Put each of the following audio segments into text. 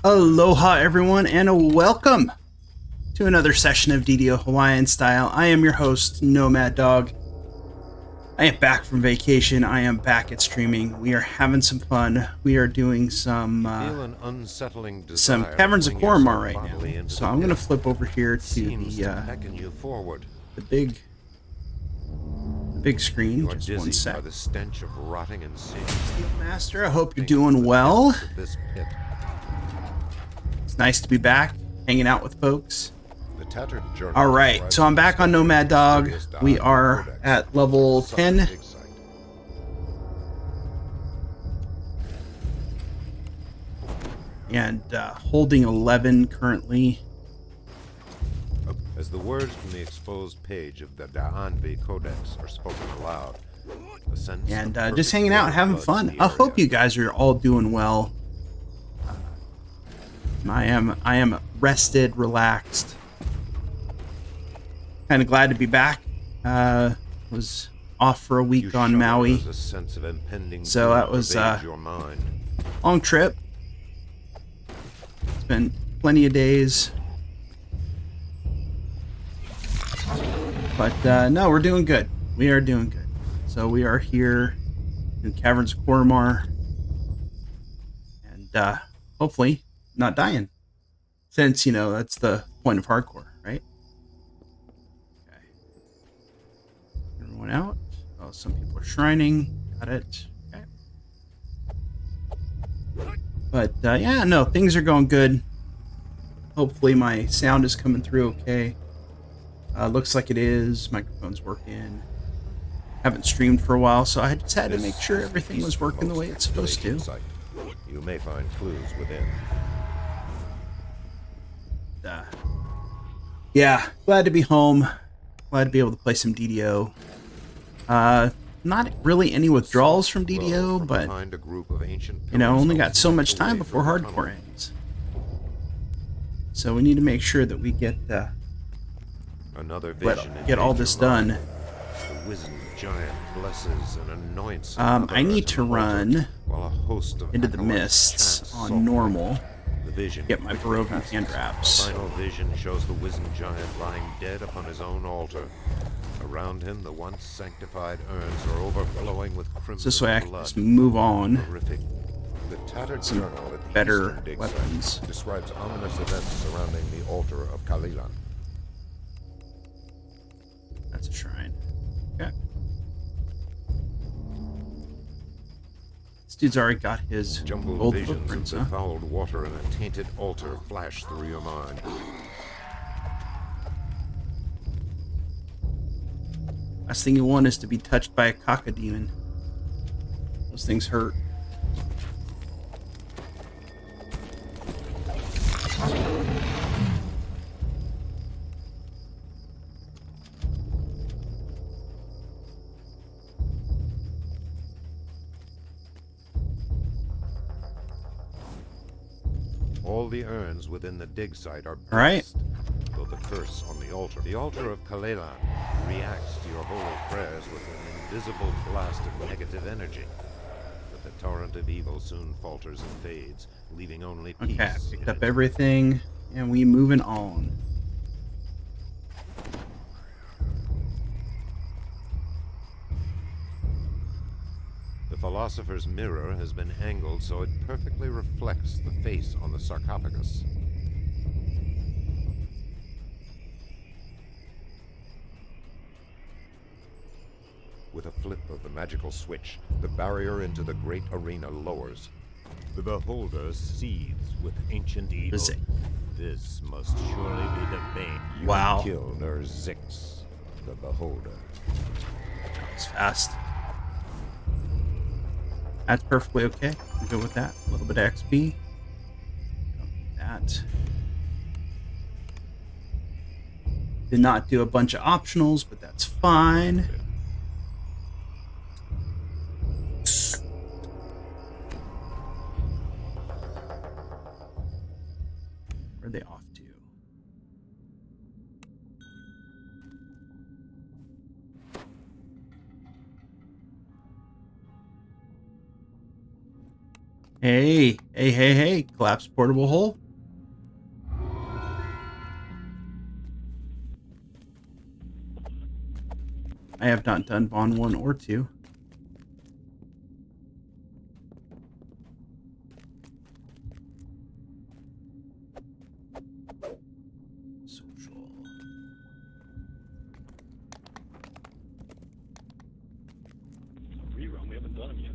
Aloha everyone, and welcome to another session of DDO Hawaiian Style. I am your host, Nomad Dog. I am back from vacation. I am back at streaming. We are having some fun. We are doing some Caverns of Koromar right now. So I'm going to flip over here to the big screen. Just one sec. Master, I hope you're doing well. It's nice to be back, hanging out with folks. All right, so I'm back on Nomad Dog. We are at level 10. And holding 11 currently. As the words from the exposed page of the Da'anvi Codex are spoken aloud, and just hanging out and having fun. I hope you guys are all doing well. I am rested, relaxed. Kind of glad to be back. Was off for a week on Maui, so that was a long trip. It's been plenty of days, but no, we're doing good. We are doing good. So we are here in Caverns of Koromar, and hopefully not dying, since, you know, that's the point of hardcore, right? Okay. Everyone out. Oh, some people are shrining. Got it. Okay. But yeah, no, things are going good. Hopefully my sound is coming through okay. Looks like it is. Microphone's working. Haven't streamed for a while, so I just had to make sure everything was working the way it's supposed to. You may find clues within. Yeah, glad to be home. Glad to be able to play some DDO. Not really any withdrawals from DDO, but, you know, only got so much time before hardcore ends. So we need to make sure that we get all this done. The wizened giant blesses and anoints. I need to run into the mists on normal. Get my Barovian hand wraps. Final vision shows the wizened giant lying dead upon his own altar. Around him, the once sanctified urns are overflowing with crimson So this way I can blood. just move on. Horrific. The tattered Some journal at the better eastern dig weapons. site describes ominous events surrounding the altar of Kalilan. That's a shrine. Okay. This dude's already got his Jumbled gold visions footprints, of huh? befouled water and a tainted altar flash through your mind. Last thing you want is to be touched by a cacodemon. Those things hurt. all the urns within the dig site are All right. blessed, though the curse on the altar of Kalelan, reacts to your holy prayers with an invisible blast of negative energy. But the torrent of evil soon falters and fades, leaving only peace. Okay, I picked up everything, and we moving on. The philosopher's mirror has been angled so it perfectly reflects the face on the sarcophagus. With a flip of the magical switch, the barrier into the great arena lowers. The beholder seethes with ancient evil. Is it? This must surely be the bane. You Wow. kill Zix, the beholder. That was fast. That's perfectly okay. I'm good with that. A little bit of XP. Don't need that. Did not do a bunch of optionals, but that's fine. Where are they off to? Hey. Collapse portable hole. I have not done Vaughn 1 or 2. Social. Rerun, we haven't done them yet.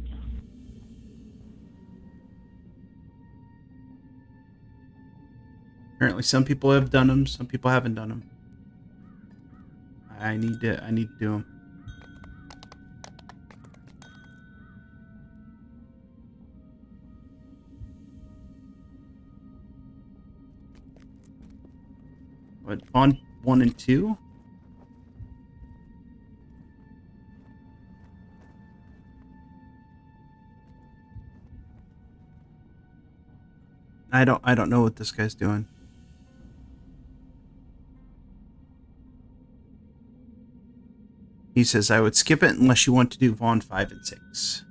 Apparently some people have done them, some people haven't done them. I need to do them. What, on 1 and 2? I don't know what this guy's doing. He says I would skip it unless you want to do Vaughn 5 and 6.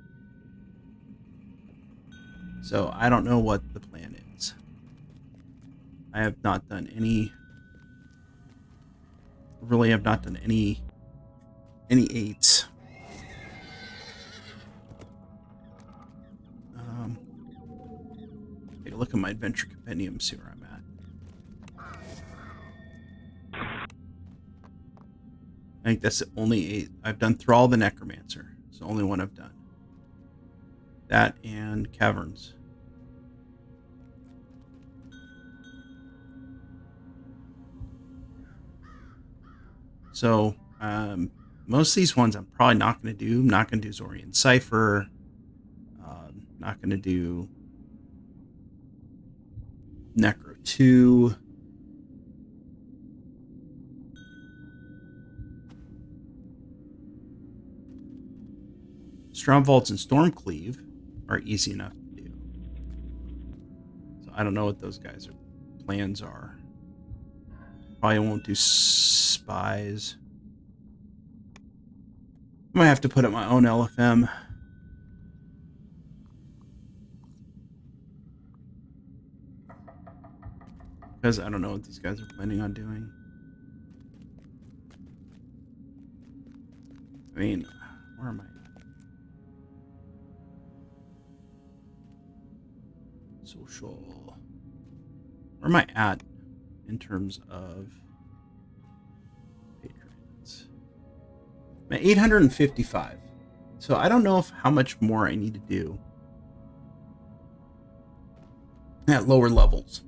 So I don't know what the plan is. I have not done any. Really have not done any 8s. Take a look at my adventure compendium, see where I'm at. I think that's the only 8 I've done. Thrall the Necromancer. It's the only one I've done. That and Caverns. So, most of these ones I'm probably not going to do. I'm not going to do Zorian Cipher. Not going to do Necro 2. Strongvaults and Stormcleave are easy enough to do. So I don't know what those guys' plans are. Probably won't do spies. I might have to put up my own LFM. Because I don't know what these guys are planning on doing. I mean, where am I? Social. Where am I at in terms of patrons? I'm at 855. So I don't know how much more I need to do at lower levels.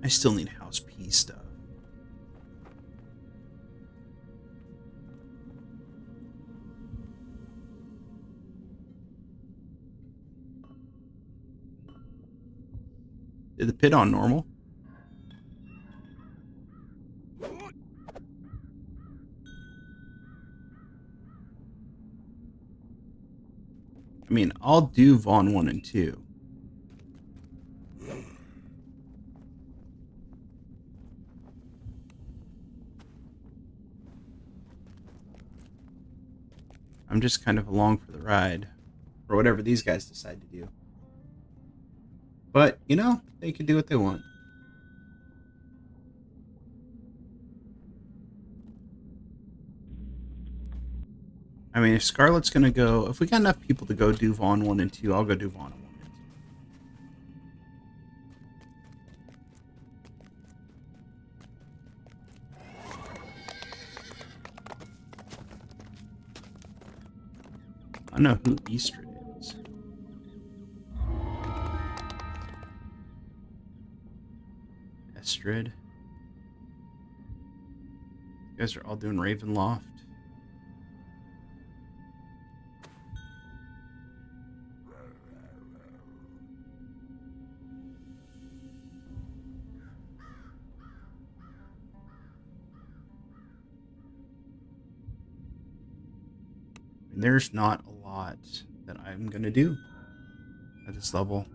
I still need house P stuff. Did the pit on normal? I mean, I'll do Vaughn 1 and 2. I'm just kind of along for the ride, or whatever these guys decide to do. But, you know, they can do what they want. I mean, if Scarlett's going to go... If we got enough people to go do Vaughn 1 and 2, I'll go do Vaughn 1 and 2. I know who Eastrid is. Estrid. You guys are all doing Ravenloft. There's not a lot that I'm going to do at this level.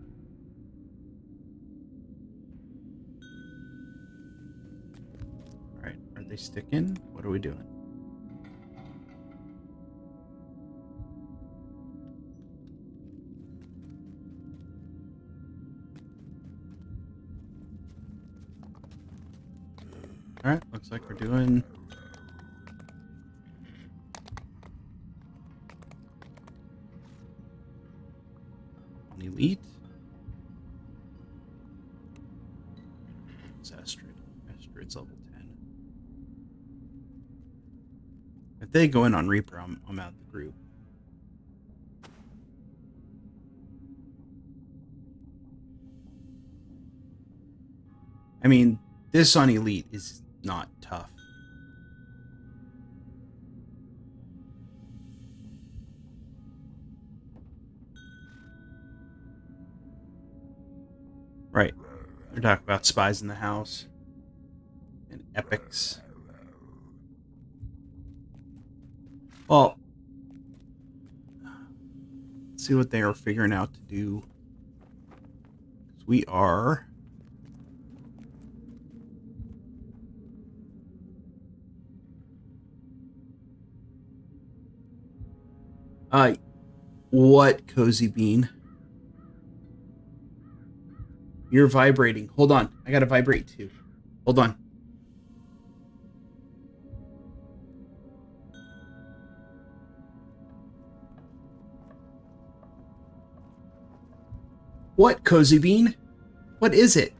Alright, are they sticking? What are we doing? Alright, looks like we're doing... Elite. It's Estrid. Estrid's level 10. If they go in on Reaper, I'm out of the group. I mean, this on Elite is not tough. Right. They're talking about spies in the house and epics. Well, let's see what they are figuring out to do. We are... what, Cozy Bean? You're vibrating. Hold on. I gotta vibrate too. Hold on. What, Cozy Bean? What is it?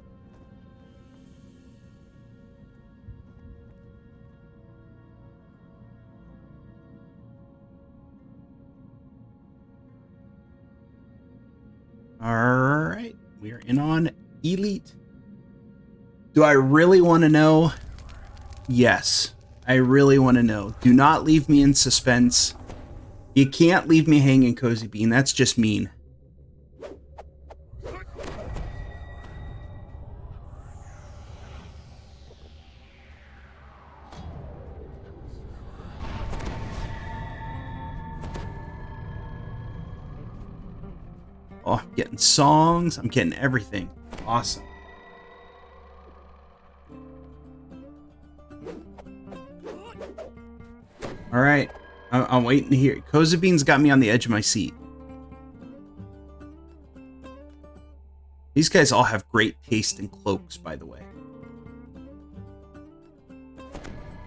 Alright. We are in on Elite. Do I really want to know? Yes. I really want to know. Do not leave me in suspense. You can't leave me hanging, Cozy Bean. That's just mean. Oh, I'm getting songs. I'm getting everything. Awesome. All right. I'm waiting to hear. Cozy Bean's got me on the edge of my seat. These guys all have great taste in cloaks, by the way.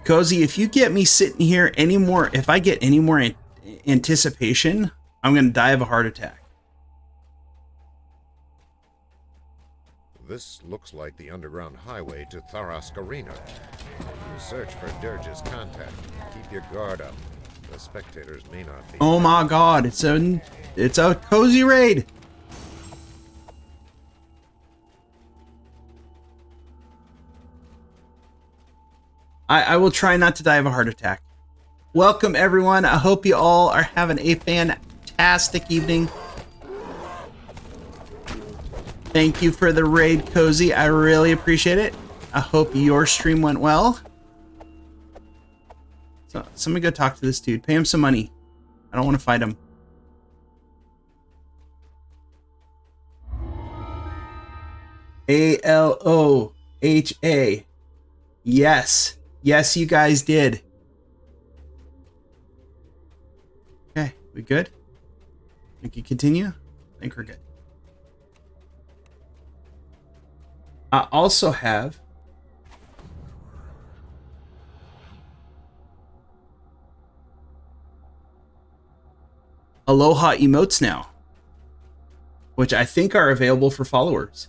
Cozy, if you get me sitting here anymore, if I get any more anticipation, I'm going to die of a heart attack. This looks like the underground highway to Tharask Arena. You search for Dirge's contact. Keep your guard up. The spectators may not be... Oh my god, it's a cozy raid. I will try not to die of a heart attack. Welcome everyone. I hope you all are having a fantastic evening. Thank you for the raid, Cozy. I really appreciate it. I hope your stream went well. So, somebody go talk to this dude. Pay him some money. I don't want to fight him. Aloha. Yes. Yes, you guys did. Okay, we good? We can continue? I think we're good. I also have Aloha emotes now, which I think are available for followers.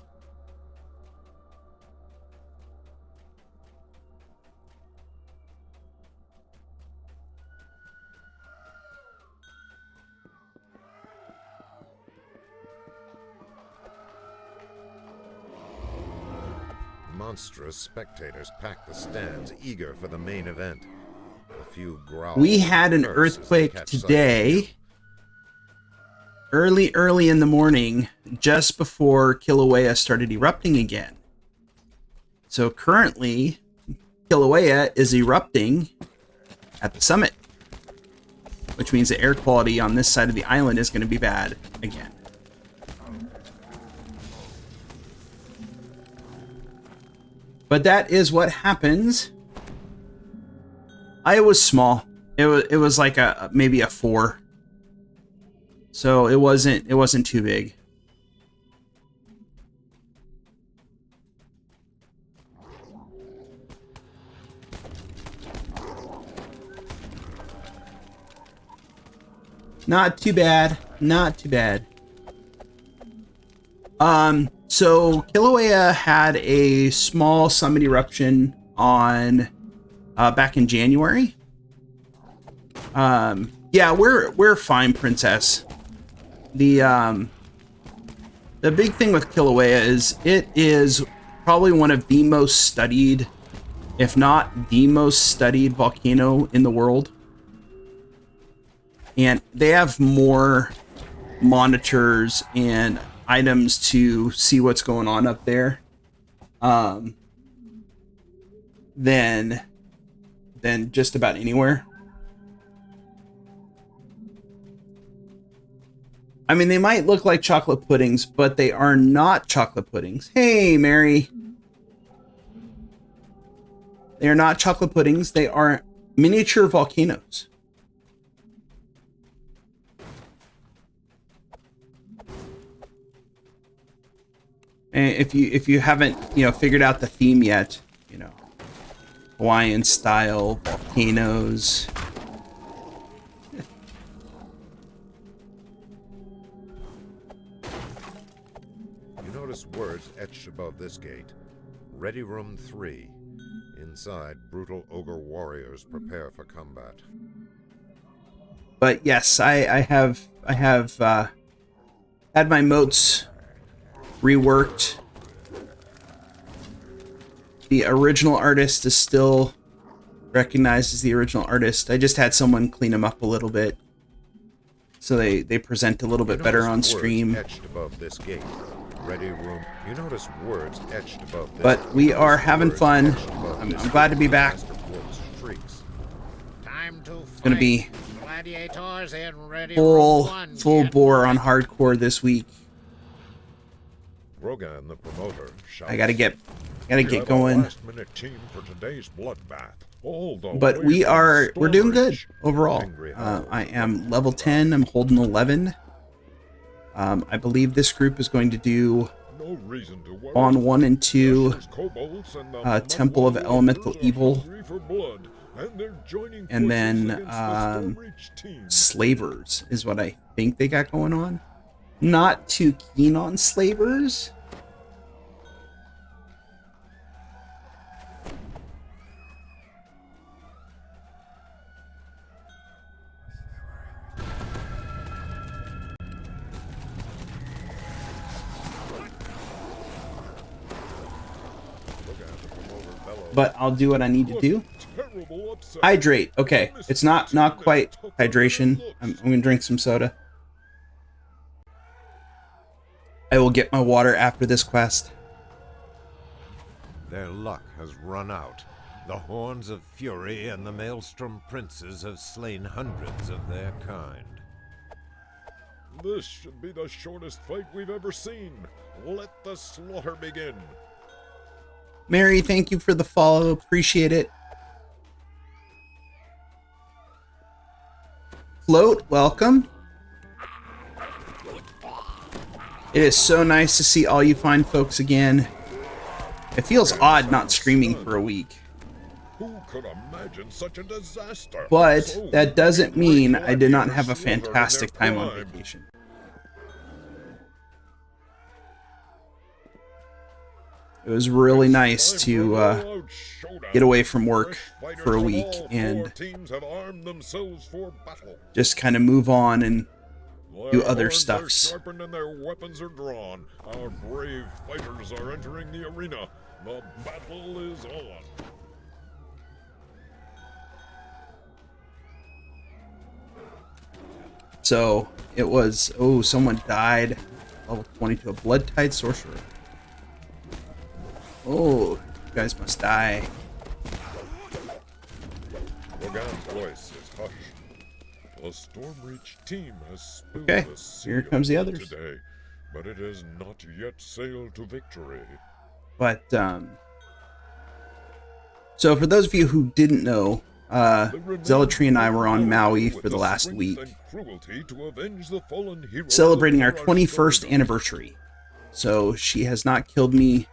Monstrous spectators packed the stands, eager for the main event. A few growls. We had an and curses to earthquake catch sight of today, you. early in the morning, just before Kilauea started erupting again. So currently, Kilauea is erupting at the summit, which means the air quality on this side of the island is going to be bad again. But that is what happens. It was small. It was like maybe a 4. So it wasn't too big. Not too bad. Not too bad. So Kilauea had a small summit eruption on back in January. Yeah, we're fine, Princess. The big thing with Kilauea is it is probably one of the most studied, if not the most studied volcano in the world. And they have more monitors and items to see what's going on up there than just about anywhere. I mean, they might look like chocolate puddings, but they are not chocolate puddings. Hey, Mary. They are not chocolate puddings. They are miniature volcanoes. And if you haven't, figured out the theme yet, Hawaiian style volcanoes. You notice words etched above this gate. Ready Room 3. Inside, brutal ogre warriors prepare for combat. But yes, I have had my moats reworked. The original artist is still recognized as the original artist. I just had someone clean them up a little bit, so they present a little bit better on stream. Etched above this gate. Ready room. You notice words etched above this. But we are having fun. I'm glad to be back. It's gonna be full bore on hardcore this week. Rogan, the promoter, I gotta get going. But we're doing good overall. I am level 10. I'm holding 11. I believe this group is going to do on 1 and 2 Temple of Elemental Evil, and then Slavers is what I think they got going on. Not too keen on Slavers. But I'll do what I need to do. Hydrate. Okay, it's not quite hydration. I'm gonna drink some soda. I will get my water after this quest. Their luck has run out. The Horns of Fury and the Maelstrom Princes have slain hundreds of their kind. This should be the shortest fight we've ever seen. Let the slaughter begin. Mary, thank you for the follow. Appreciate it. Float, welcome. It is so nice to see all you fine folks again. It feels odd not streaming for a week. Who could imagine such a disaster? But that doesn't mean I did not have a fantastic time on vacation. It was really nice to get away from work for a week and just kind of move on and do other stuffs. And their weapons are drawn. Our brave fighters are entering the arena. The battle is on. So it was, oh, someone died. Level 22, a blood-tide sorcerer. Oh, you guys must die. Logan's voice is hushed. The Stormreach team has spilled Okay, the sea here comes the of others. today, but it has not yet sailed to victory. But, so for those of you who didn't know, Zealotry and I were on Maui for the last week, celebrating our 21st anniversary. So she has not killed me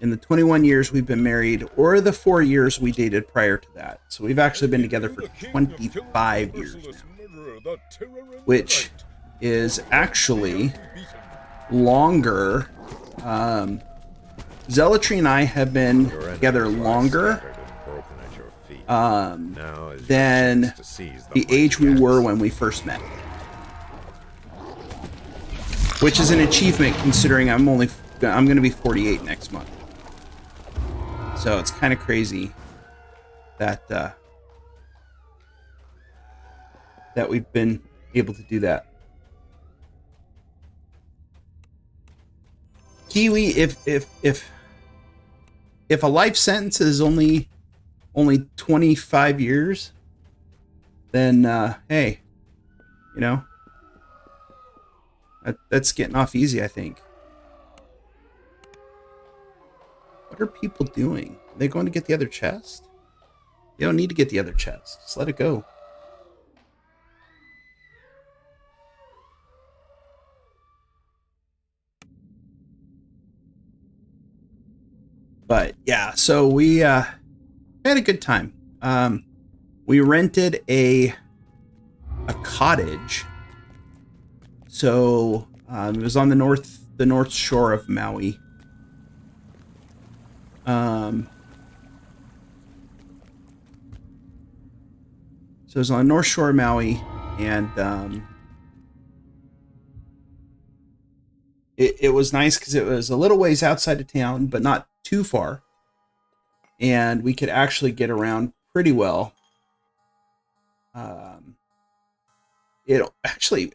in the 21 years we've been married, or the 4 years we dated prior to that. So we've actually been together for 25 years now, which is actually longer. Zealotry and I have been together longer than the age we were when we first met, which is an achievement considering I'm going to be 48 next month. So it's kind of crazy that that we've been able to do that. Kiwi, if a life sentence is only 25 years, then hey, you know, that's getting off easy, I think. What are people doing? Are they going to get the other chest? You don't need to get the other chest. Just let it go. But yeah, so we had a good time. We rented a cottage. So it was on the north shore of Maui. So it was on the north shore of Maui, and it was nice because it was a little ways outside of town, but not too far, and we could actually get around pretty well. It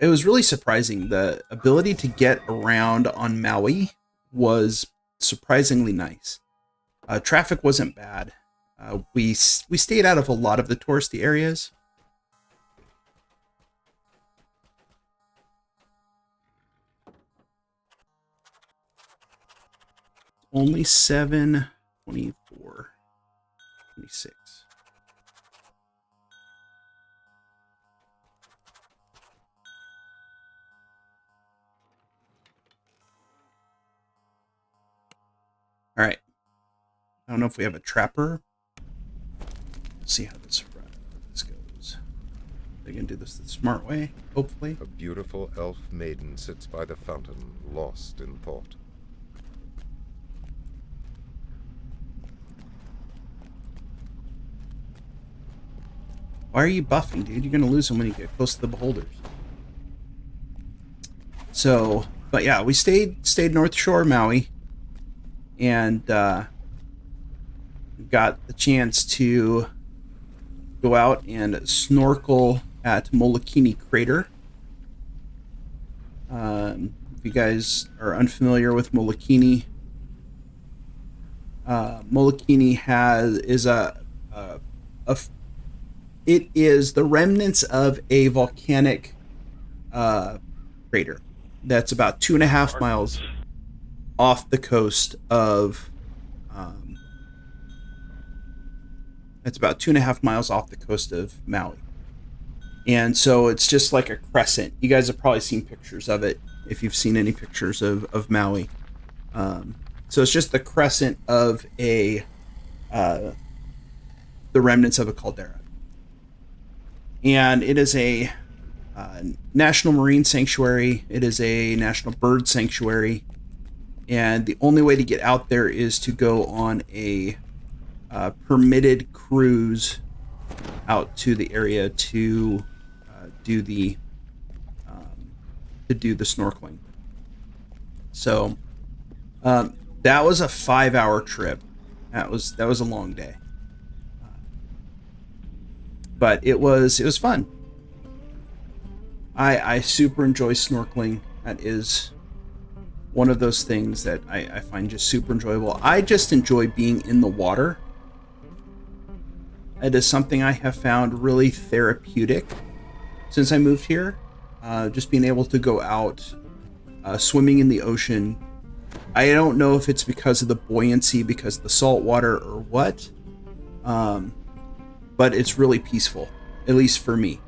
was really surprising. The ability to get around on Maui was surprisingly nice. Traffic wasn't bad. We stayed out of a lot of the touristy areas. Only 7:24, 26. All right. I don't know if we have a trapper. Let's see how this goes. They can do this the smart way, hopefully. A beautiful elf maiden sits by the fountain, lost in thought. Why are you buffing, dude? You're gonna lose them when you get close to the beholders. So, but yeah, we stayed North Shore Maui, and got the chance to go out and snorkel at Molokini Crater. If you guys are unfamiliar with Molokini, Molokini it is the remnants of a volcanic crater that's about 2.5 miles off the coast of Maui. And so it's just like a crescent. You guys have probably seen pictures of it if you've seen any pictures of Maui. So it's just the crescent of the remnants of a caldera. And it is a national marine sanctuary. It is a national bird sanctuary. And the only way to get out there is to go on a permitted cruise out to the area to do the snorkeling. So that was a 5-hour trip. That was a long day, but it was fun. I super enjoy snorkeling. That is one of those things that I find just super enjoyable. I just enjoy being in the water. It is something I have found really therapeutic since I moved here. Just being able to go out swimming in the ocean. I don't know if it's because of the buoyancy, because of the salt water, or what. But it's really peaceful, at least for me.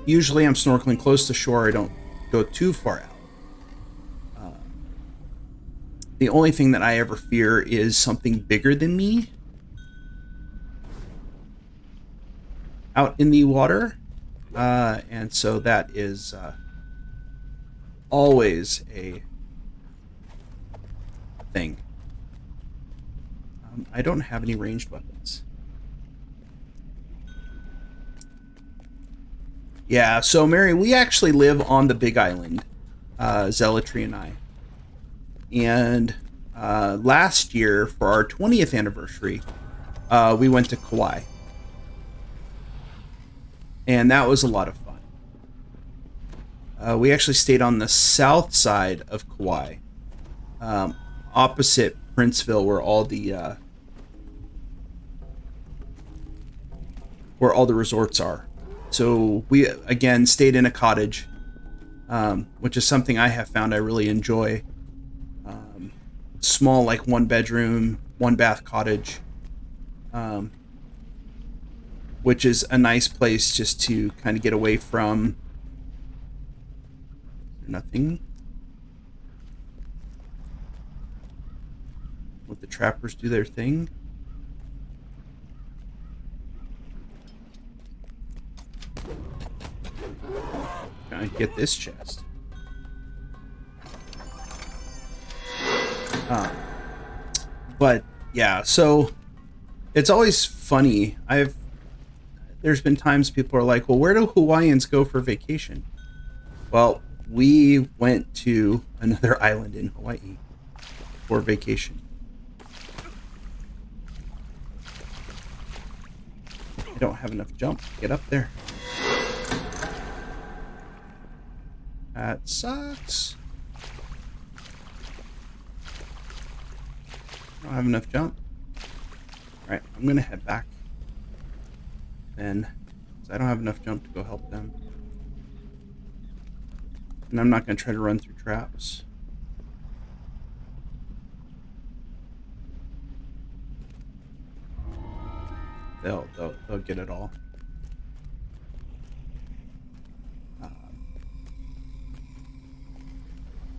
Usually I'm snorkeling close to shore. I don't go too far out. The only thing that I ever fear is something bigger than me out in the water. And so that is always a thing. I don't have any ranged weapons. Yeah, so Mary, we actually live on the Big Island, Zealotry and I. And last year, for our 20th anniversary, we went to Kauai. And that was a lot of fun. We actually stayed on the south side of Kauai, opposite Princeville, where all the resorts are. So we again stayed in a cottage, which is something I have found I really enjoy. Small, like 1-bedroom, 1-bath cottage, which is a nice place just to kind of get away from nothing. Let the trappers do their thing. Gonna get this chest. But yeah, so it's always funny. There's been times people are like, well, where do Hawaiians go for vacation? Well, we went to another island in Hawaii for vacation. I don't have enough jump to get up there. That sucks. I don't have enough jump. Alright, I'm gonna head back then, because I don't have enough jump to go help them. And I'm not gonna try to run through traps. They'll get it all.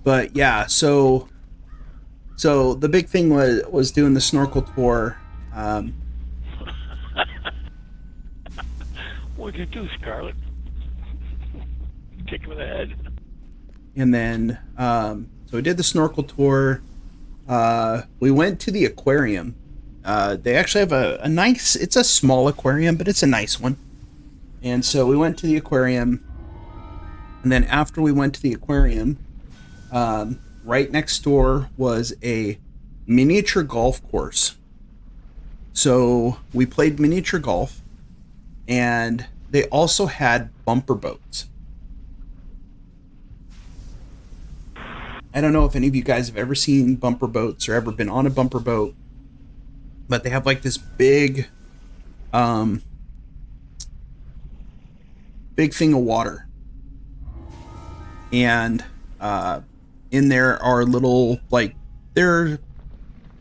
But yeah, so the big thing was doing the snorkel tour. What'd you do, Scarlet? Kick him in the head. And then, so we did the snorkel tour. We went to the aquarium. They actually have a nice, it's a small aquarium, but it's a nice one. And so we went to the aquarium. And then after we went to the aquarium, right next door was a miniature golf course. So we played miniature golf, and they also had bumper boats. I don't know if any of you guys have ever seen bumper boats or ever been on a bumper boat, but they have like this big thing of water and in there are little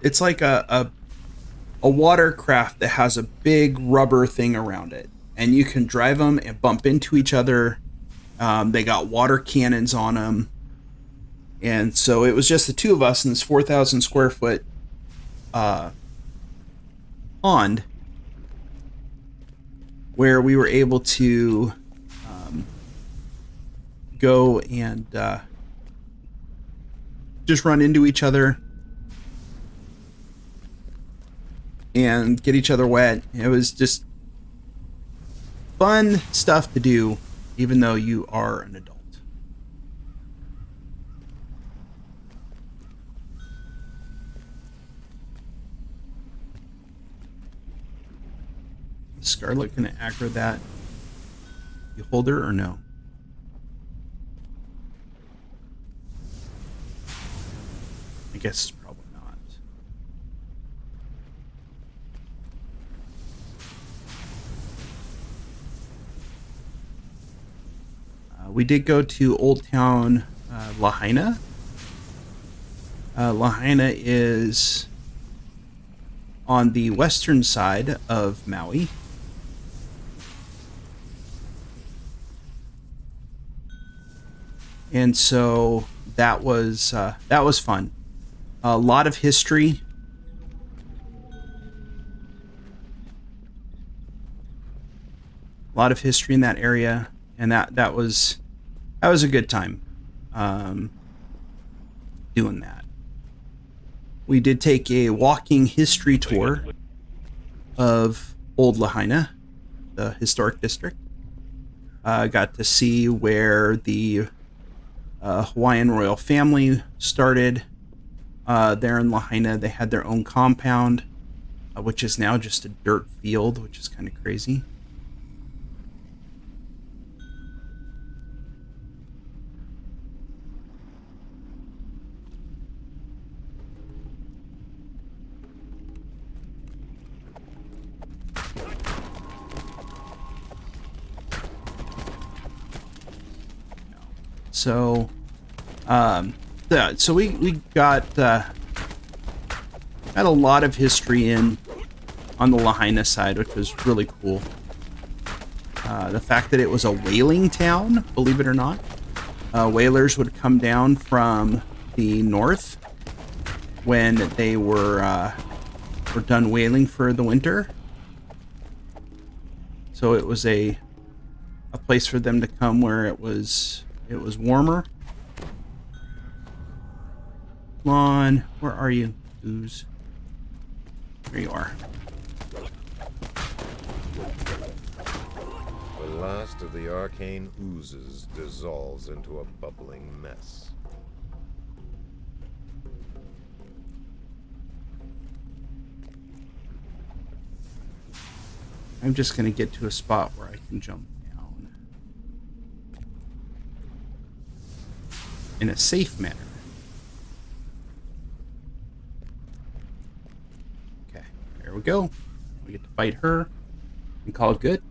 it's like a watercraft that has a big rubber thing around it, and you can drive them and bump into each other. They got water cannons on them, and so it was just the two of us in this 4,000 square foot pond, where we were able to go and just run into each other and get each other wet. It was just fun stuff to do, even though you are an adult. Is Scarlet gonna aggro that beholder or no? I guess it's probably not. We did go to Old Town Lahaina. Lahaina is on the western side of Maui. And so that was fun. A lot of history. A lot of history in that area, and that was a good time doing that. We did take a walking history tour of Old Lahaina, the historic district. Got to see where the Hawaiian royal family started there in Lahaina. They had their own compound, which is now just a dirt field, which is kind of crazy. So, so we got a lot of history on the Lahaina side, which was really cool. The fact that it was a whaling town, believe it or not. Whalers would come down from the north when they were done whaling for the winter. So it was a place for them to come where it was warmer. Come on, where are you, Ooze? There you are. The last of the arcane oozes dissolves into a bubbling mess. I'm just gonna get to a spot where I can jump down in a safe manner. Okay, there we go. We get to fight her and call it good.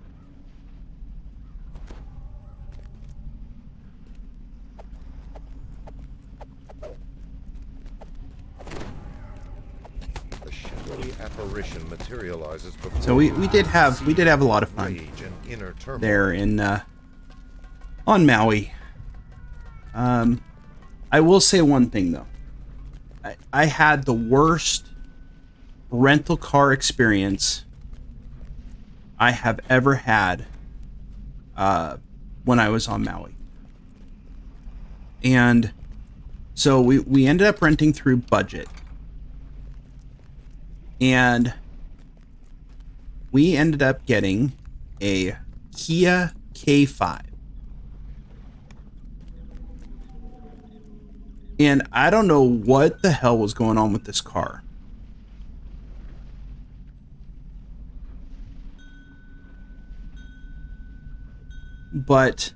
The shadowy apparition materializes before So we did have a lot of fun rage and inner turmoil. there in on Maui. I will say one thing though. I had the worst rental car experience I have ever had when I was on Maui. And so we ended up renting through budget. And we ended up getting a Kia K5. And I don't know what the hell was going on with this car. But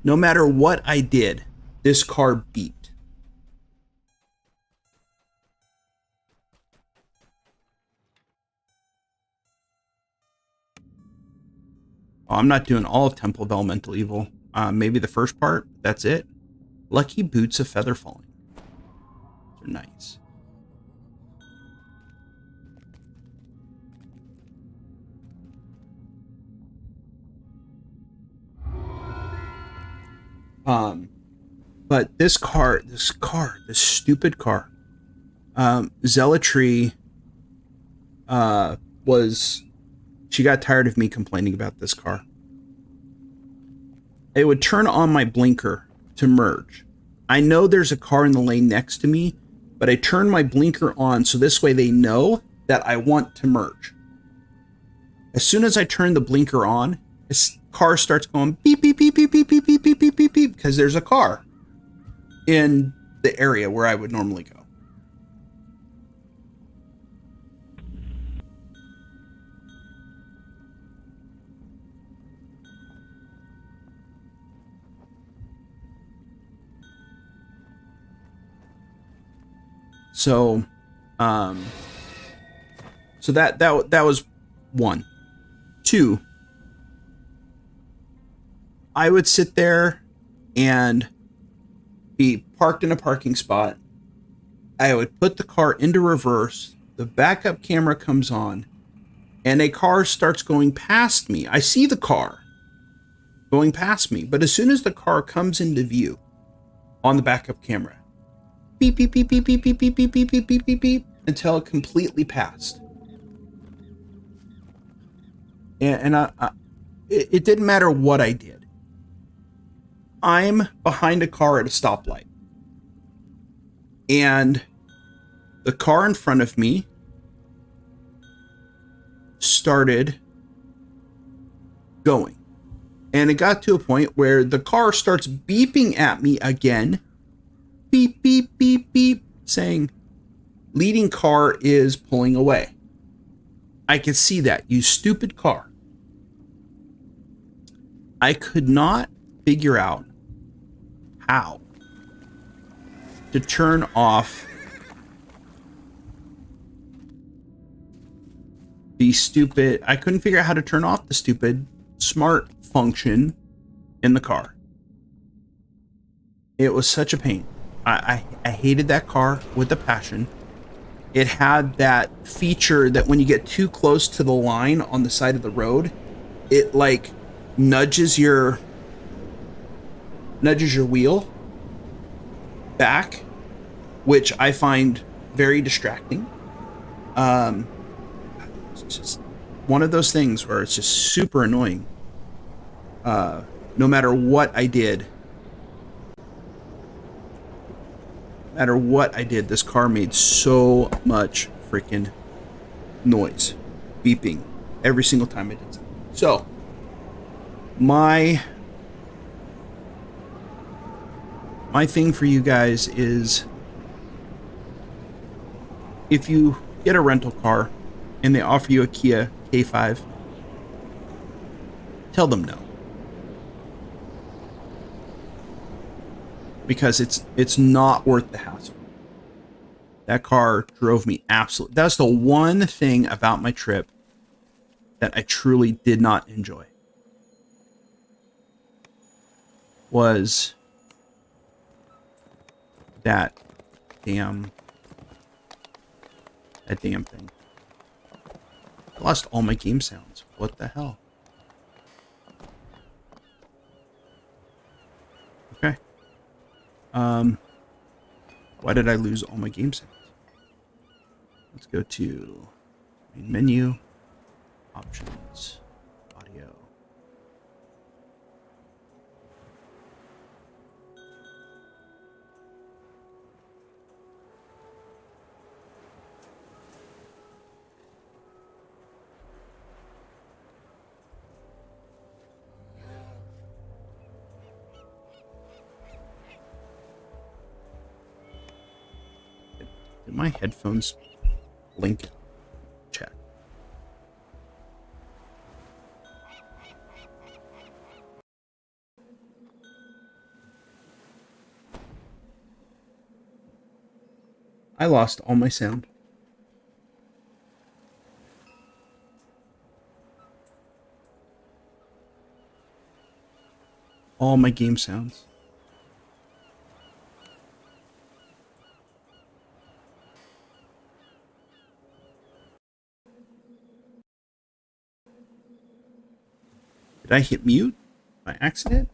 no matter what I did, this car beeped. Oh, I'm not doing all of Temple of Elemental Evil. Maybe the first part. That's it. Lucky boots of feather falling. They're nice. But this stupid car, Zealotry, she got tired of me complaining about this car. It would turn on my blinker to merge. I know there's a car in the lane next to me, but I turn my blinker on so this way they know that I want to merge. As soon as I turn the blinker on, this car starts going beep, beep, beep, beep, beep, beep, beep, beep, beep, beep, beep, because there's a car in the area where I would normally go. So, that was one. Two, I would sit there and be parked in a parking spot. I would put the car into reverse. The backup camera comes on, and a car starts going past me. I see the car going past me, but as soon as the car comes into view on the backup camera, beep, beep, beep, beep, beep, beep, beep, beep, beep, beep, beep, beep, beep, until it completely passed. And it didn't matter what I did. I'm behind a car at a stoplight. And the car in front of me started going. And it got to a point where the car starts beeping at me again. Beep, beep, beep, beep, saying, leading car is pulling away. I could see that, you stupid car. I could not figure out how to turn off the stupid, I couldn't figure out how to turn off the stupid smart function in the car. It was such a pain. I hated that car with a passion. It had that feature that when you get too close to the line on the side of the road, it like nudges your wheel back, which I find very distracting. It's just one of those things where it's just super annoying. No matter what I did, this car made so much freaking noise, beeping every single time I did something. So, my thing for you guys is, if you get a rental car and they offer you a Kia K5, tell them no. Because it's not worth the hassle. That car drove me absolutely. That's the one thing about my trip that I truly did not enjoy. Was that damn thing. I lost all my game sounds. What the hell? Okay. Why did I lose all my game sounds? Let's go to main menu, options, audio. Did my headphones blink? Check. I lost all my sound. All my game sounds. Did I hit mute by accident?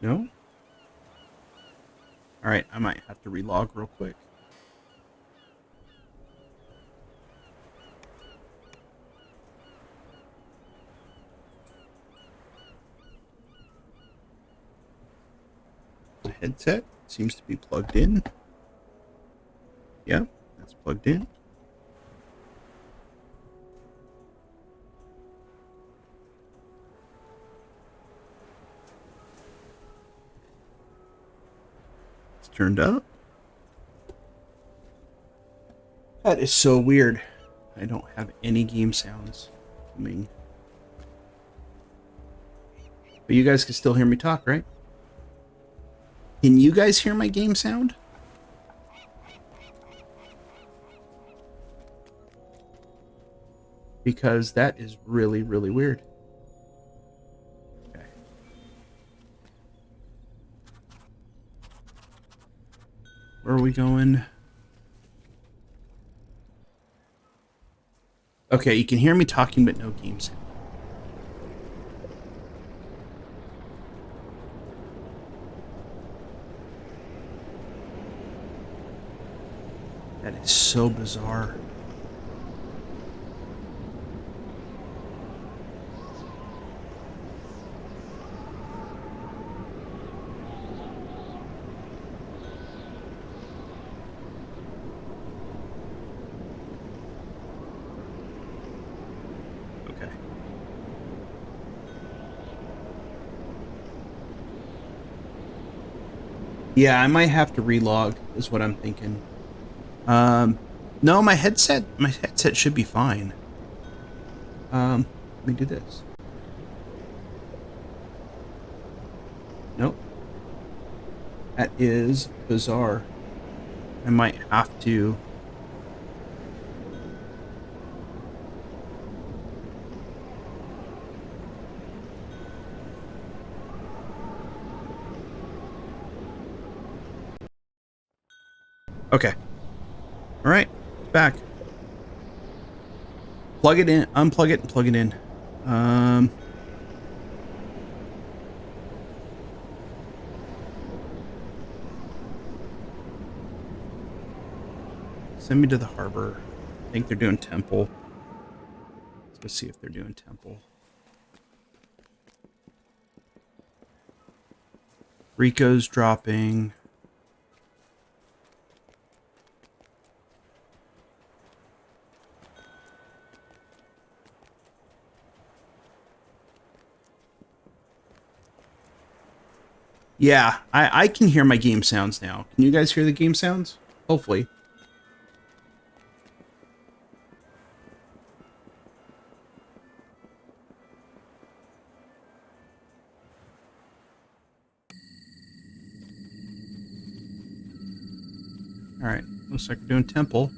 No? Alright, I might have to relog real quick. The headset seems to be plugged in. Yep, that's plugged in. It's turned up. That is so weird. I don't have any game sounds coming. But you guys can still hear me talk, right? Can you guys hear my game sound? Because that is really, really weird. Okay. Where are we going? Okay, you can hear me talking, but no game sound. That is so bizarre. Okay. Yeah, I might have to relog, is what I'm thinking. No, my headset should be fine. Let me do this. Nope. That is bizarre. I might have to. Okay. All right. Back. Plug it in, unplug it, and plug it in. Send me to the harbor. I think they're doing temple. Let's go see if they're doing temple. Rico's dropping. Yeah, I can hear my game sounds now. Can you guys hear the game sounds? Hopefully. Alright, looks like we're doing temple.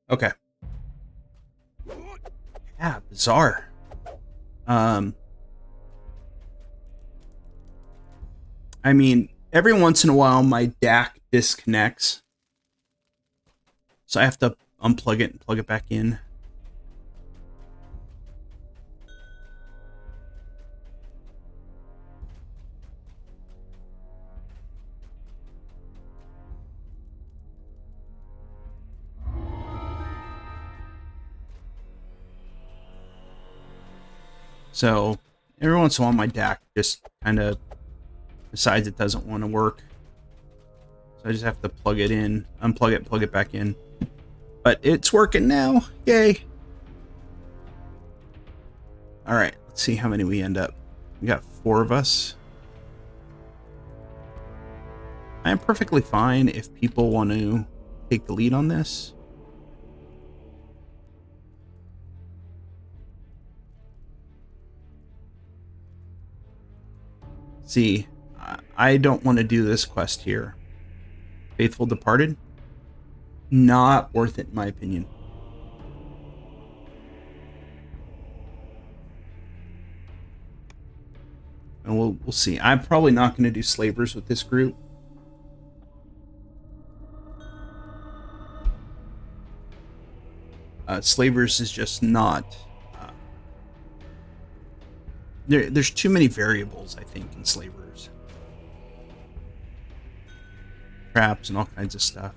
Okay. Yeah, bizarre. I mean, every once in a while my DAC disconnects. So I have to unplug it and plug it back in. So every once in a while my DAC just kind of decides it doesn't want to work. So I just have to plug it in, unplug it, plug it back in. But it's working now. Yay. All right, let's see how many we end up. We got 4 of us. I am perfectly fine if people want to take the lead on this. See, I don't want to do this quest here. Faithful Departed. not worth it in my opinion. And we'll see. I'm probably not going to do slavers with this group. Slavers is just not... there's too many variables, I think, in slavers. Traps and all kinds of stuff.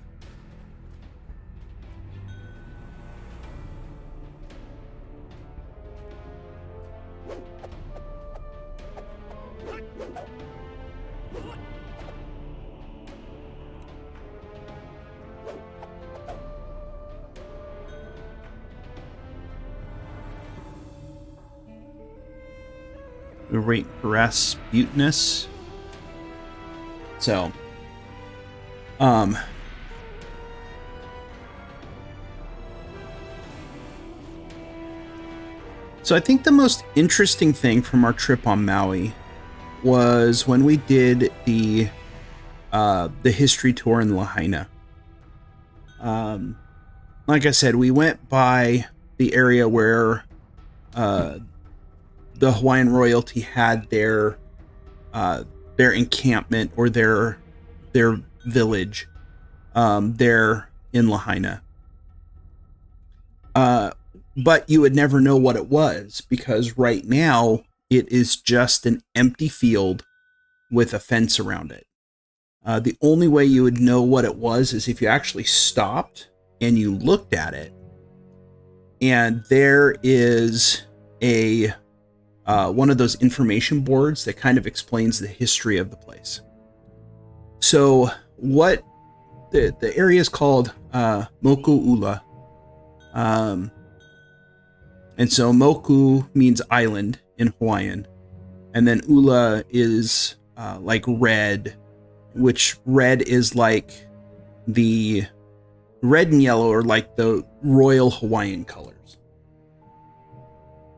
Rate Rasputinus. So, so I think the most interesting thing from our trip on Maui was when we did the history tour in Lahaina. Like I said, we went by the area where the Hawaiian royalty had their encampment or their village there in Lahaina. But you would never know what it was, because right now it is just an empty field with a fence around it. The only way you would know what it was is if you actually stopped and you looked at it. And there is a one of those information boards that kind of explains the history of the place. So what the area is called Moku'ula. And so Moku means island in Hawaiian. And then Ula is like red, which red is like the red and yellow are like the royal Hawaiian colors.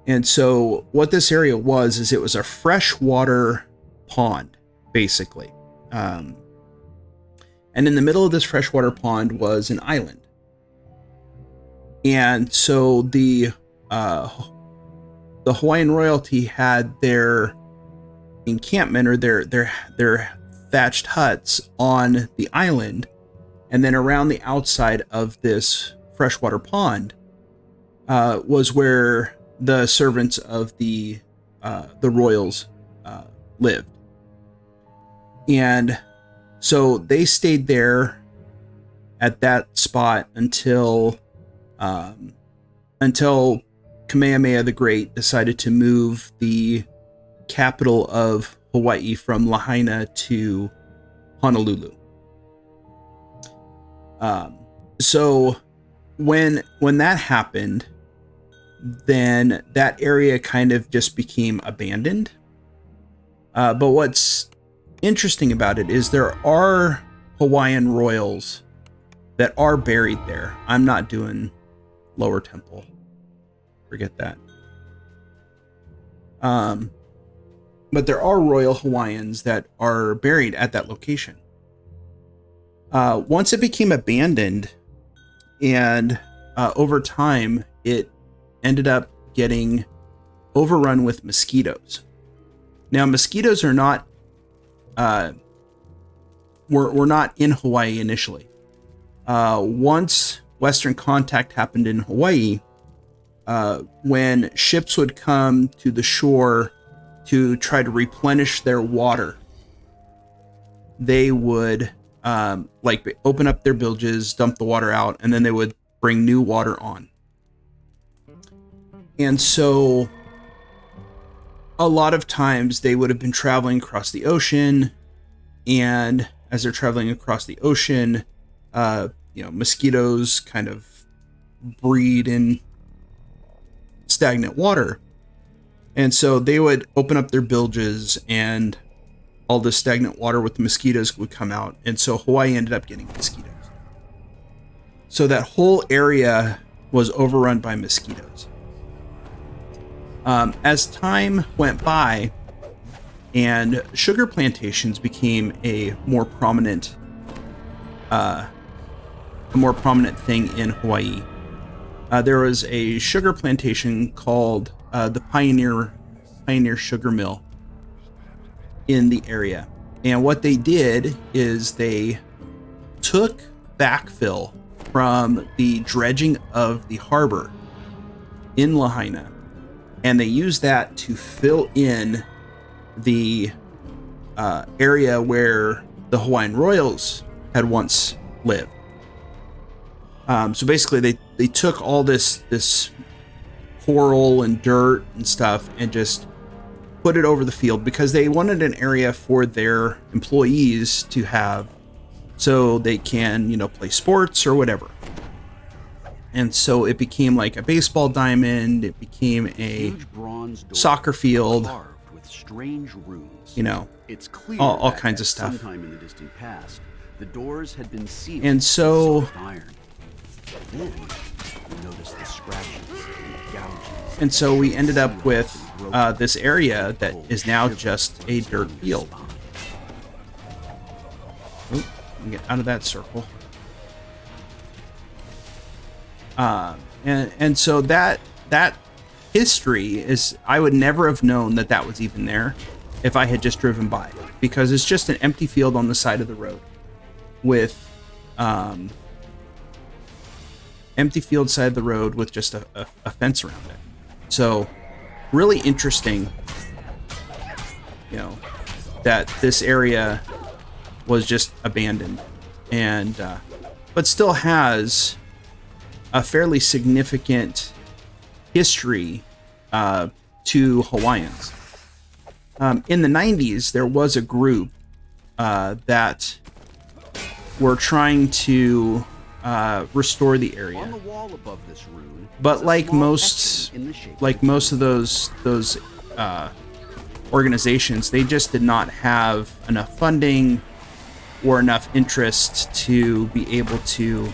And so what this area was, is it was a freshwater pond, basically. And in the middle of this freshwater pond was an island. And so the Hawaiian royalty had their encampment, or their thatched huts on the island. And then around the outside of this freshwater pond was where the servants of the royals lived. And so they stayed there at that spot until Kamehameha the Great decided to move the capital of Hawaii from Lahaina to Honolulu. So when that happened, then that area kind of just became abandoned. But what's interesting about it is there are Hawaiian royals that are buried there. I'm not doing Lower Temple. Forget that. But there are royal Hawaiians that are buried at that location. Once it became abandoned, and over time, it ended up getting overrun with mosquitoes. Now, mosquitoes are not were not in Hawaii initially. Once Western contact happened in Hawaii, when ships would come to the shore to try to replenish their water, they would open up their bilges, dump the water out, and then they would bring new water on. And so a lot of times they would have been traveling across the ocean, and as they're traveling across the ocean, mosquitoes kind of breed in stagnant water. And so they would open up their bilges, and all the stagnant water with the mosquitoes would come out. And so Hawaii ended up getting mosquitoes. So that whole area was overrun by mosquitoes. As time went by and sugar plantations became a more prominent a more prominent thing in Hawaii. There was a sugar plantation called the Pioneer Sugar Mill in the area. And what they did is they took backfill from the dredging of the harbor in Lahaina, and they used that to fill in the area where the Hawaiian Royals had once lived. So basically they took all this coral and dirt and stuff and just put it over the field because they wanted an area for their employees to have so they can, play sports or whatever. And so it became like a baseball diamond, it became a soccer field, with strange runes. It's clear all kinds of stuff. Sometime in the distant past, the doors had been sealed And so with iron. Then you notice the scratches and gouges. And so we ended up with this area that is now just a dirt field. Oop, get out of that circle. And so that history is, I would never have known that was even there if I had just driven by, because it's just an empty field on the side of the road with empty field side of the road with just a fence around it. So really interesting, that this area was just abandoned, and but still has a fairly significant history to Hawaiians. In the 90s, there was a group that were trying to restore the area. On the wall above this rune, but like most of those organizations, they just did not have enough funding or enough interest to be able to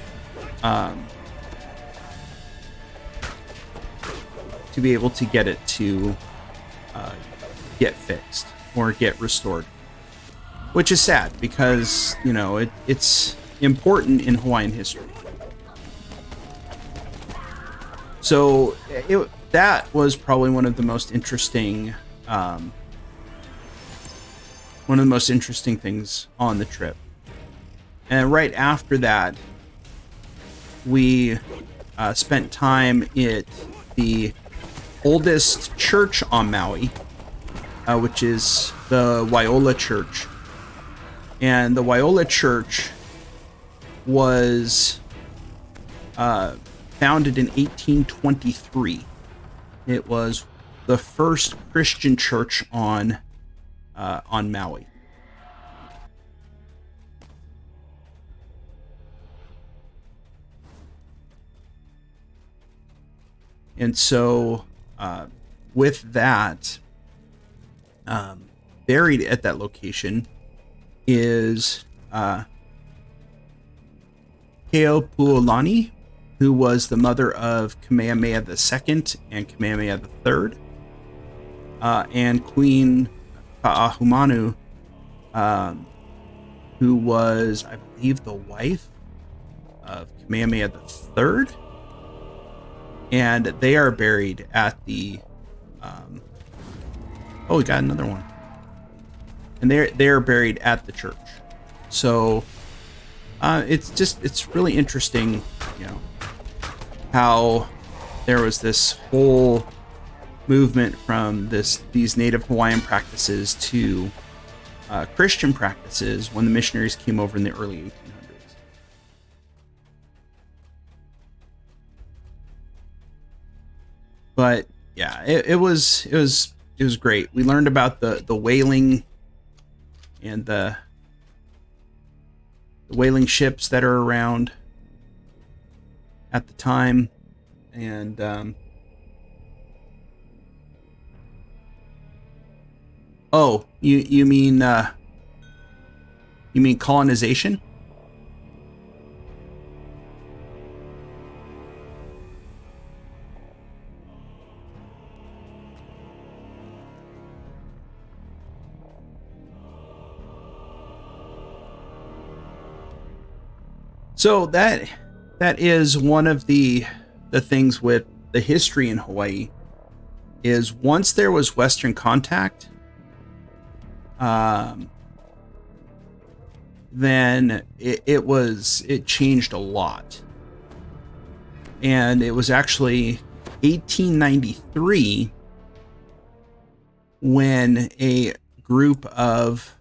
get it to get fixed or get restored, which is sad because it's important in Hawaiian history. So that was probably one of the most interesting things on the trip. And right after that, we spent time at the oldest church on Maui, which is the Waiола Church. And the Waiола Church was founded in 1823. It was the first Christian church on Maui. And so, with that, buried at that location is Keopuolani, who was the mother of Kamehameha II and Kamehameha III, and Queen Kaahumanu, who was, I believe, the wife of Kamehameha III. And they are buried at the oh, we got another one. And they're buried at the church. So it's really interesting, how there was this whole movement from these native Hawaiian practices to Christian practices when the missionaries came over in the early 1800s. But yeah, it was great. We learned about the whaling and the whaling ships that are around at the time, and oh, you mean colonization? So that that is one of the things with the history in Hawaii, is once there was Western contact, then it changed a lot. And it was actually 1893 when a group of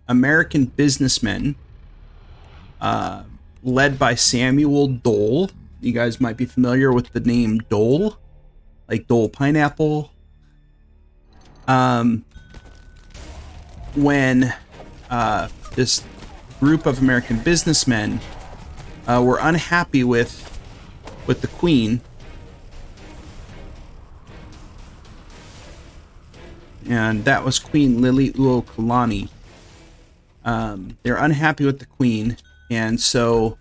American businessmen, led by Samuel Dole. You guys might be familiar with the name Dole, like Dole pineapple. When this group of American businessmen were unhappy with the Queen, and that was Queen Liliuokalani. They're unhappy with the Queen, and so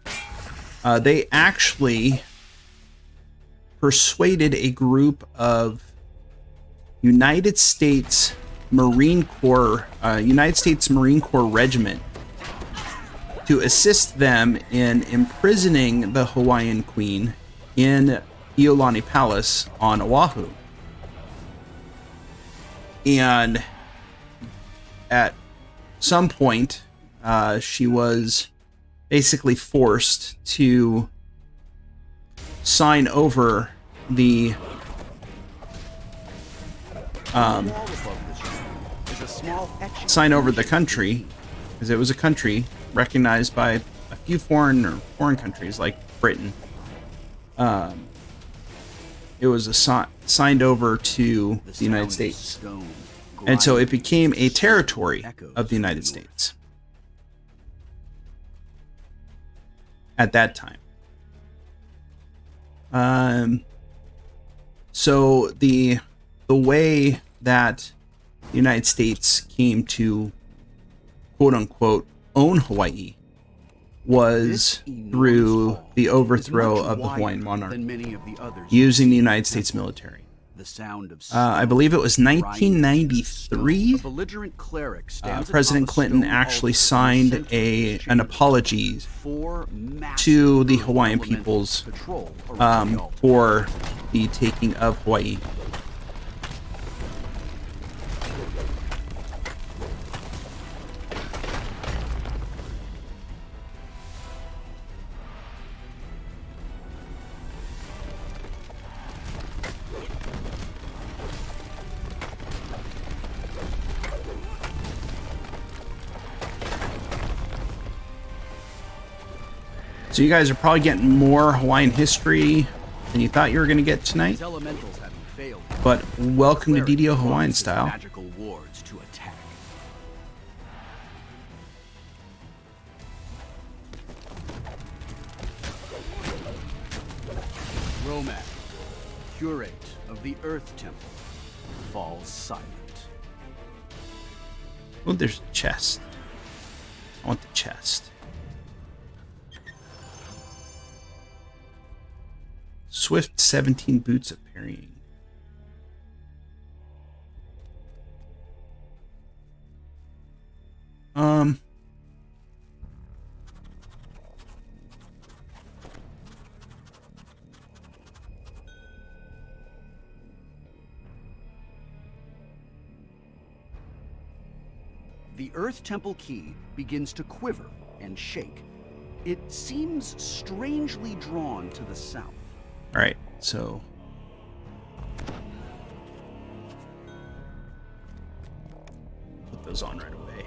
they actually persuaded a group of United States Marine Corps regiment to assist them in imprisoning the Hawaiian Queen in Iolani Palace on Oahu. And at some point, she was basically forced to sign over the country, because it was a country recognized by a few foreign countries like Britain. It was signed over to the United States, and so it became a territory of the United States at that time. So the way that the United States came to, quote unquote, own Hawaii was through the overthrow of the Hawaiian monarch using the United States military. I believe it was 1993. President Clinton actually signed an apology to the Hawaiian peoples for the taking of Hawaii. So you guys are probably getting more Hawaiian history than you thought you were going to get tonight. But welcome to DDO Hawaiian Style. Romac, curate of the Earth Temple, falls silent. Oh, there's a chest. I want the chest. Swift 17 boots of parrying. The Earth Temple key begins to quiver and shake. It seems strangely drawn to the south. All right, so put those on right away.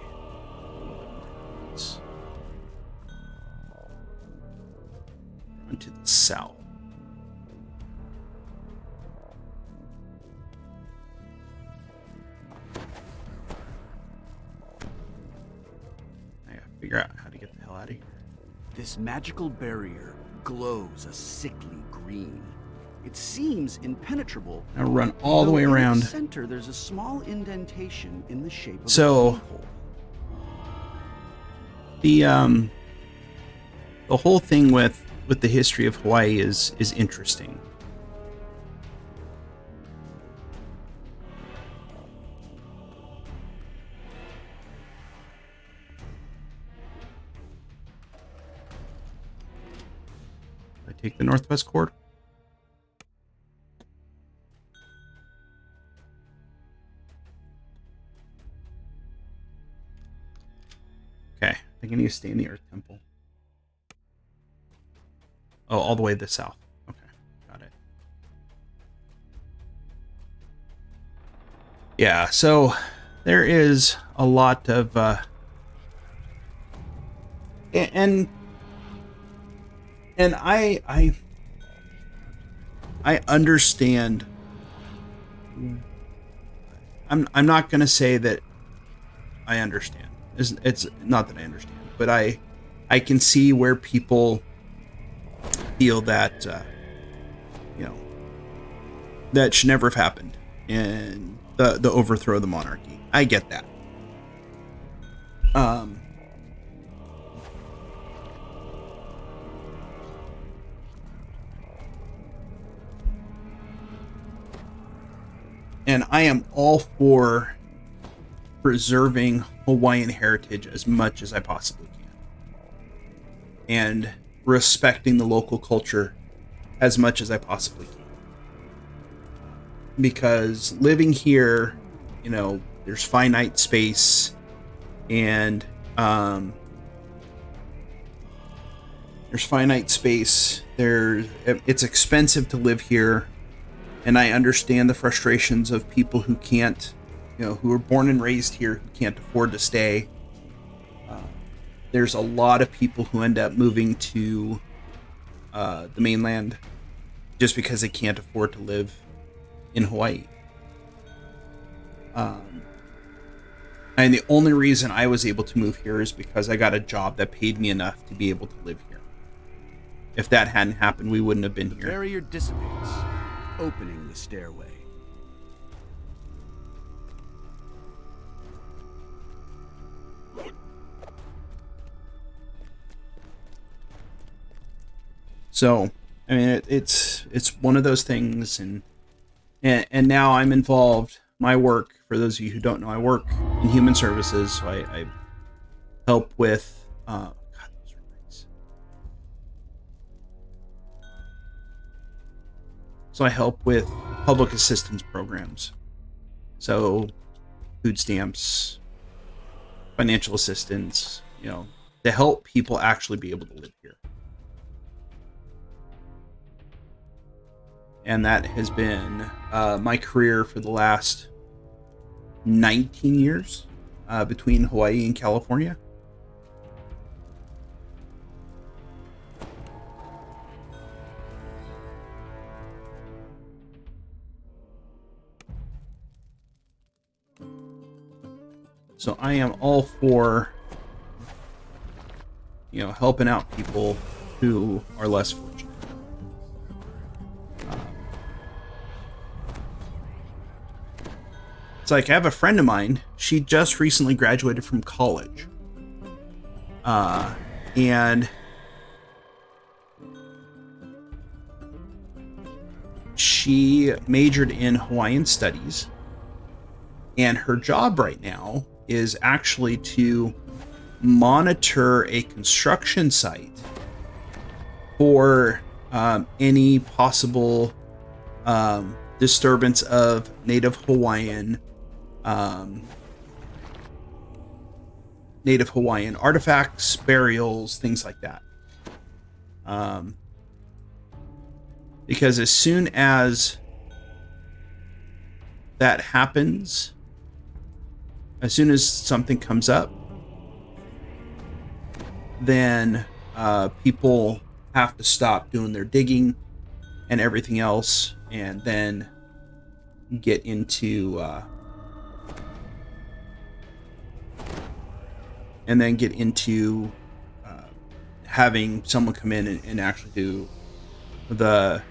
Run to the south. I gotta figure out how to get the hell out of here. This magical barrier glows a sickly green. It seems impenetrable. Now run all the way around. In the center, there's a small indentation in the shape of a keyhole. The whole thing with the history of Hawaii is interesting. I take the northwest corridor. Okay, I think I need to stay in the Earth Temple. Oh, all the way to the south. Okay, got it. Yeah, so there is a lot of and I understand. I'm not going to say that I understand. It's not that I understand, but I can see where people feel that that should never have happened in the overthrow of the monarchy. I get that. And I am all for preserving Hawaiian heritage as much as I possibly can. And respecting the local culture as much as I possibly can. Because living here, there's finite space, and it's expensive to live here. And I understand the frustrations of people who can't, who are born and raised here, who can't afford to stay. There's a lot of people who end up moving to the mainland just because they can't afford to live in Hawaii. And the only reason I was able to move here is because I got a job that paid me enough to be able to live here. If that hadn't happened, we wouldn't have been here. The barrier dissipates, opening the stairway. So, I mean, it's one of those things, and now I'm involved. My work, for those of you who don't know, I work in human services. So I help with God, those are nice. So I help with public assistance programs. So food stamps, financial assistance, to help people actually be able to live here. And that has been my career for the last 19 years between Hawaii and California. So I am all for, helping out people who are less fortunate. It's like I have a friend of mine. She just recently graduated from college, and she majored in Hawaiian studies. And her job right now is actually to monitor a construction site for any possible disturbance of Native Hawaiian artifacts, burials, things like that. Because as soon as that happens, as soon as something comes up, then people have to stop doing their digging and everything else, and then get into having someone come in and actually do the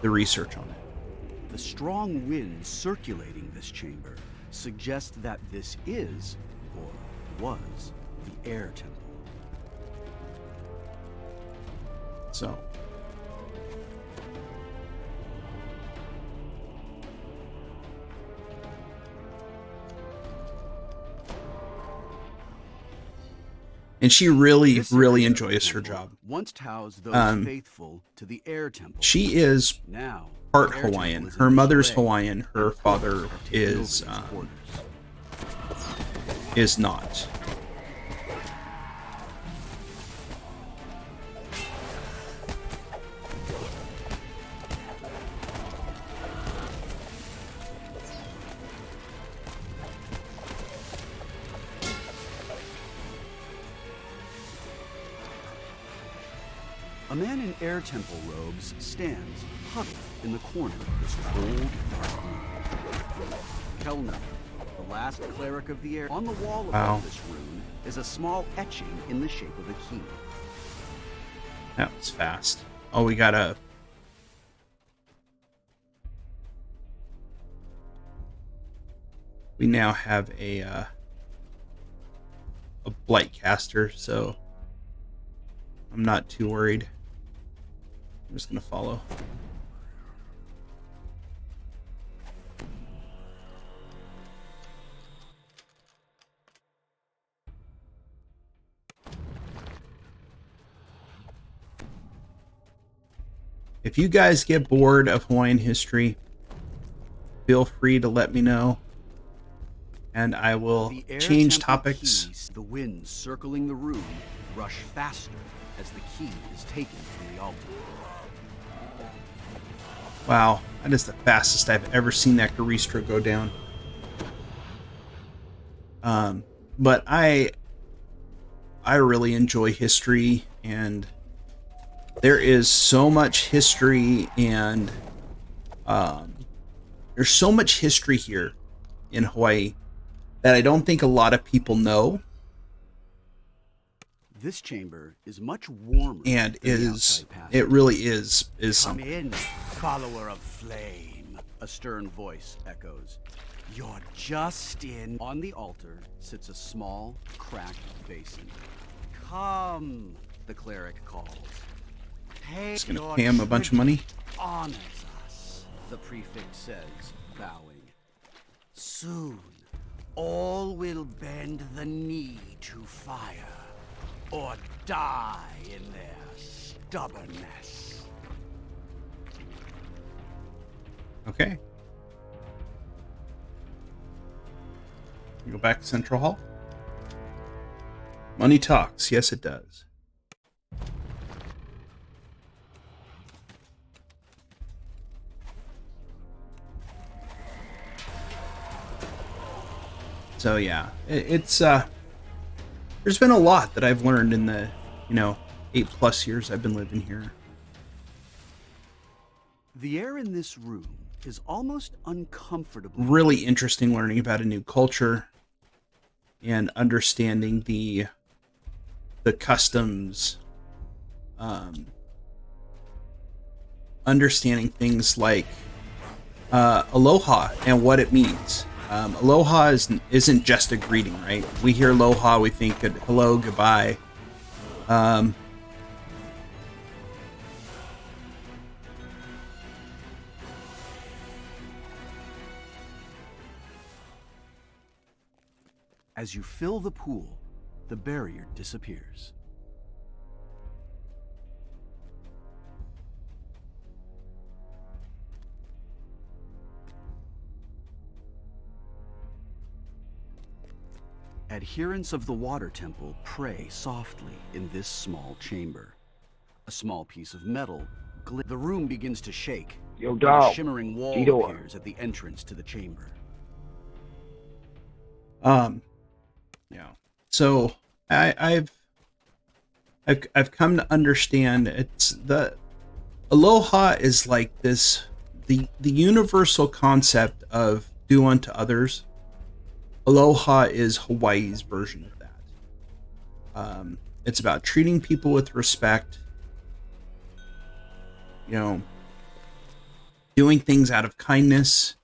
research on it. The strong wind circulating this chamber suggests that this is, or was, the air temple. So And she really, This really area of the enjoys her temple job. Once housed those faithful to the air temple. She is Now, part the air temple Hawaiian. is in Her mother's display, Hawaiian. Her and father clerks have taken over is these quarters. is not. A man in air temple robes stands huddled in the corner of this cold, dark room. Kellner, the last cleric of the air. On the wall above this rune is a small etching in the shape of a key. That was fast. Oh, we got a... We now have a blight caster, so I'm not too worried. I'm just gonna follow. If you guys get bored of Hawaiian history, feel free to let me know, and I will The air change temple topics. keys, the winds circling the room rush faster as the key is taken from the altar. Wow, that is the fastest I've ever seen that Garistro go down. But I really enjoy history, and there is so much history, and there's so much history here in Hawaii that I don't think a lot of people know, This chamber is much warmer and than the is outside passage. it really is Come something. in, follower of flame, a stern voice echoes. You're just in. On the altar sits a small, cracked basin. Come, the cleric calls. Take Just gonna your pay him a bunch of money. honors us, the prefect says, bowing. Soon, all will bend the knee to fire, or die in their stubbornness. Okay. We go back to Central Hall. Money talks. Yes, it does. So yeah, it's there's been a lot that I've learned in the 8+ years I've been living here. The air in this room is almost uncomfortably Really interesting learning about a new culture and understanding the customs, understanding things like aloha and what it means. Aloha isn't just a greeting, right? We hear aloha, we think hello, goodbye. As you fill the pool, the barrier disappears. Adherents of the water temple pray softly in this small chamber. A small piece of metal. The room begins to shake. Yo, and dog. a shimmering wall DDO. appears at the entrance to the chamber. Yeah. So I've come to understand it's the aloha is like this the universal concept of do unto others. Aloha is Hawaii's version of that. It's about treating people with respect, doing things out of kindness,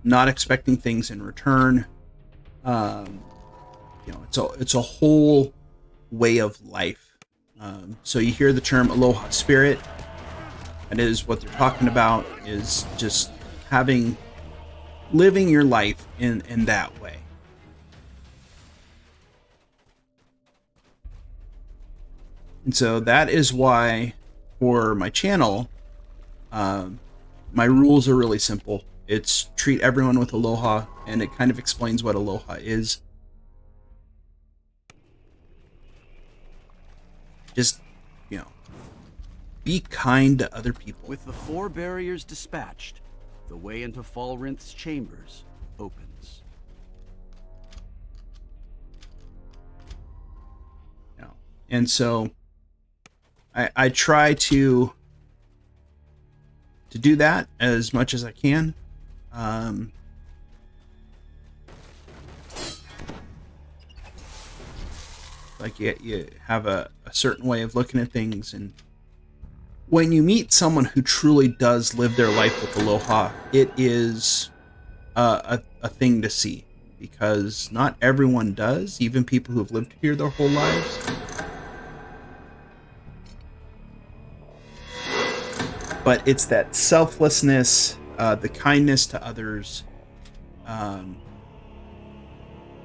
not expecting things in return. It's a whole way of life. So you hear the term aloha spirit. That is what they're talking about, is just living your life in that way. And so that is why for my channel, my rules are really simple. It's treat everyone with aloha, and it kind of explains what aloha is. Just, you know, be kind to other people. With the 4 barriers dispatched, the way into Falrinth's chambers opens. You know, and so I try to do that as much as I can. Like you have a certain way of looking at things, and when you meet someone who truly does live their life with aloha, it is a thing to see, because not everyone does, even people who've lived here their whole lives. But it's that selflessness, the kindness to others,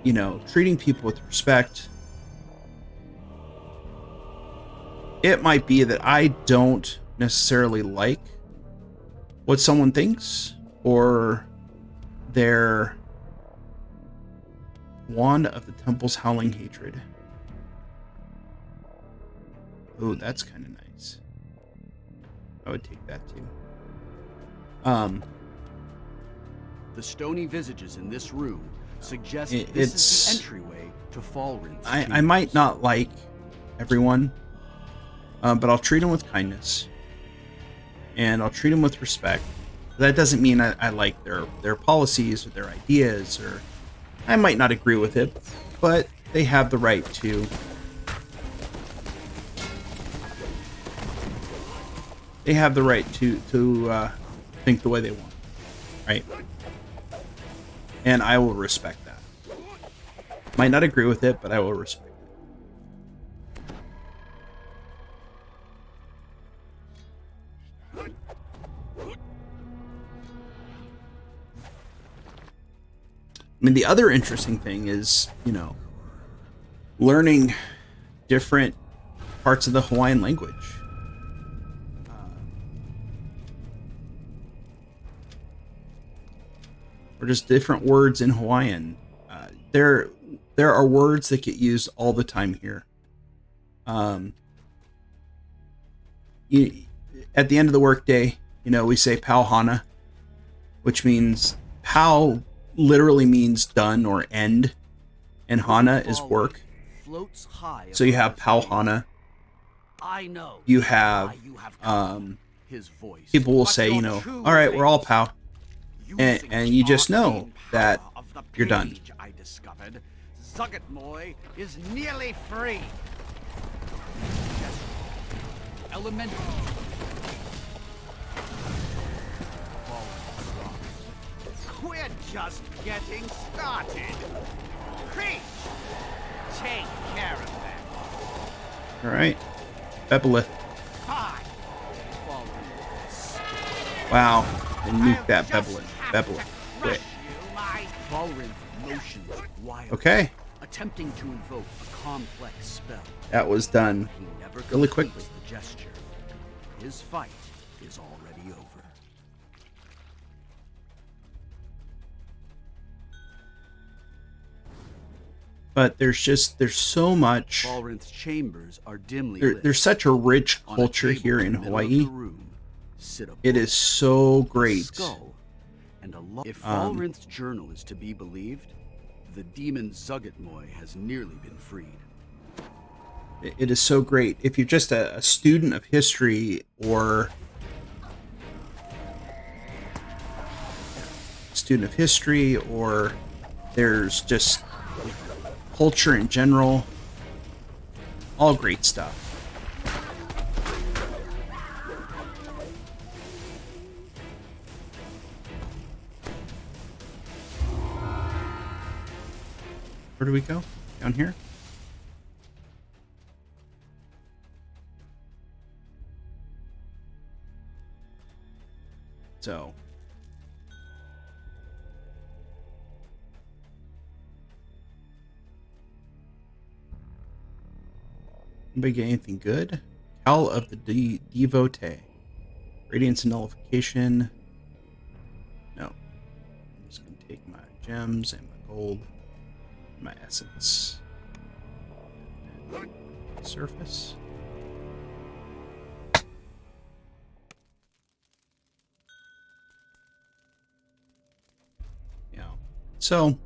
you know, treating people with respect. It might be that I don't necessarily like what someone thinks or their wand of the temple's howling hatred. Oh, that's kind of nice. I would take that too. The stony visages in this room suggest this is the entryway to Falrinth's I might not like everyone, but I'll treat them with kindness, and I'll treat them with respect. That doesn't mean I like their policies or their ideas, or I might not agree with it, but they have the right to. They have the right to think the way they want, right? And I will respect that. Might not agree with it, but I will respect it. I mean, the other interesting thing is, you know, learning different parts of the Hawaiian language. Or just different words in Hawaiian. There are words that get used all the time here. At the end of the workday, you know, we say pau hana, which means pau literally means done or end, and hana is work. So you have pau hana. You have people will say, you know, all right, we're all pau. And you just know that you're done. I discovered Zuggitmoy is nearly free. Elemental. We're just getting started. Preach. Take care of them. All right, Bebelith. Wow, and nuke that Bebelith. Quick. Okay. Attempting to invoke a complex spell. That was done really quickly. The gesture. His fight is already over. But there's so much. Falrinth's chambers are dimly lit. There's such a rich culture here in Hawaii. It is so great. If Falrinth's journal is to be believed, the demon Zuggitmoy has nearly been freed. It is so great. If you're just a student of history or there's just culture in general, all great stuff. Where do we go? Down here? So. Anybody get anything good? Hell of the Devotee. Radiance and Nullification. No. I'm just going to take my gems and my gold. And my essence. Surface. Yeah. So,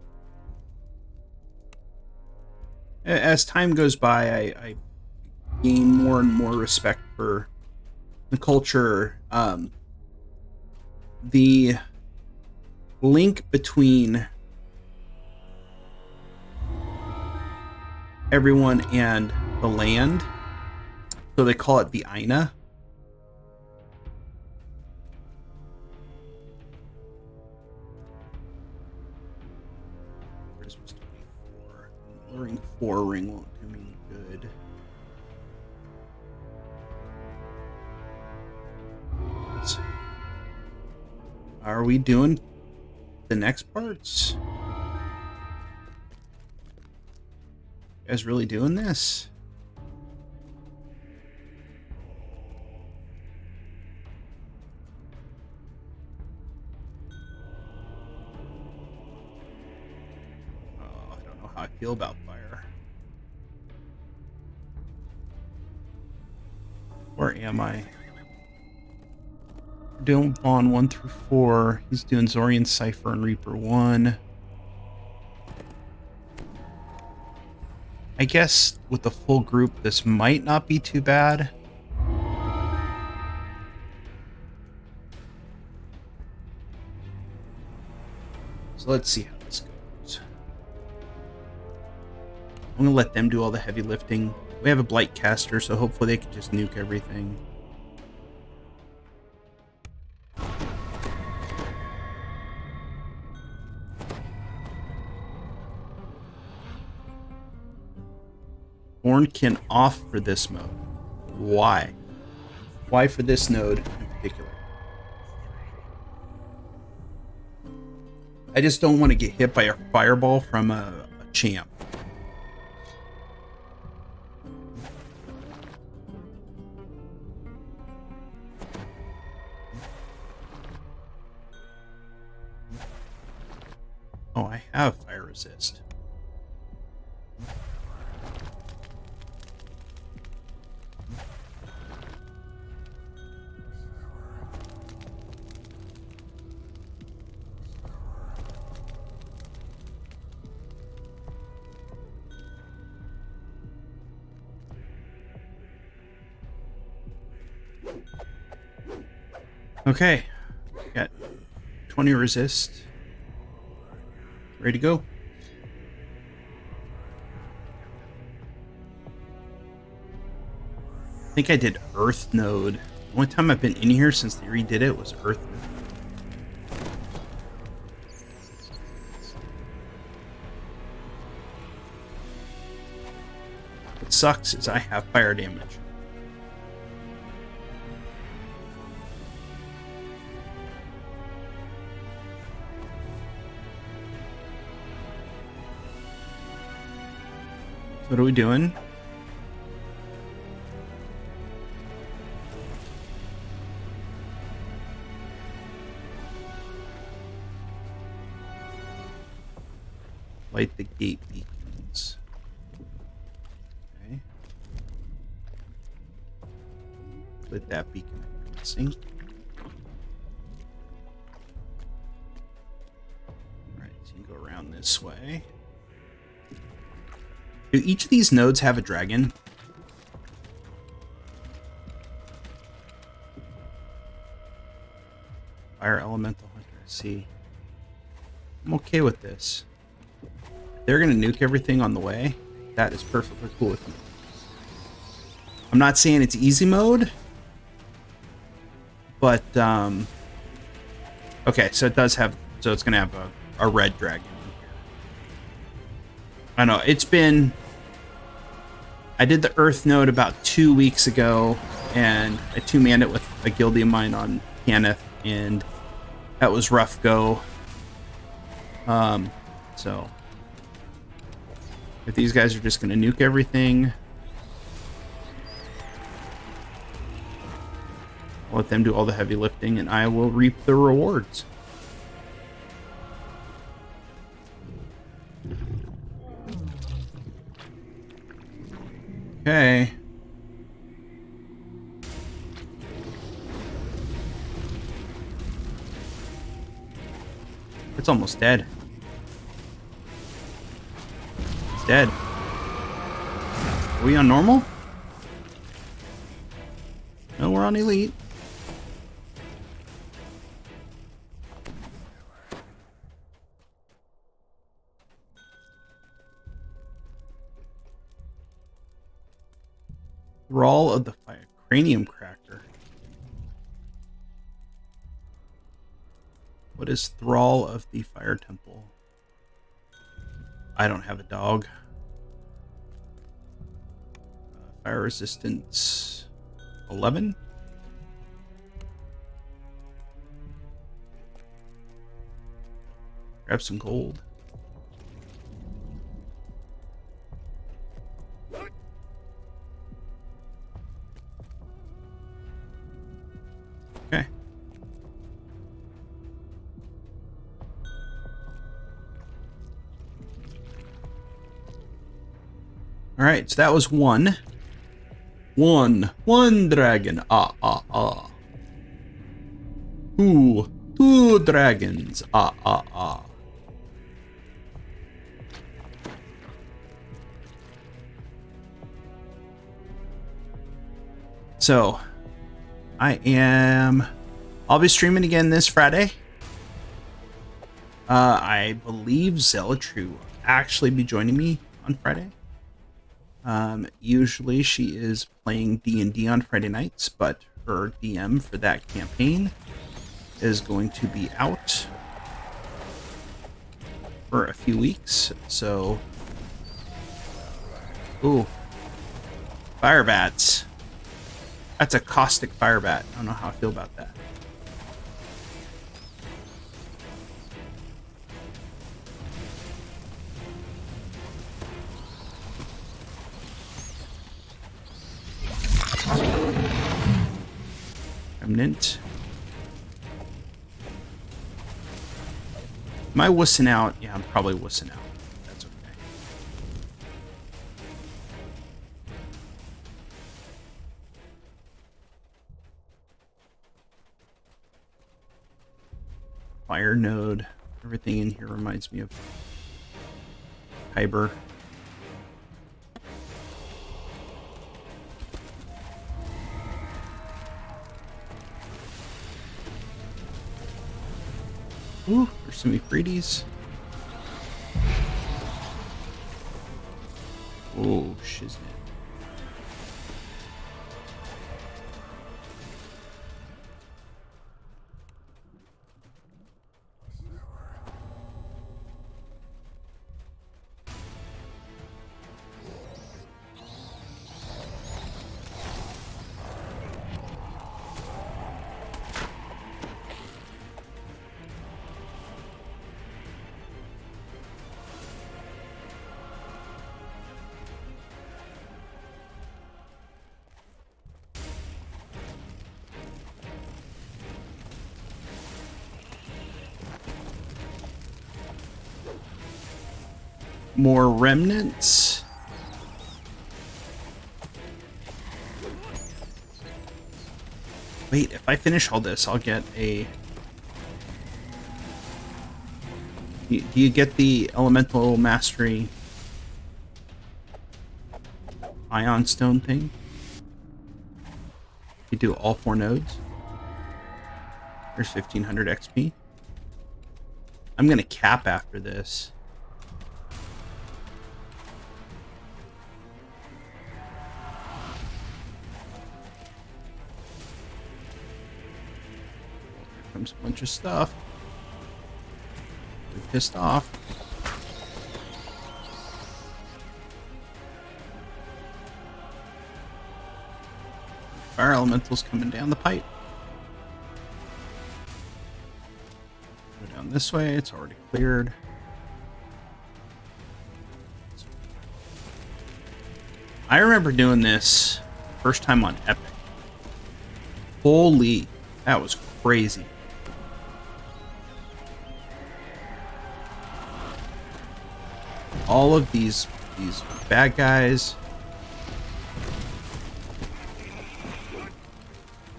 as time goes by, I gain more and more respect for the culture. The link between everyone and the land, so they call it the Aina. Where's Mr. 24? Luring 4 ring won't do me any good. Are we doing the next parts? You guys really doing this? Oh, I don't know how I feel about fire. Where am I? Doing Bond 1 through 4. He's doing Zorian Cypher and Reaper 1. I guess with the full group, this might not be too bad. So let's see how this goes. I'm going to let them do all the heavy lifting. We have a Blight caster, so hopefully they can just nuke everything. Can off for this mode. Why? Why for this node in particular? I just don't want to get hit by a fireball from a champ. Oh, I have fire resist. Okay, got 20 resist. Ready to go. I think I did Earth Node. The only time I've been in here since they redid it was Earth Node. What sucks is I have fire damage. What are we doing? Light the gate beacons. Okay. Lit that beacon. See? Alright, so you can go around this way. Do each of these nodes have a dragon? Fire Elemental Hunter. See. I'm okay with this. If they're going to nuke everything on the way, that is perfectly cool with me. I'm not saying it's easy mode, but, okay, so it does have, so it's going to have a red dragon. I know, it's been... I did the Earth node about 2 weeks ago, and I two-manned it with a guildie of mine on Kenneth, and that was rough go. So... if these guys are just going to nuke everything... I'll let them do all the heavy lifting, and I will reap the rewards. Okay. It's almost dead. It's dead. Are we on normal? No, we're on elite. Thrall of the Fire. Cranium Cracker. What is Thrall of the Fire Temple? I don't have a dog. Fire resistance 11. Grab some gold. Okay. All right, so that was one. One dragon. Two dragons. So, I'll be streaming again this Friday. I believe Zealotru will actually be joining me on Friday. Usually she is playing D&D on Friday nights, but her DM for that campaign is going to be out for a few weeks. So, ooh, fire bats. That's a caustic fire bat. I don't know how I feel about that. Remnant. Am I wussing out? Yeah, I'm probably wussing out. That's okay. Fire node. Everything in here reminds me of Kyber. Ooh, there's some Euphrates. Oh, shiznit. More remnants. Wait, if I finish all this, I'll get a... Do you get the Elemental Mastery Ion Stone thing? You do all 4 nodes. There's 1500 XP. I'm gonna cap after this. Comes a bunch of stuff. We're pissed off. Fire elementals coming down the pipe. Go down this way, it's already cleared. I remember doing this first time on Epic. Holy, that was crazy. All of these bad guys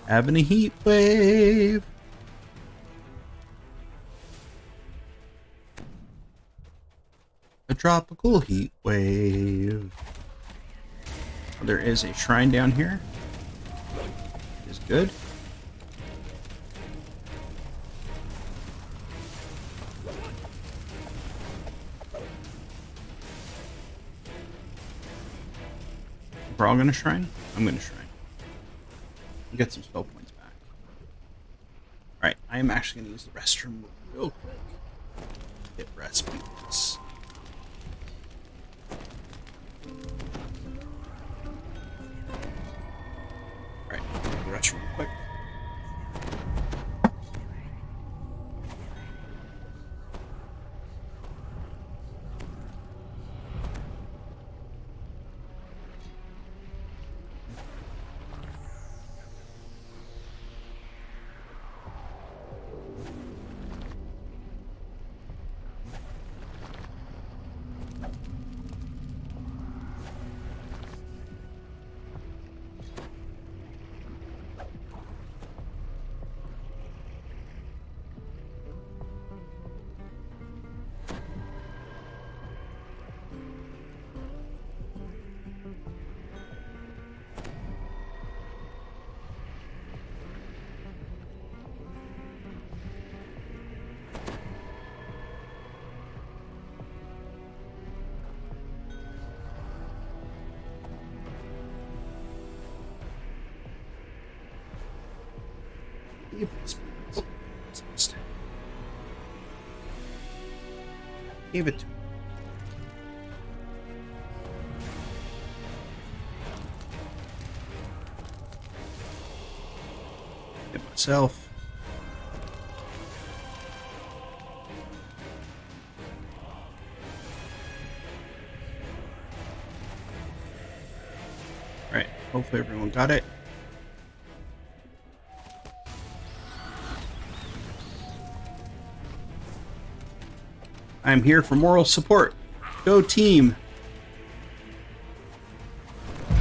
having a heat wave. A tropical heat wave. There is a shrine down here. Is good. We're all gonna shrine? I'm gonna shrine. Get some spell points back. Alright, I am actually gonna use the restroom real quick. Get rest, please. Alright, the restroom real quick. Give it to me. Get myself. Alright, hopefully everyone got it. I'm here for moral support. Go team.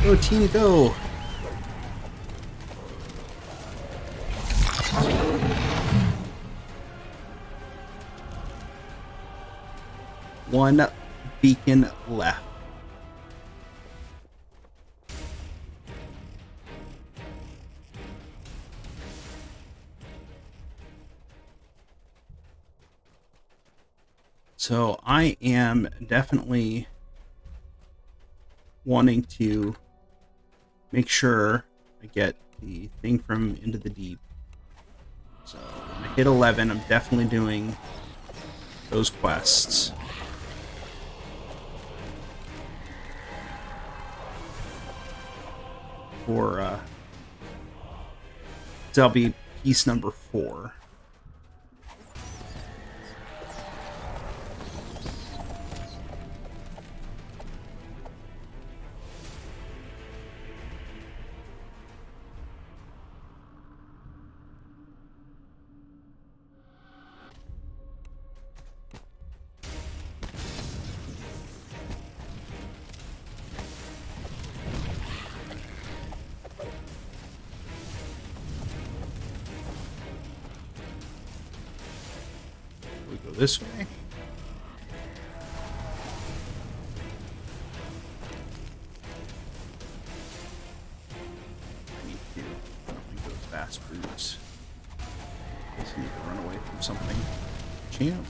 Go team, go. One beacon left. So I am definitely wanting to make sure I get the thing from Into the Deep. So when I hit 11, I'm definitely doing those quests. For that'll be piece number 4. We go this way. I need to go fast boots. I guess I need to run away from something. Champ.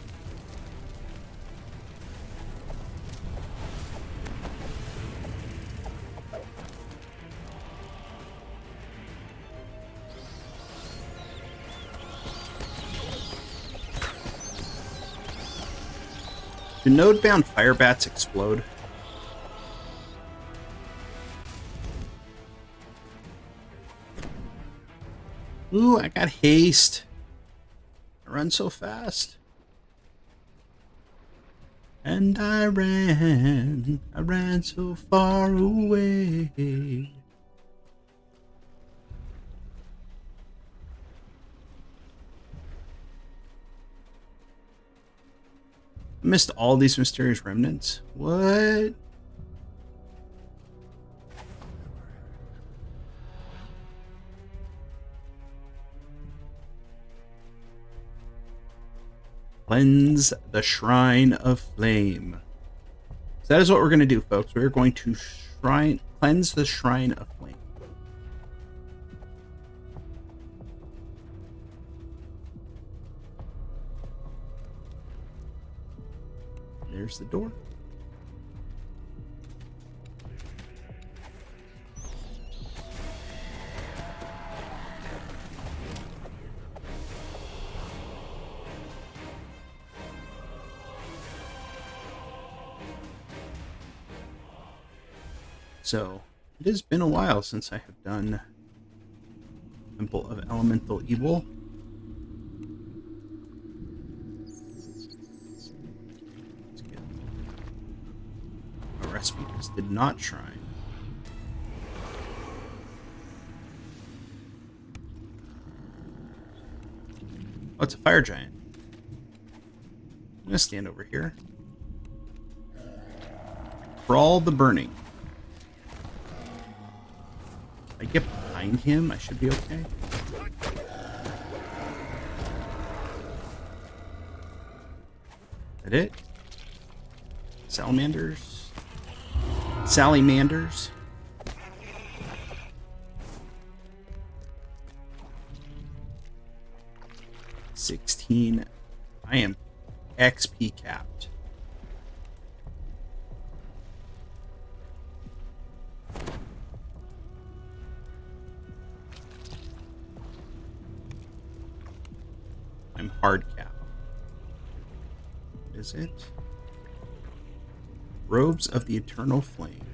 Do node-bound fire bats explode? Ooh, I got haste. I run so fast. And I ran so far away. Missed all these mysterious remnants. What? Cleanse the Shrine of Flame. So that is what we're going to do, folks. We're going to cleanse the Shrine of Flame. There's the door. So, it has been a while since I have done Temple of Elemental Evil. Let's get a recipe. This did not shrine. Oh, it's a fire giant. I'm gonna stand over here. Brawl the Burning. If I get behind him, I should be okay. That it? Salamanders? Salamanders? $16. I am XP capped. I'm hard cap. What is it? Robes of the Eternal Flame.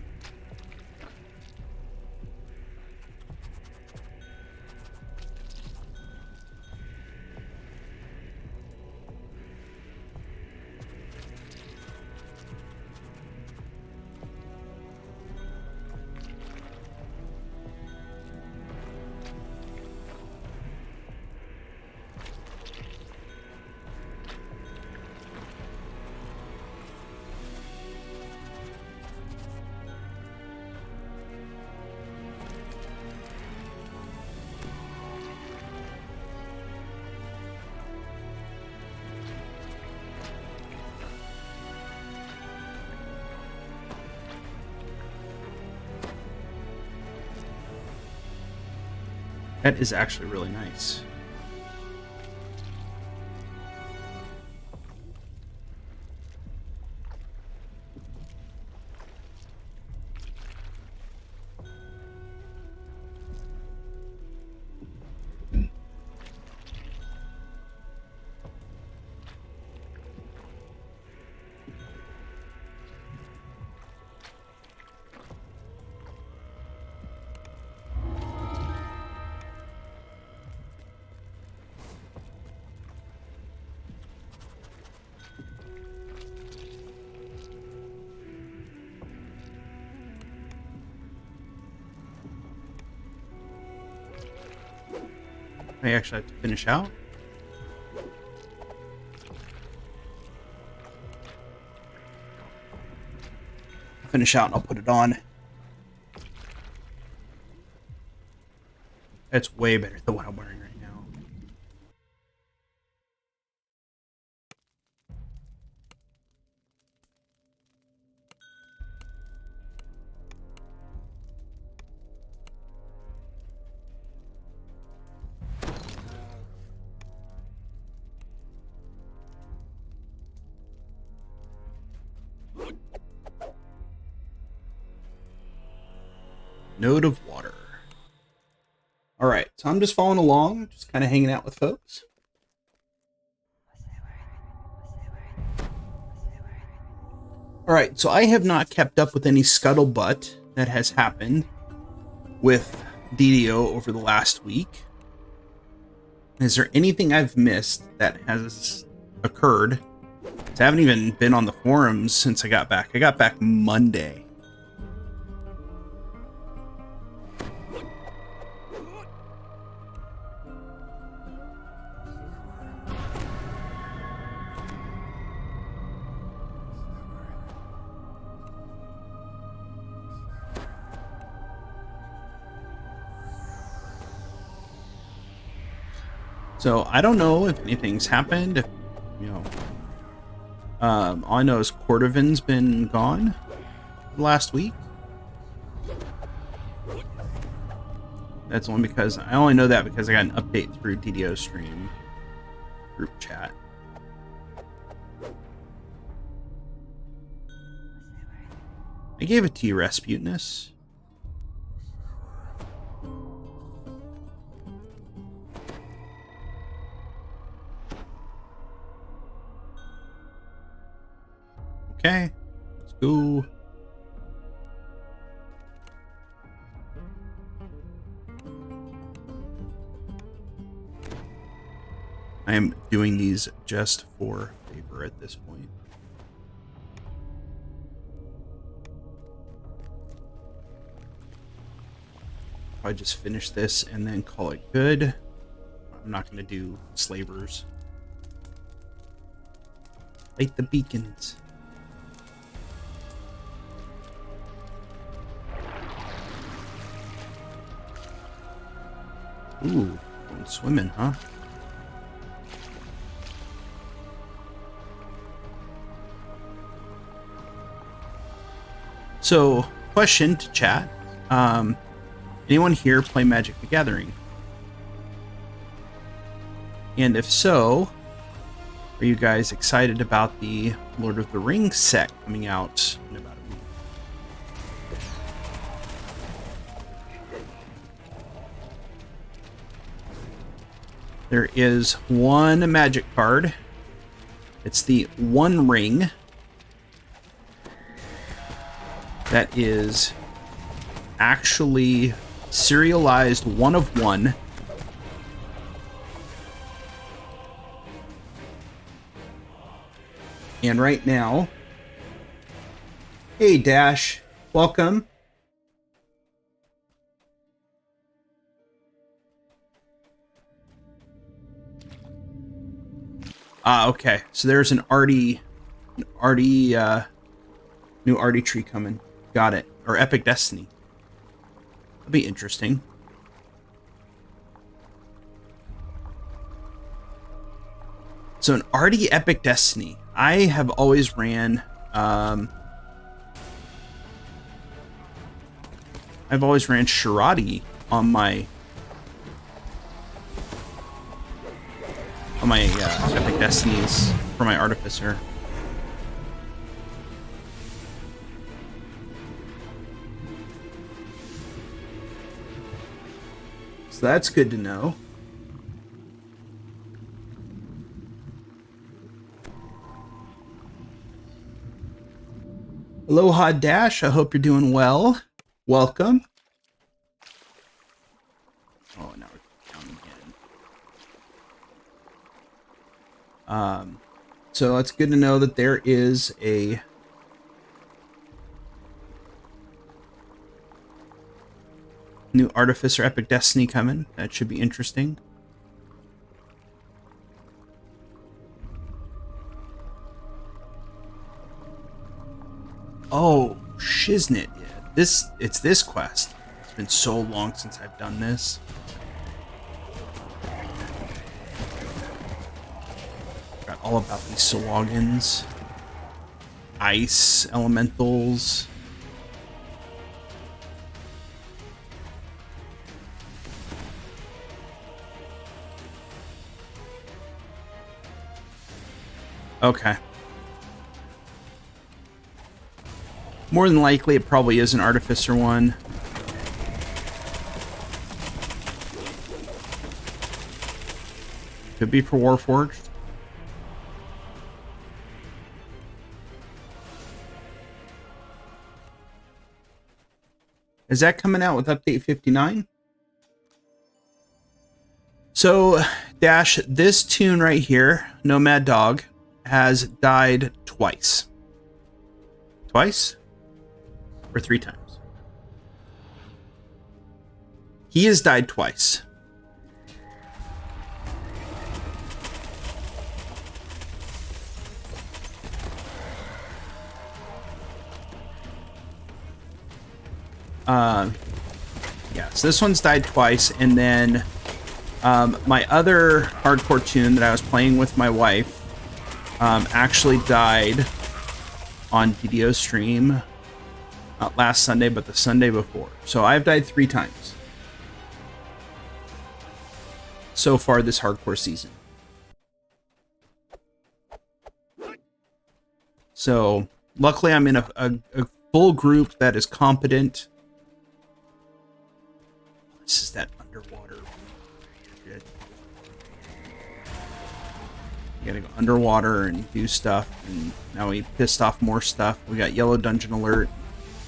That is actually really nice. I actually have to finish out. Finish out and I'll put it on. It's way better than what I'm wearing right now. Node of water. All right, so I'm just following along, just kind of hanging out with folks. All right, so I have not kept up with any scuttlebutt that has happened with DDO over the last week. Is there anything I've missed that has occurred? I haven't even been on the forums since I got back. I got back Monday. So I don't know if anything's happened. If, you know, all I know is Cordovan's been gone last week. That's only because I only know that because I got an update through DDO stream group chat. I gave it to you, Rasputinus. Okay, let's go. I am doing these just for favor at this point. I just finish this and then call it good. I'm not going to do slavers. Light the beacons. Ooh, going swimming, huh? So, question to chat. Anyone here play Magic the Gathering? And if so, are you guys excited about the Lord of the Rings set coming out in about a week? There is one Magic card. It's the One Ring. That is actually serialized 1 of 1. And right now, hey Dash, welcome. Okay, so there's an new Artie tree coming. Got it. Or Epic Destiny. That'll be interesting. So an Artie Epic Destiny. I have always ran Shirati on my Epic Destinies for my Artificer. So that's good to know. Aloha Dash, I hope you're doing well. Welcome. Oh, now we're counting again. So it's good to know that there is a new Artificer Epic Destiny coming. That should be interesting. Oh, shiznit. Yeah. It's this quest. It's been so long since I've done this. Forgot all about these Sawagans. Ice elementals. Okay. More than likely, it probably is an Artificer one. Could be for Warforged. Is that coming out with update 59? So, Dash, this tune right here, Nomad Dog, has died twice. Twice? Or 3 times? He has died twice. Yeah, so this one's died twice, and then My other hardcore tune that I was playing with my wife actually died on DDO stream. Not last Sunday, but the Sunday before. So I've died 3 times so far this hardcore season. So luckily I'm in a full group that is competent. This is that underwater shit. You gotta go underwater and do stuff, and now we pissed off more stuff. We got yellow dungeon alert.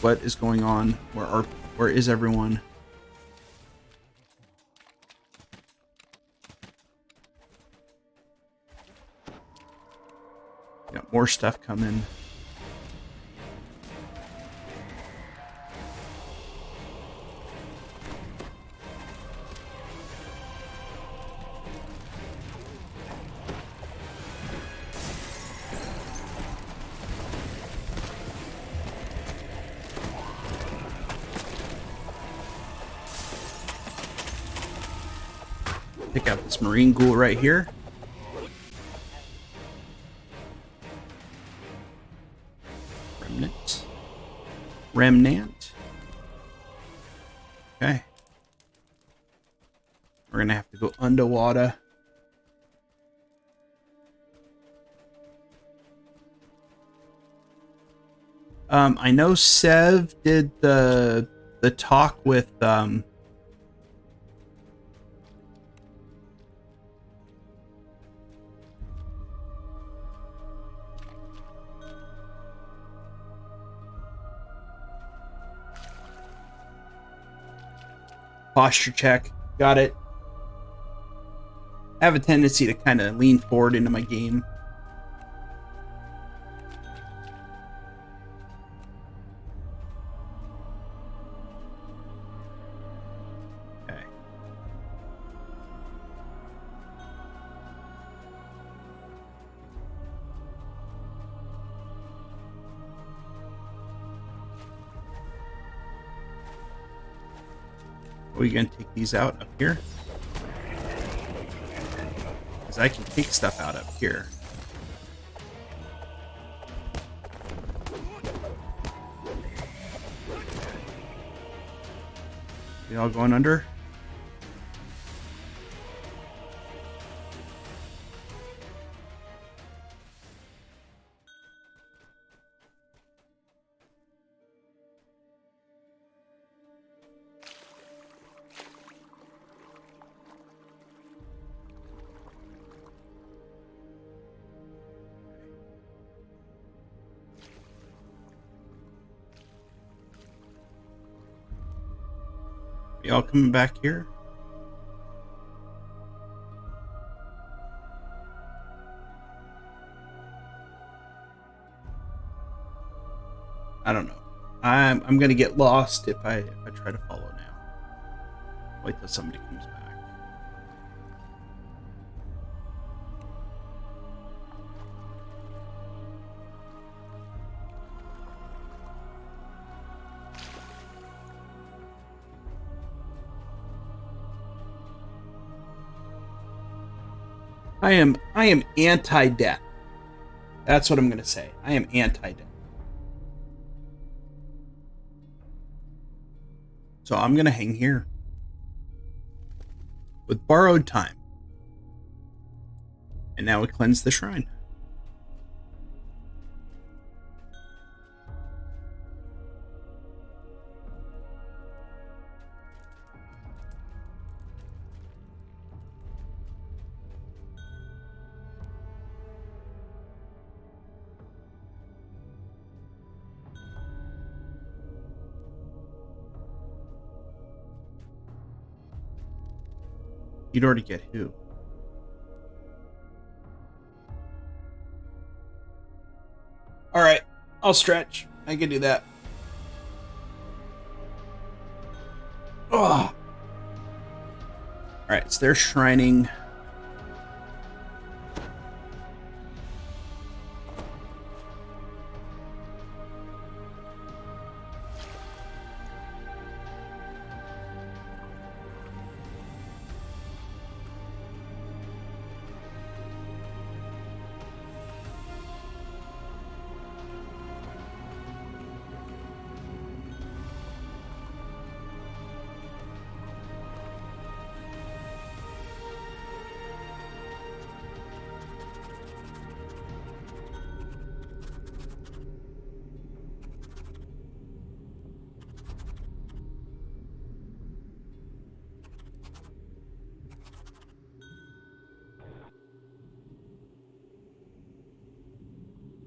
What is going on? Where is everyone? Got more stuff coming. Pick out this marine ghoul right here. Remnant. Okay. We're gonna have to go underwater. I know Sev did the talk with posture check. Got it. I have a tendency to kind of lean forward into my game. Okay. Are we going to take these out up here? Because I can take stuff out up here. You all going under? Y'all coming back here? I don't know. I'm gonna get lost if I try to follow now. Wait till somebody comes back. I am anti-death. That's what I'm gonna say. I am anti-death. So I'm gonna hang here with borrowed time. And now we cleanse the shrine. You'd already get who? All right, I'll stretch. I can do that. Oh. All right, so they're shrining.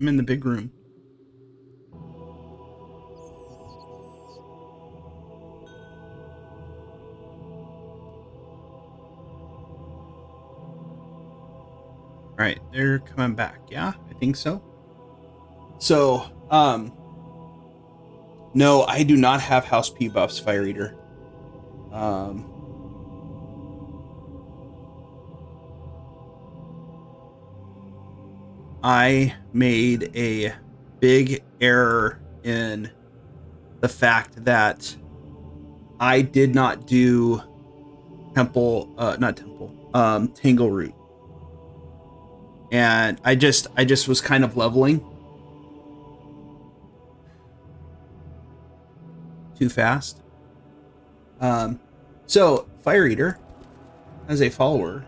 I'm in the big room. All right, they're coming back. Yeah, I think so. So, no, I do not have House P buffs, Fire Eater. I made a big error in the fact that I did not do Tangle Root. And I just was kind of leveling too fast. So Fire Eater, as a follower,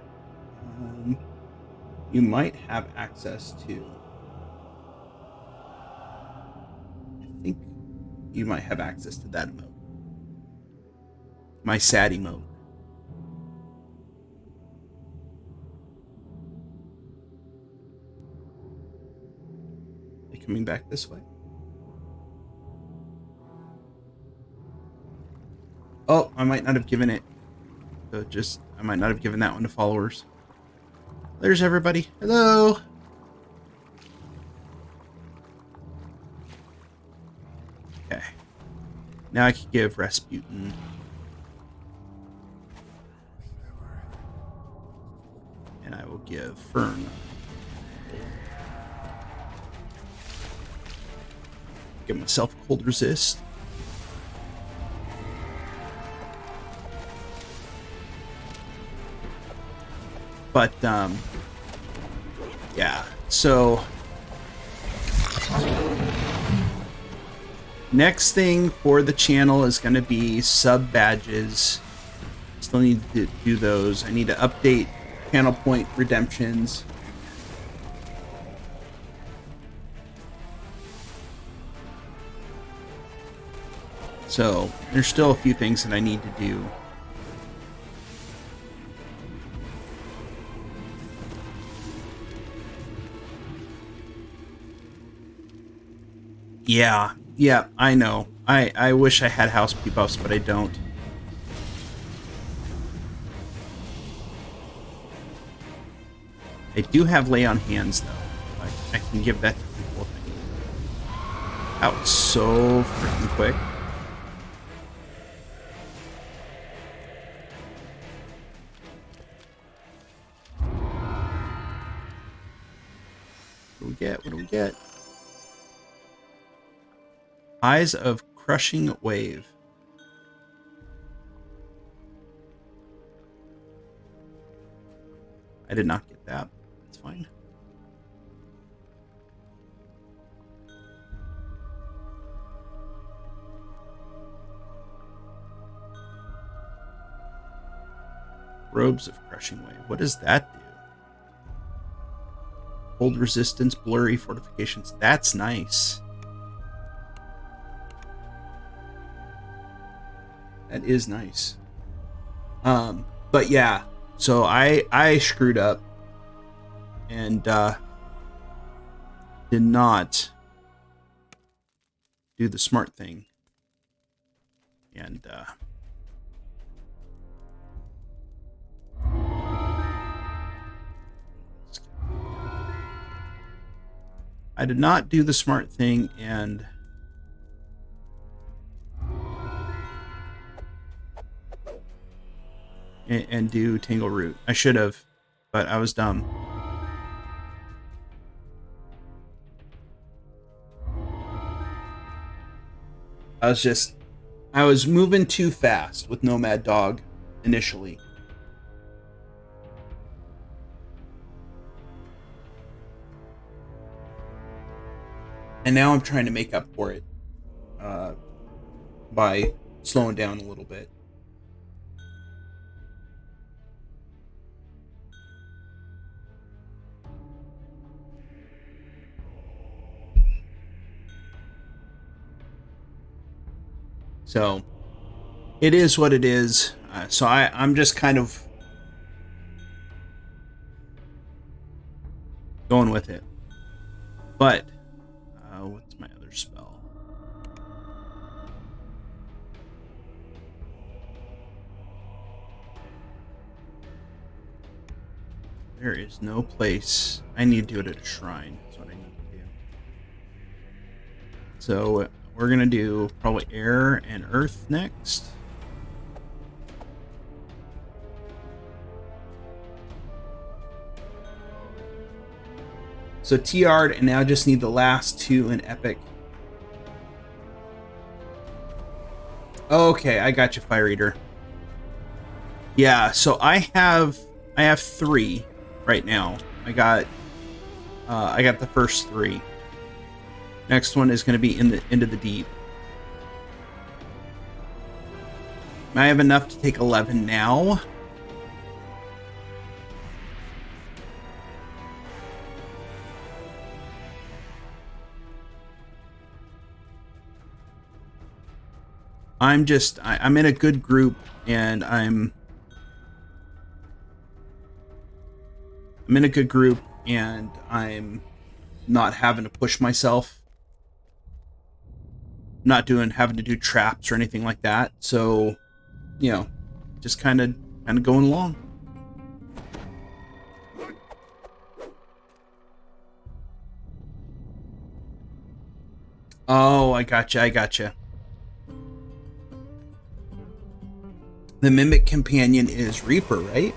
you might have access to. I think you might have access to that emote. My sad emote. Are they coming back this way? Oh, I might not have given it. I might not have given that one to followers. There's everybody. Hello. Okay. Now I can give Rasputin. And I will give Fern. Give myself a cold resist. But, yeah, so next thing for the channel is going to be sub badges. Still need to do those. I need to update channel point redemptions. So there's still a few things that I need to do. Yeah, I know. I wish I had House P buffs, but I don't. I do have Lay on Hands, though. I can give that to people. That was so freaking quick. What do we get? What do we get? Eyes of Crushing Wave. I did not get that. That's fine. Robes of Crushing Wave. What does that do? Hold resistance, blurry fortifications. That's nice. That is nice. But yeah, so I screwed up and did not do the smart thing. And I did not do the smart thing and do Tangle Root. I should have, but I was dumb. I was moving too fast with Nomad Dog initially. And now I'm trying to make up for it by slowing down a little bit. So it is what it is. So I'm just kind of going with it. But what's my other spell? There is no place. I need to do it at a shrine. That's what I need to do. So we're going to do probably air and earth next. So TR'd, and now just need the last two in epic. Okay, I got you, Fire Eater. Yeah, so I have 3 right now. I got the first 3. Next one is going to be into the deep. I have enough to take 11 now. I'm in a good group, and I'm in a good group, and I'm not having to push myself. Not having to do traps or anything like that. So, you know, just kind of going along. Oh, I gotcha. The Mimic Companion is Reaper, right?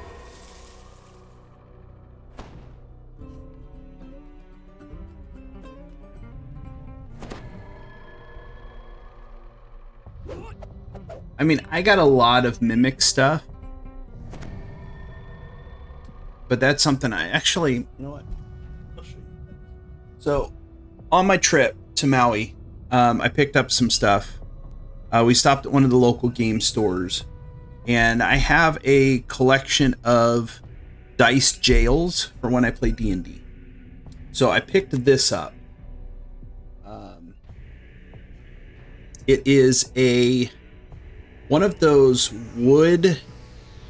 I mean, I got a lot of Mimic stuff. But that's something I actually... You know what? I'll show you. So, on my trip to Maui, I picked up some stuff. We stopped at one of the local game stores. And I have a collection of dice jails for when I play D&D. So I picked this up. It is one of those wood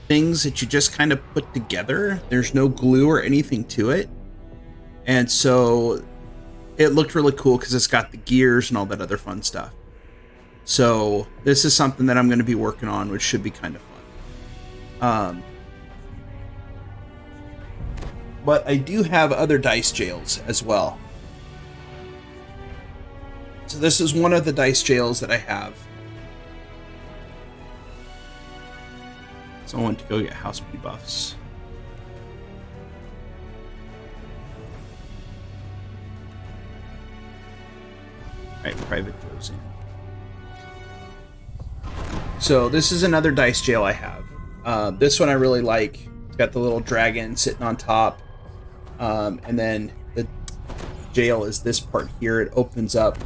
things that you just kind of put together. There's no glue or anything to it. And so it looked really cool because it's got the gears and all that other fun stuff. So this is something that I'm going to be working on, which should be kind of fun. But I do have other dice jails as well. So this is one of the dice jails that I have. So I went to go get house P buffs. Alright, Private Joe's in. So this is another dice jail I have. This one I really like. It's got the little dragon sitting on top. And then the jail is this part here. It opens up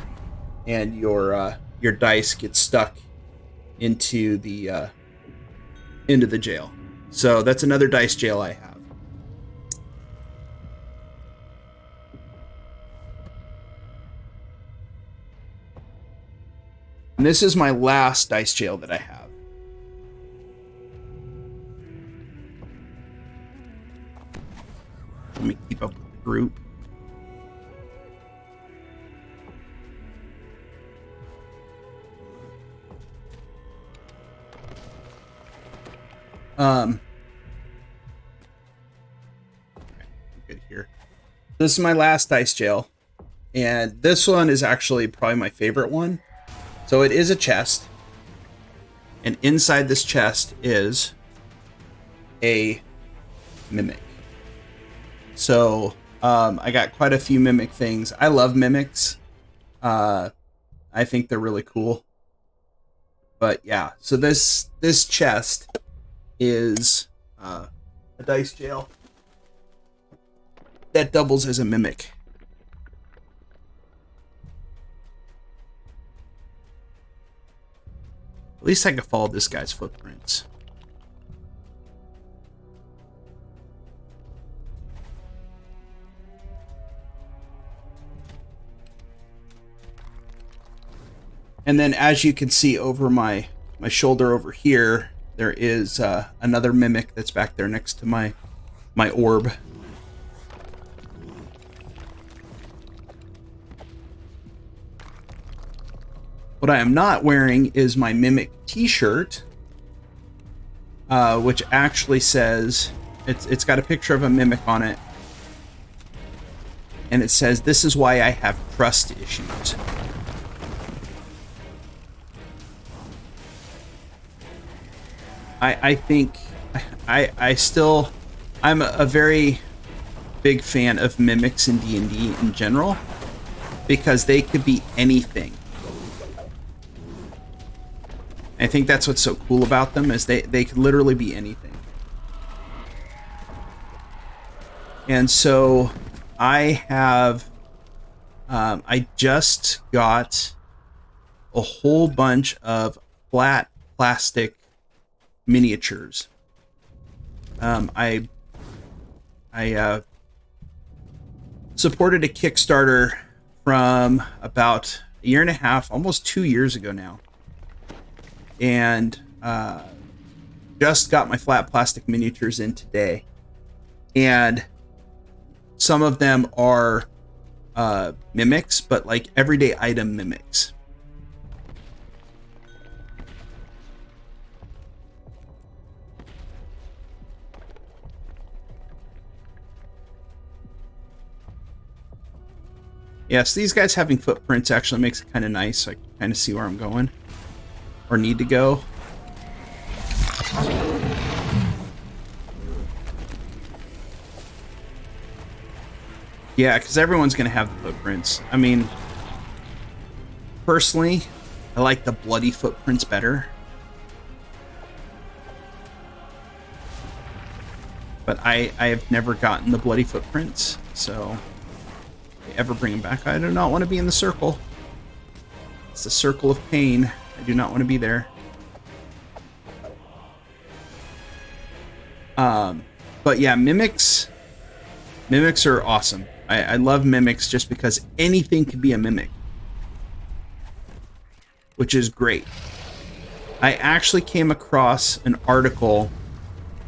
and your dice get stuck into the jail. So that's another dice jail I have. And this is my last dice jail that I have. Let me keep up with the group. Good here. This is my last dice jail. And this one is actually probably my favorite one. So it is a chest, and inside this chest is a mimic. So I got quite a few mimic things. I love mimics. I think they're really cool. But yeah, so this chest is a dice jail that doubles as a mimic. At least I can follow this guy's footprints. And then as you can see over my shoulder over here, there is another mimic that's back there next to my orb. What I am not wearing is my Mimic t-shirt, which actually says, it's got a picture of a Mimic on it. And it says, "This is why I have trust issues." I think I'm a very big fan of Mimics in D&D in general, because they could be anything. I think that's what's so cool about them, is they could literally be anything. And so I have, I just got a whole bunch of flat plastic miniatures. I supported a Kickstarter from about a year and a half, almost 2 years ago now. And just got my flat plastic miniatures in today. And some of them are mimics, but like everyday item mimics. Yes, these guys having footprints actually makes it kind of nice, so I can kind of see where I'm going or need to go. Yeah, because everyone's going to have the footprints. I mean, personally, I like the bloody footprints better. But I have never gotten the bloody footprints, so if they ever bring them back, I do not want to be in the circle. It's the circle of pain. I do not want to be there. But yeah, mimics are awesome. I love mimics just because anything could be a mimic, which is great. I actually came across an article.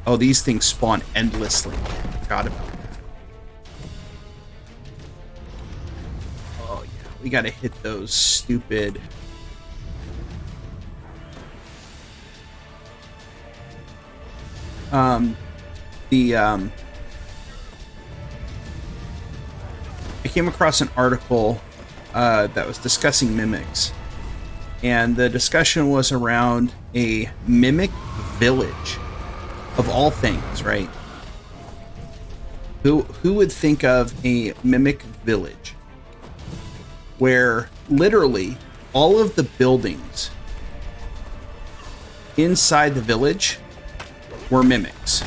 Oh, these things spawn endlessly. Forgot about that. Oh yeah, we gotta hit those stupid. I came across an article that was discussing mimics, and the discussion was around a mimic village, of all things, right? Who would think of a mimic village where literally all of the buildings inside the village were mimics?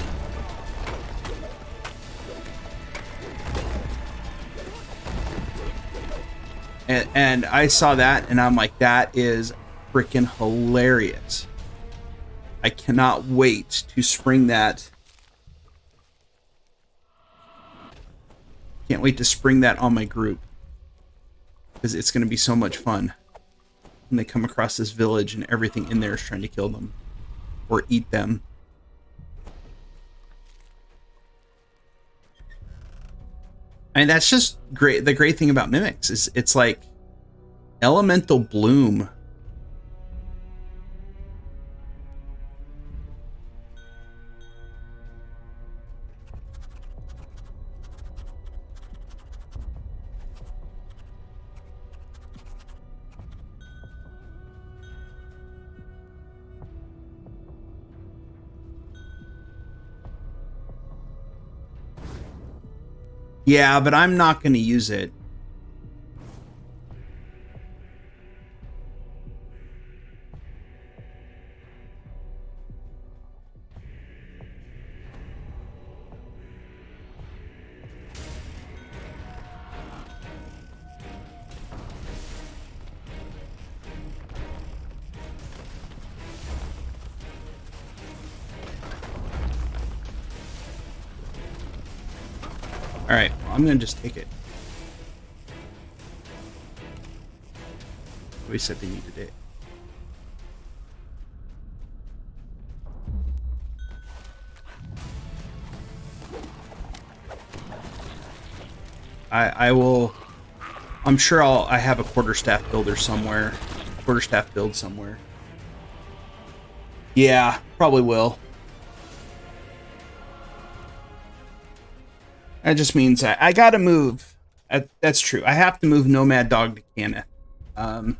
And I saw that, and I'm like, that is freaking hilarious. I cannot wait to spring that. Can't wait to spring that on my group, because it's going to be so much fun when they come across this village and everything in there is trying to kill them or eat them. And that's just great. The great thing about mimics is it's like elemental bloom. Yeah, but I'm not going to use it. All right, well, I'm going to just take it. We said they needed it. I will. I'm sure I have a quarterstaff builder somewhere quarterstaff build somewhere. Yeah, probably will. That just means I gotta move. That's true. I have to move Nomad Dog to Kenneth. I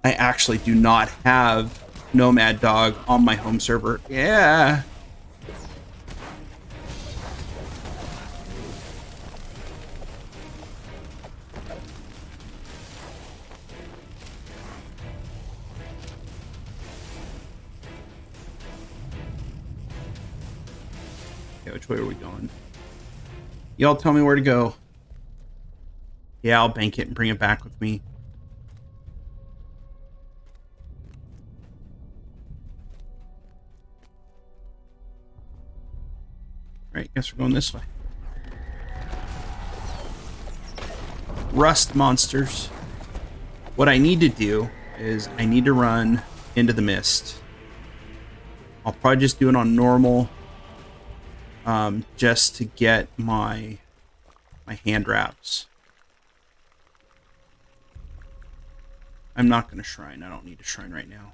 actually do not have Nomad Dog on my home server. Yeah. Okay, which way are we going? Y'all tell me where to go. Yeah, I'll bank it and bring it back with me. Right, guess we're going this way. Rust monsters. What I need to do is I need to run into the mist. I'll probably just do it on normal, just to get my hand wraps. I'm not going to shrine. I don't need a shrine right now.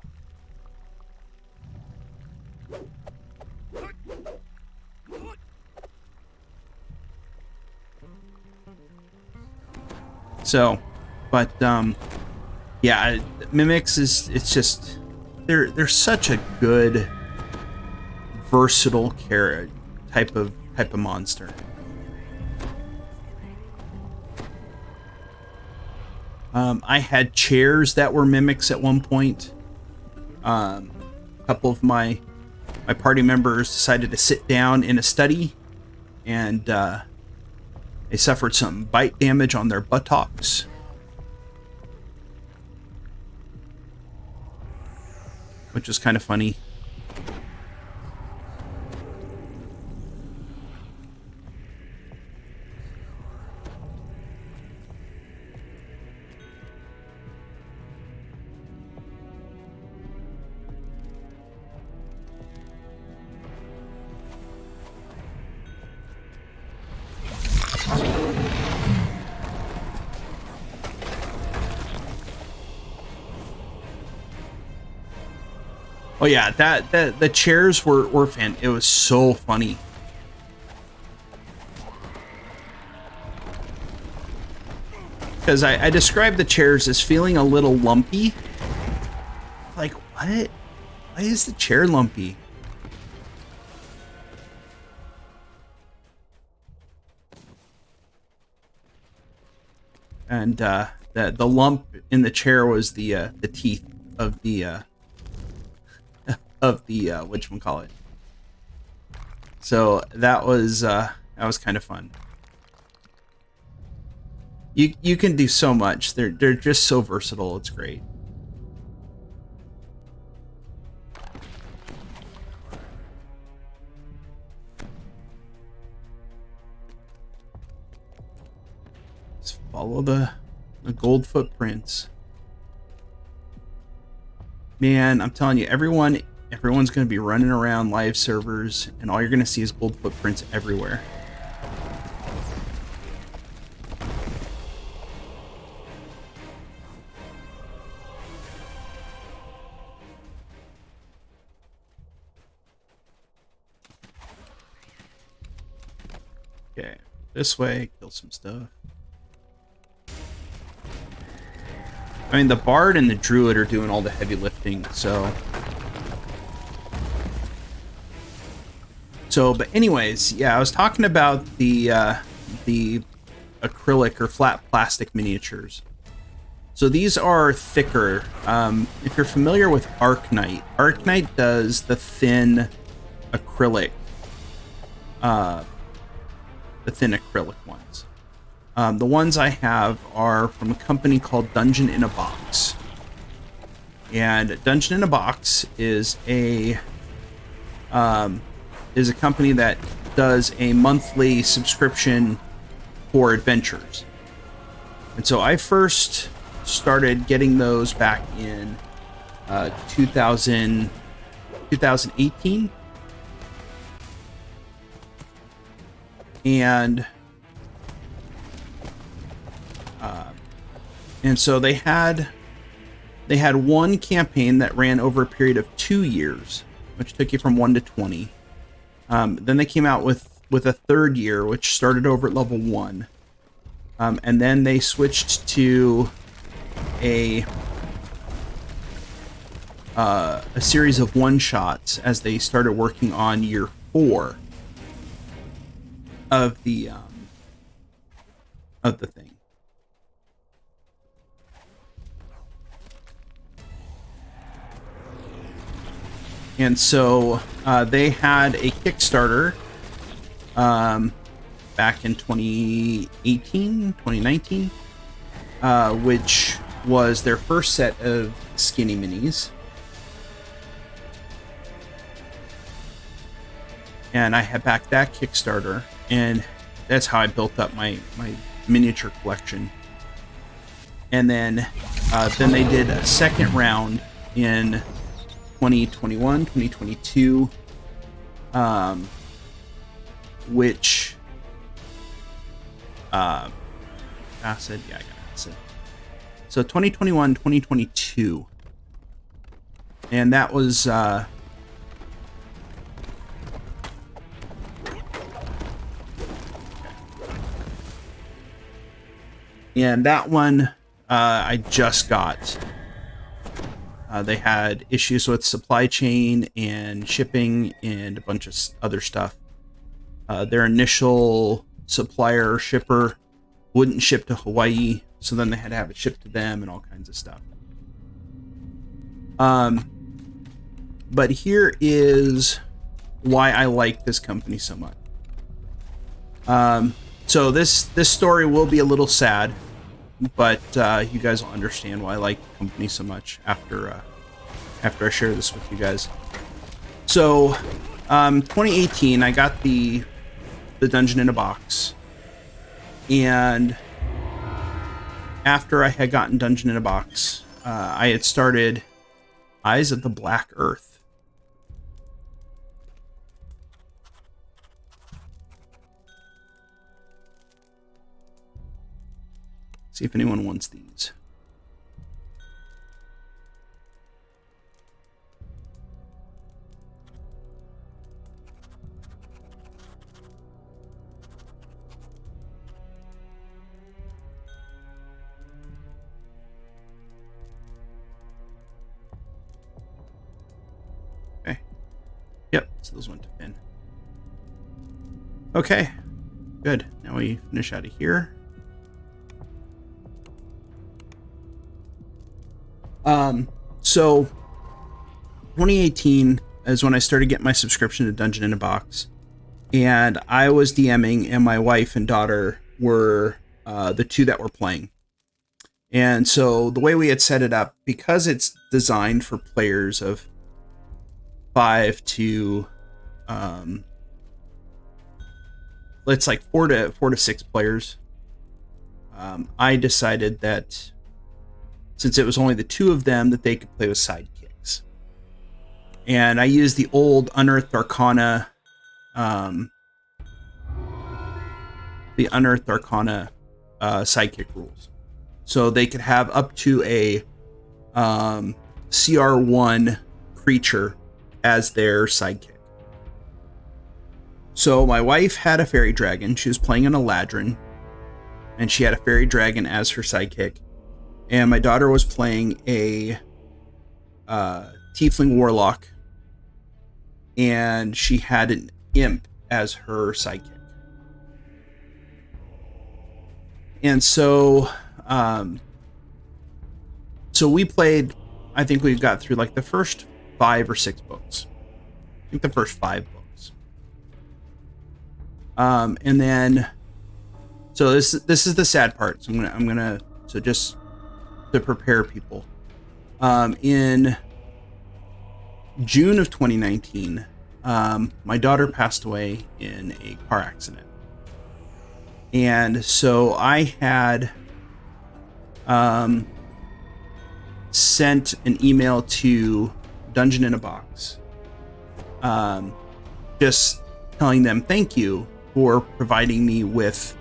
So, but yeah, Mimics it's just they're such a good versatile type of monster. I had chairs that were Mimics at one point. A couple of my party members decided to sit down in a study, and they suffered some bite damage on their buttocks. Which was kind of funny. Oh yeah, the chairs were fan. It was so funny. Because I described the chairs as feeling a little lumpy. Like, what? Why is the chair lumpy? And the lump in the chair was the teeth of the whatchamacallit. So that was kind of fun. You can do so much. They're just so versatile. It's great. Just follow the gold footprints. Man, I'm telling you, everyone's going to be running around live servers, and all you're going to see is gold footprints everywhere. Okay, this way, kill some stuff. I mean, the Bard and the Druid are doing all the heavy lifting, so... but anyways, yeah, I was talking about the acrylic or flat plastic miniatures. So these are thicker. If you're familiar with Arknight does the thin acrylic, ones. The ones I have are from a company called Dungeon in a Box. And Dungeon in a Box is a company that does a monthly subscription for adventures. And so I first started getting those back in 2018. And so they had they had one campaign that ran over a period of 2 years, which took you from 1 to 20. Then they came out with a third year, which started over at level 1. And then they switched to a series of one-shots as they started working on year 4 of the thing. And so they had a Kickstarter back in 2019, which was their first set of skinny minis. And I had backed that Kickstarter, and that's how I built up my miniature collection. And then they did a second round in 2021, 2022, which acid, yeah, I got acid. So 2021, 2022, and that was and that one I just got. They had issues with supply chain and shipping and a bunch of other stuff. Their initial supplier shipper wouldn't ship to Hawaii, so then they had to have it shipped to them and all kinds of stuff. But here is why I like this company so much. So this story will be a little sad, but you guys will understand why I like the company so much after I share this with you guys. So 2018, I got the Dungeon in a Box, and after I had gotten Dungeon in a Box, I had started Eyes of the Black Earth. See if anyone wants these. Okay. Yep, so those went to Finn. Okay, good. Now we finish out of here. So 2018 is when I started getting my subscription to Dungeon in a Box, and I was DMing, and my wife and daughter were the two that were playing. And so the way we had set it up, because it's designed for players of 5 to it's like 4 to 6 players. I decided that since it was only the two of them, that they could play with sidekicks. And I used the old Unearthed Arcana, sidekick rules. So they could have up to a CR1 creature as their sidekick. So my wife had a fairy dragon. She was playing an Eladrin, and she had a fairy dragon as her sidekick. And my daughter was playing a tiefling warlock, and she had an imp as her sidekick. And so we played, I think we got through like the first 5 or 6 books. I think the first 5 books. And then, so this is the sad part. So I'm gonna just to prepare people. In June of 2019, my daughter passed away in a car accident. And so I had sent an email to Dungeon in a Box, just telling them thank you for providing me with,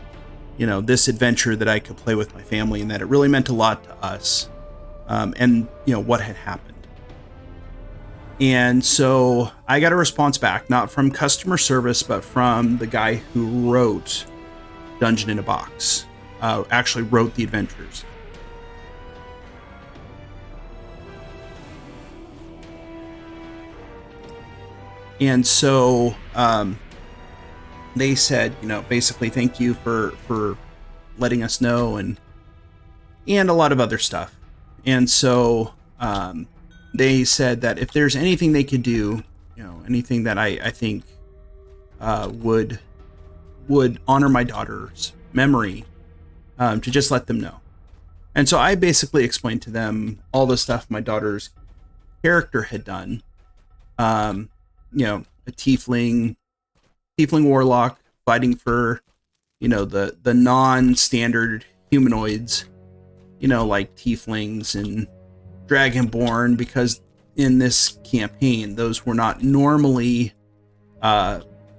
this adventure that I could play with my family, and that it really meant a lot to us. and what had happened. And so I got a response back, not from customer service, but from the guy who wrote Dungeon in a Box, actually wrote the adventures. And so they said, basically, thank you for letting us know, and a lot of other stuff. And so they said that if there's anything they could do, anything that I think would honor my daughter's memory, to just let them know. And so I basically explained to them all the stuff my daughter's character had done. A tiefling warlock fighting for, the non-standard humanoids, like tieflings and dragonborn, because in this campaign, those were not normally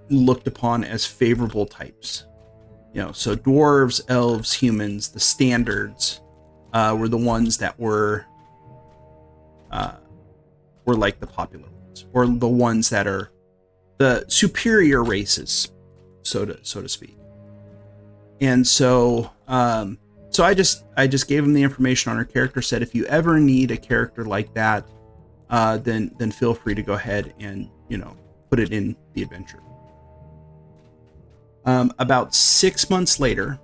looked upon as favorable types. So dwarves, elves, humans, the standards were the ones that were like the popular ones, or the ones that are the superior races, so to speak. And so so I just gave him the information on her character, said if you ever need a character like that, then feel free to go ahead and put it in the adventure. About 6 months later,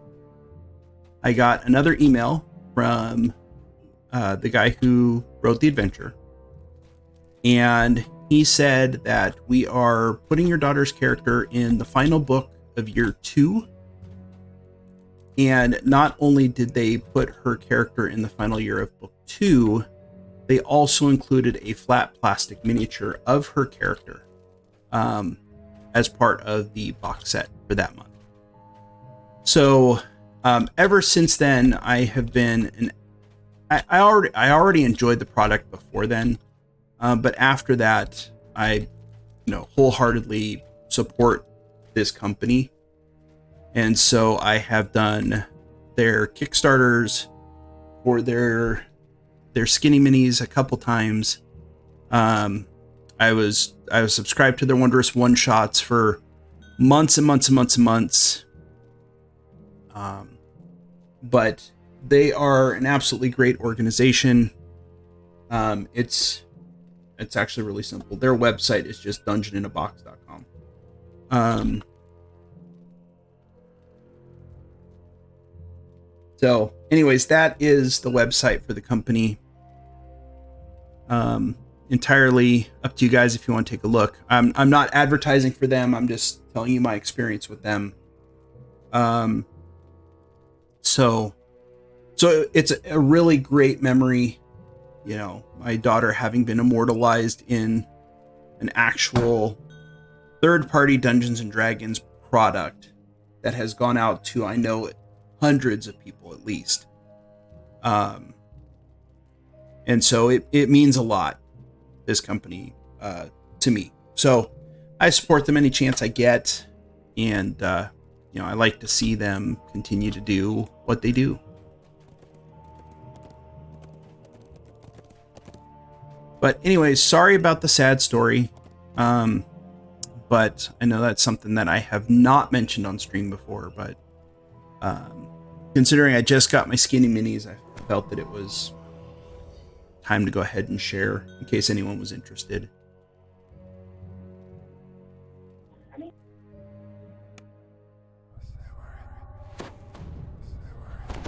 I got another email from the guy who wrote the adventure, and he said that we are putting your daughter's character in the final book of year 2. And not only did they put her character in the final year of book 2, they also included a flat plastic miniature of her character as part of the box set for that month. So ever since then, I have been I already enjoyed the product before then, but after that, I wholeheartedly support this company. And so I have done their Kickstarters for their skinny minis a couple times. I was subscribed to their Wondrous One Shots for months and months and months and months. But they are an absolutely great organization. It's actually really simple. Their website is just dungeoninabox.com. So anyways, that is the website for the company. Entirely up to you guys if you want to take a look. I'm not advertising for them. I'm just telling you my experience with them. So it's a really great memory. My daughter having been immortalized in an actual third-party Dungeons and Dragons product that has gone out to, I know, hundreds of people at least. And so it means a lot, this company, to me. So I support them any chance I get. And, I like to see them continue to do what they do. But anyways, sorry about the sad story. But I know that's something that I have not mentioned on stream before, but considering I just got my skinny minis, I felt that it was time to go ahead and share in case anyone was interested.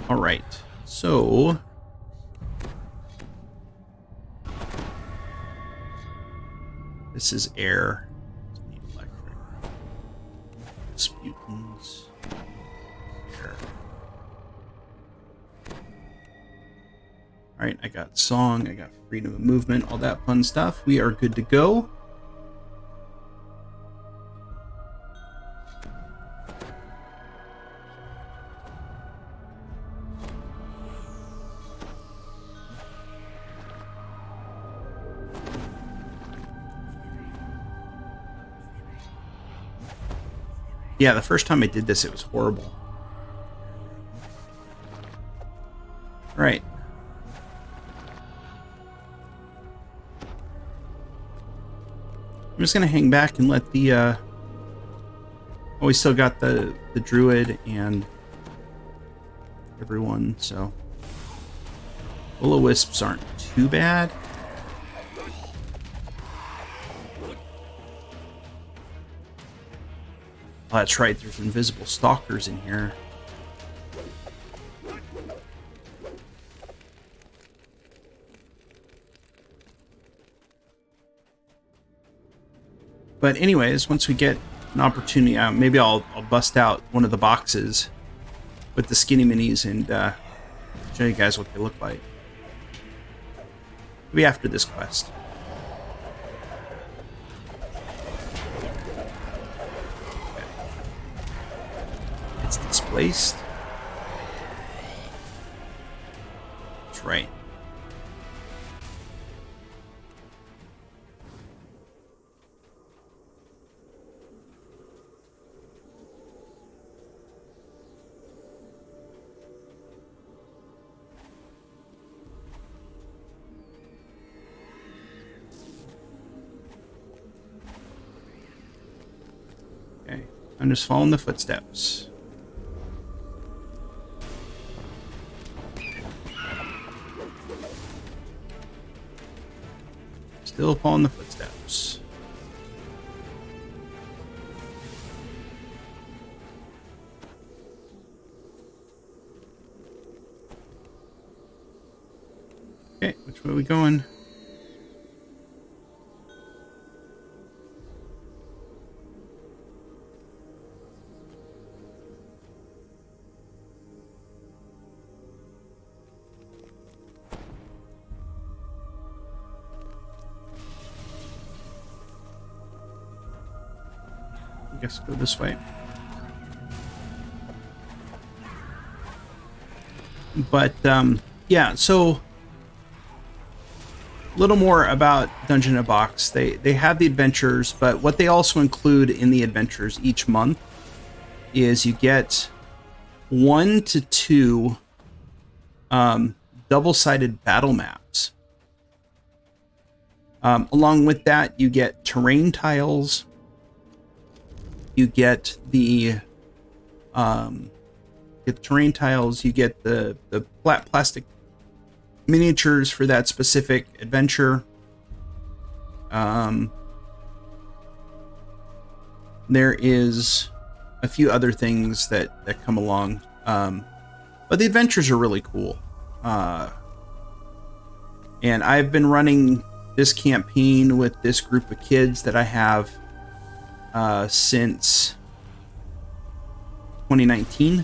All right, so this is air. Need electric. Disputants. Air. All right, I got song, I got freedom of movement, all that fun stuff. We are good to go. Yeah, the first time I did this, it was horrible. All right. I'm just gonna hang back and let the oh, we still got the druid and everyone, so will-o-wisps aren't too bad. Oh, that's right, there's invisible stalkers in here. But anyways, once we get an opportunity, maybe I'll bust out one of the boxes with the skinny minis and show you guys what they look like. Maybe after this quest. Okay. It's displaced. That's right. I'm just following the footsteps. Still following the footsteps. Okay, which way are we going? I guess go this way. But yeah, so a little more about Dungeon in a Box. They have the adventures, but what they also include in the adventures each month is you get 1 to 2 double-sided battle maps. Along with that, you get terrain tiles. You get the terrain tiles. You get the flat plastic miniatures for that specific adventure. There is a few other things that come along, but the adventures are really cool. And I've been running this campaign with this group of kids that I have since 2019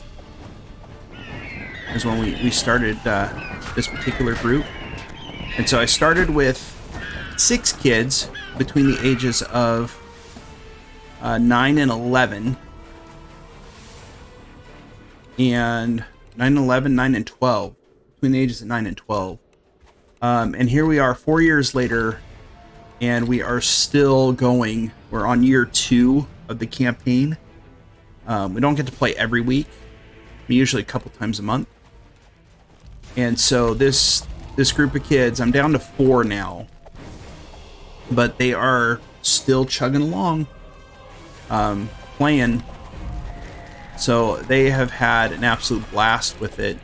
is when we started this particular group. And so I started with 6 kids between the ages of 9 and 11, and 9 and 11, 9 and 12, between the ages of 9 and 12. And here we are 4 years later, and we are still going. We're on year 2 of the campaign. We don't get to play every week, usually a couple times a month. And so this group of kids, I'm down to 4 now, but they are still chugging along, playing. So they have had an absolute blast with it.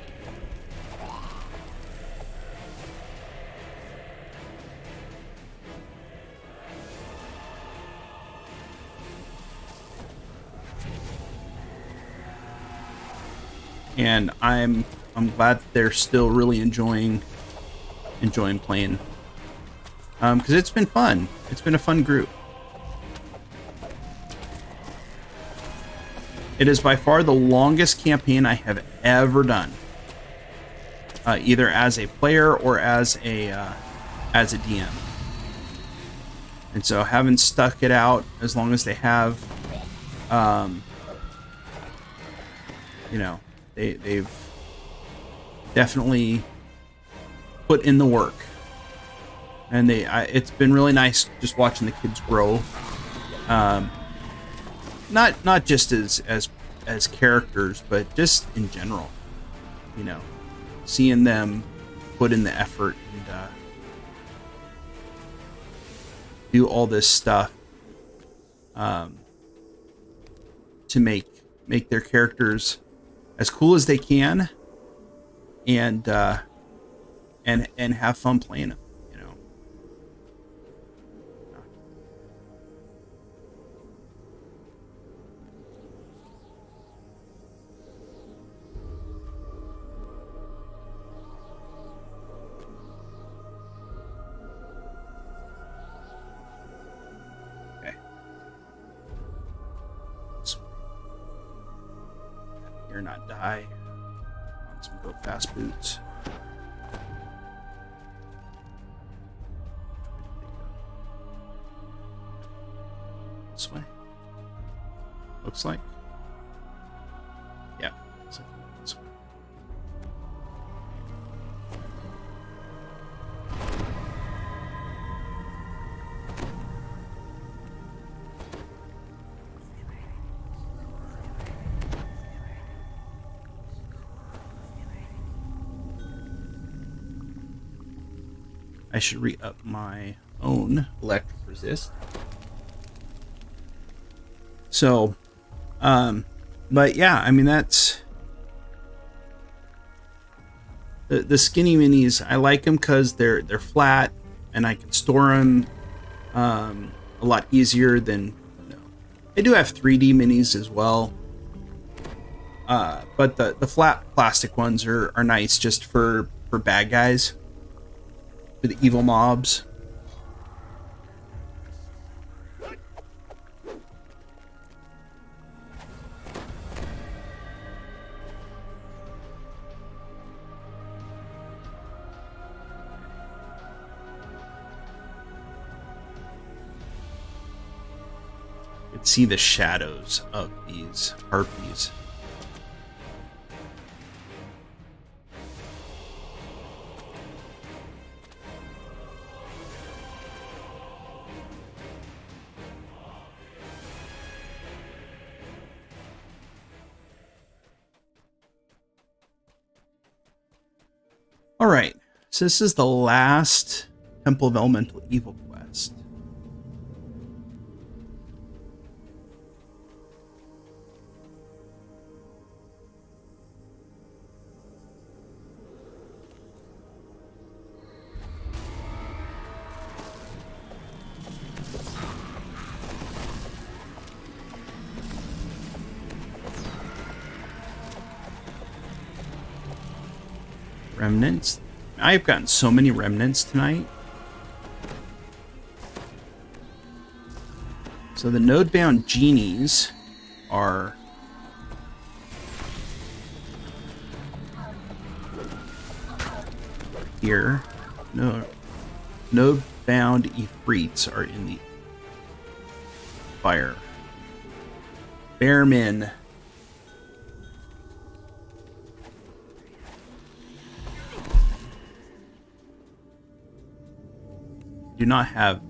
And I'm glad that they're still really enjoying playing, because it's been fun. It's been a fun group. It is by far the longest campaign I have ever done, either as a player or as a DM. And so having stuck it out as long as they have, they've definitely put in the work, and it's been really nice just watching the kids grow, not just as characters, but just in general, seeing them put in the effort and do all this stuff to make their characters as cool as they can, and have fun playing them. Here, not die on some go fast boots. This way. Looks like. Yeah. Looks like this way. I should re-up my own electric resist. So, but yeah, I mean, that's the skinny minis. I like them because they're flat and I can store them a lot easier than, I do have 3D minis as well. But the flat plastic ones are nice just for bad guys. For the evil mobs. You can see the shadows of these harpies. Alright, so this is the last Temple of Elemental Evil quest. Remnants. I've gotten so many remnants tonight. So the node-bound genies are here. No, node-bound Ifrits are in the fire. Bearmen. Do not have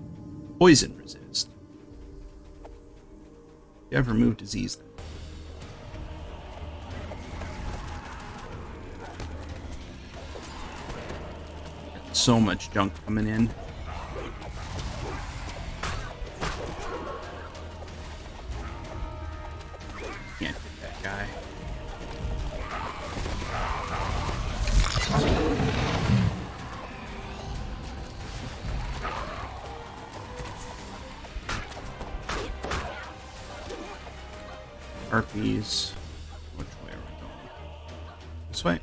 poison resist. You have removed disease then. So much junk coming in. Can't hit that guy. Harpies. Which way are we going? This way.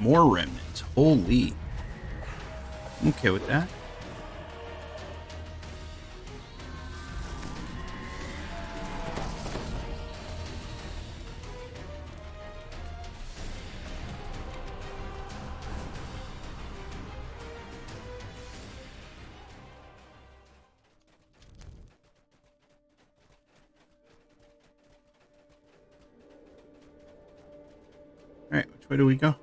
More remnants. Holy. I'm okay with that. Alright, which way do we go?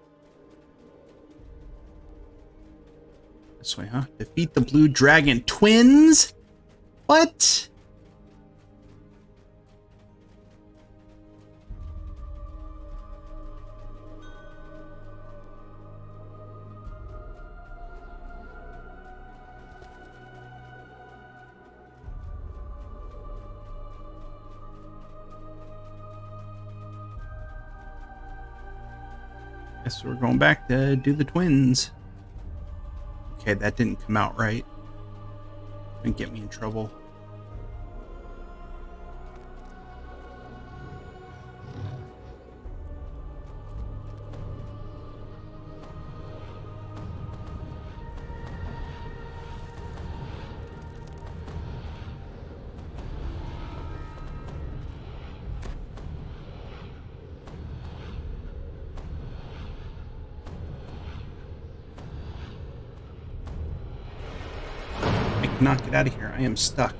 This way, huh? Defeat the Blue Dragon Twins? What? Guess we're going back to do the twins. Okay, that didn't come out right. Didn't get me in trouble. Not get out of here. I am stuck.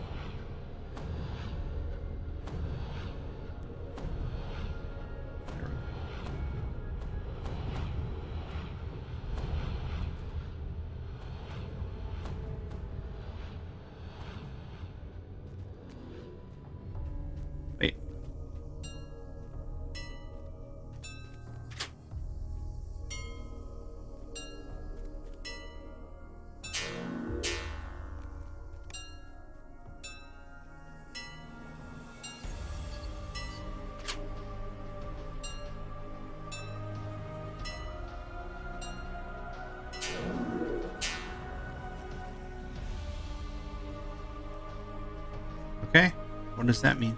Wait. Okay, what does that mean?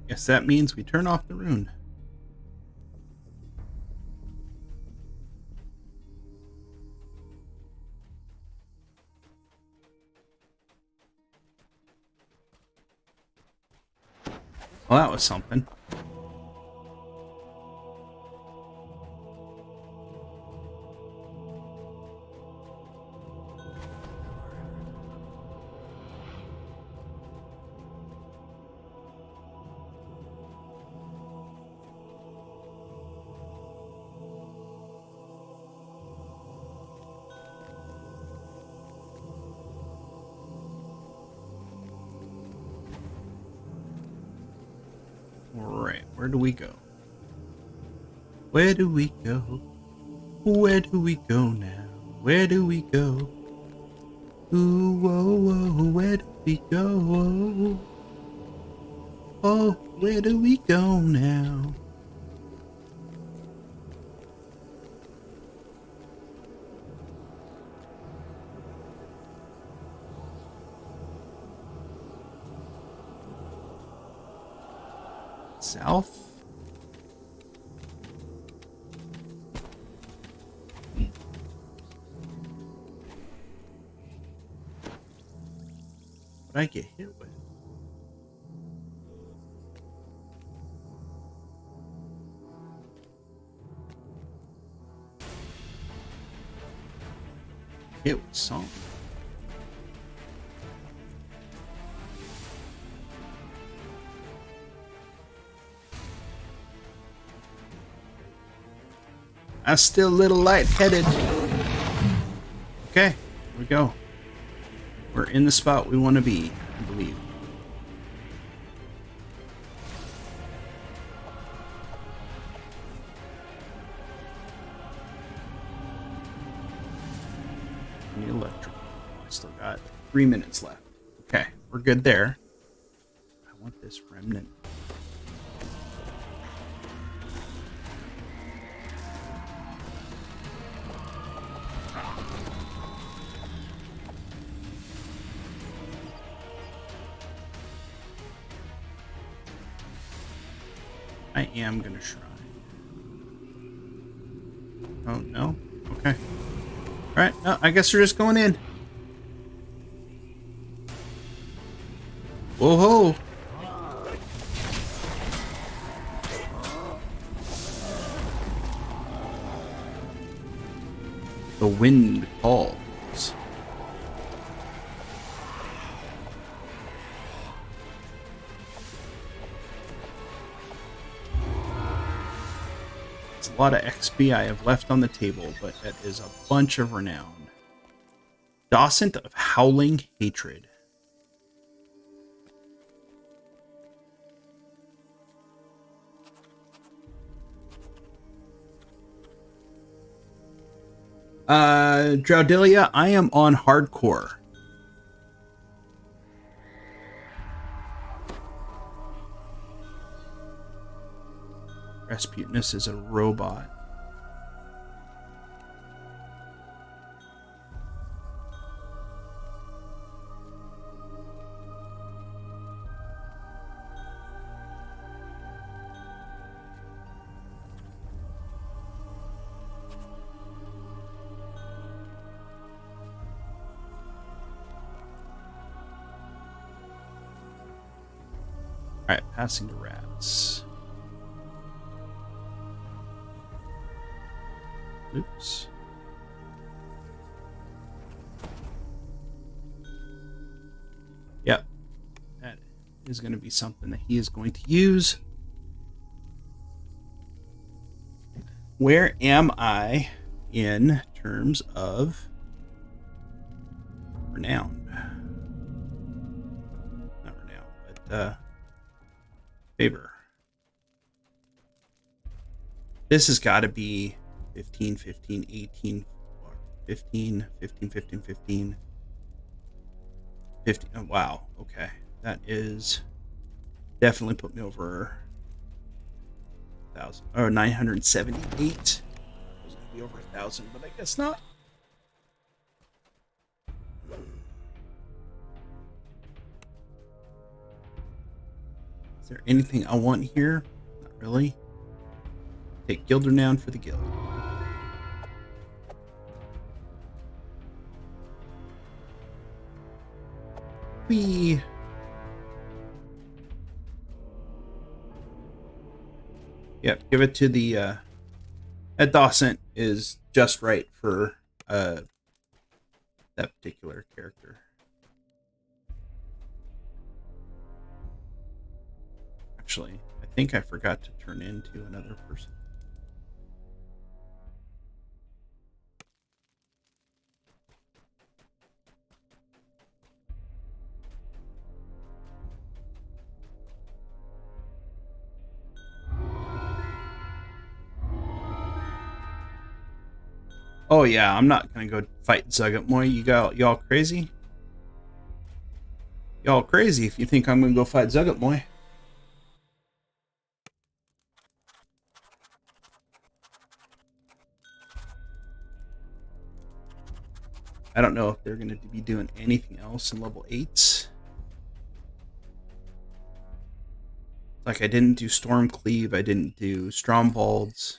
Guess that means we turn off the rune. Well, that was something. Alright, where do we go? Where do we go? Where do we go now? Where do we go? Ooh, whoa, whoa, where do we go? Oh, where do we go now? South? What did I get hit with? Hit with something. I'm still a little lightheaded. Okay, here we go. We're in the spot we want to be, I believe. The electrical. Still got 3 minutes left. Okay, we're good there. I want this remnant. I am gonna try. Oh, no? Okay. Alright, no, I guess we're just going in. Whoa ho! The wind calls. A lot of XP I have left on the table, but that is a bunch of renown. Docent of Howling Hatred. Draudilia, I am on hardcore. Rasputinus is a robot. All right, passing to rats. Oops. Yep. That is going to be something that he is going to use. Where am I in terms of renown? Not renown, but favor. This has got to be 15, 15, 18, 15, 15, 15, 15, 15. Oh, wow. Okay. That is definitely put me over 1,000 or 978. It was going to be over 1,000, but I guess not. Is there anything I want here? Not really. Take guild renown for the guild. Yep, give it to the that Docent is just right for that particular character. Actually, I think I forgot to turn into another person. Oh yeah, I'm not gonna go fight Zugutmoy. Y'all crazy? Y'all crazy if you think I'm gonna go fight Zugutmoy. I don't know if they're gonna be doing anything else in level 8s. Like I didn't do Stormcleave, I didn't do Strombalds.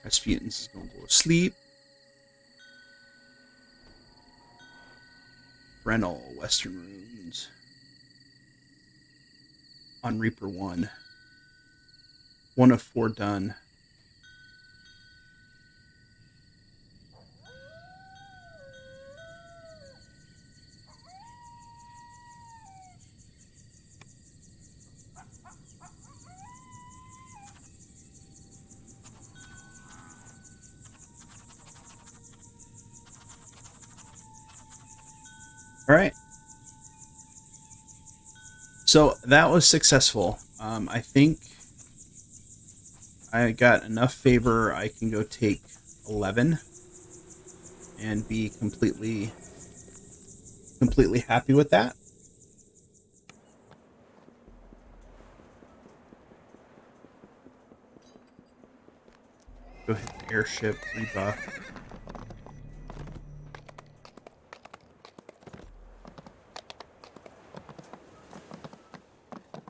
Rasputin's is gonna go to sleep. Brennel, Western Runes. On Reaper 1. 1 of 4 done. All right. So that was successful. I think I got enough favor. I can go take 11 and be completely happy with that. Go hit the airship, rebuff.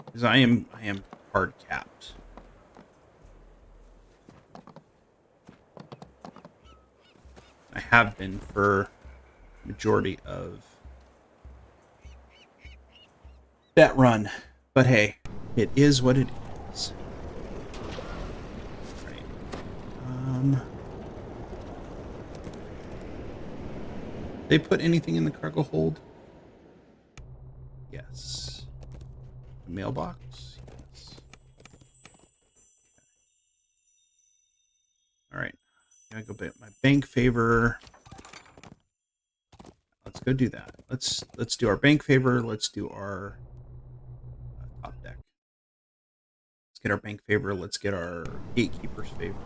Because I am hard capped. I have been for majority of that run. But hey, it is what it is. Right. They put anything in the cargo hold? Yes. The mailbox? Yes. Alright. I go back my bank favor. Let's go do that. Let's do our bank favor. Let's do our top deck. Let's get our bank favor. Let's get our gatekeeper's favor.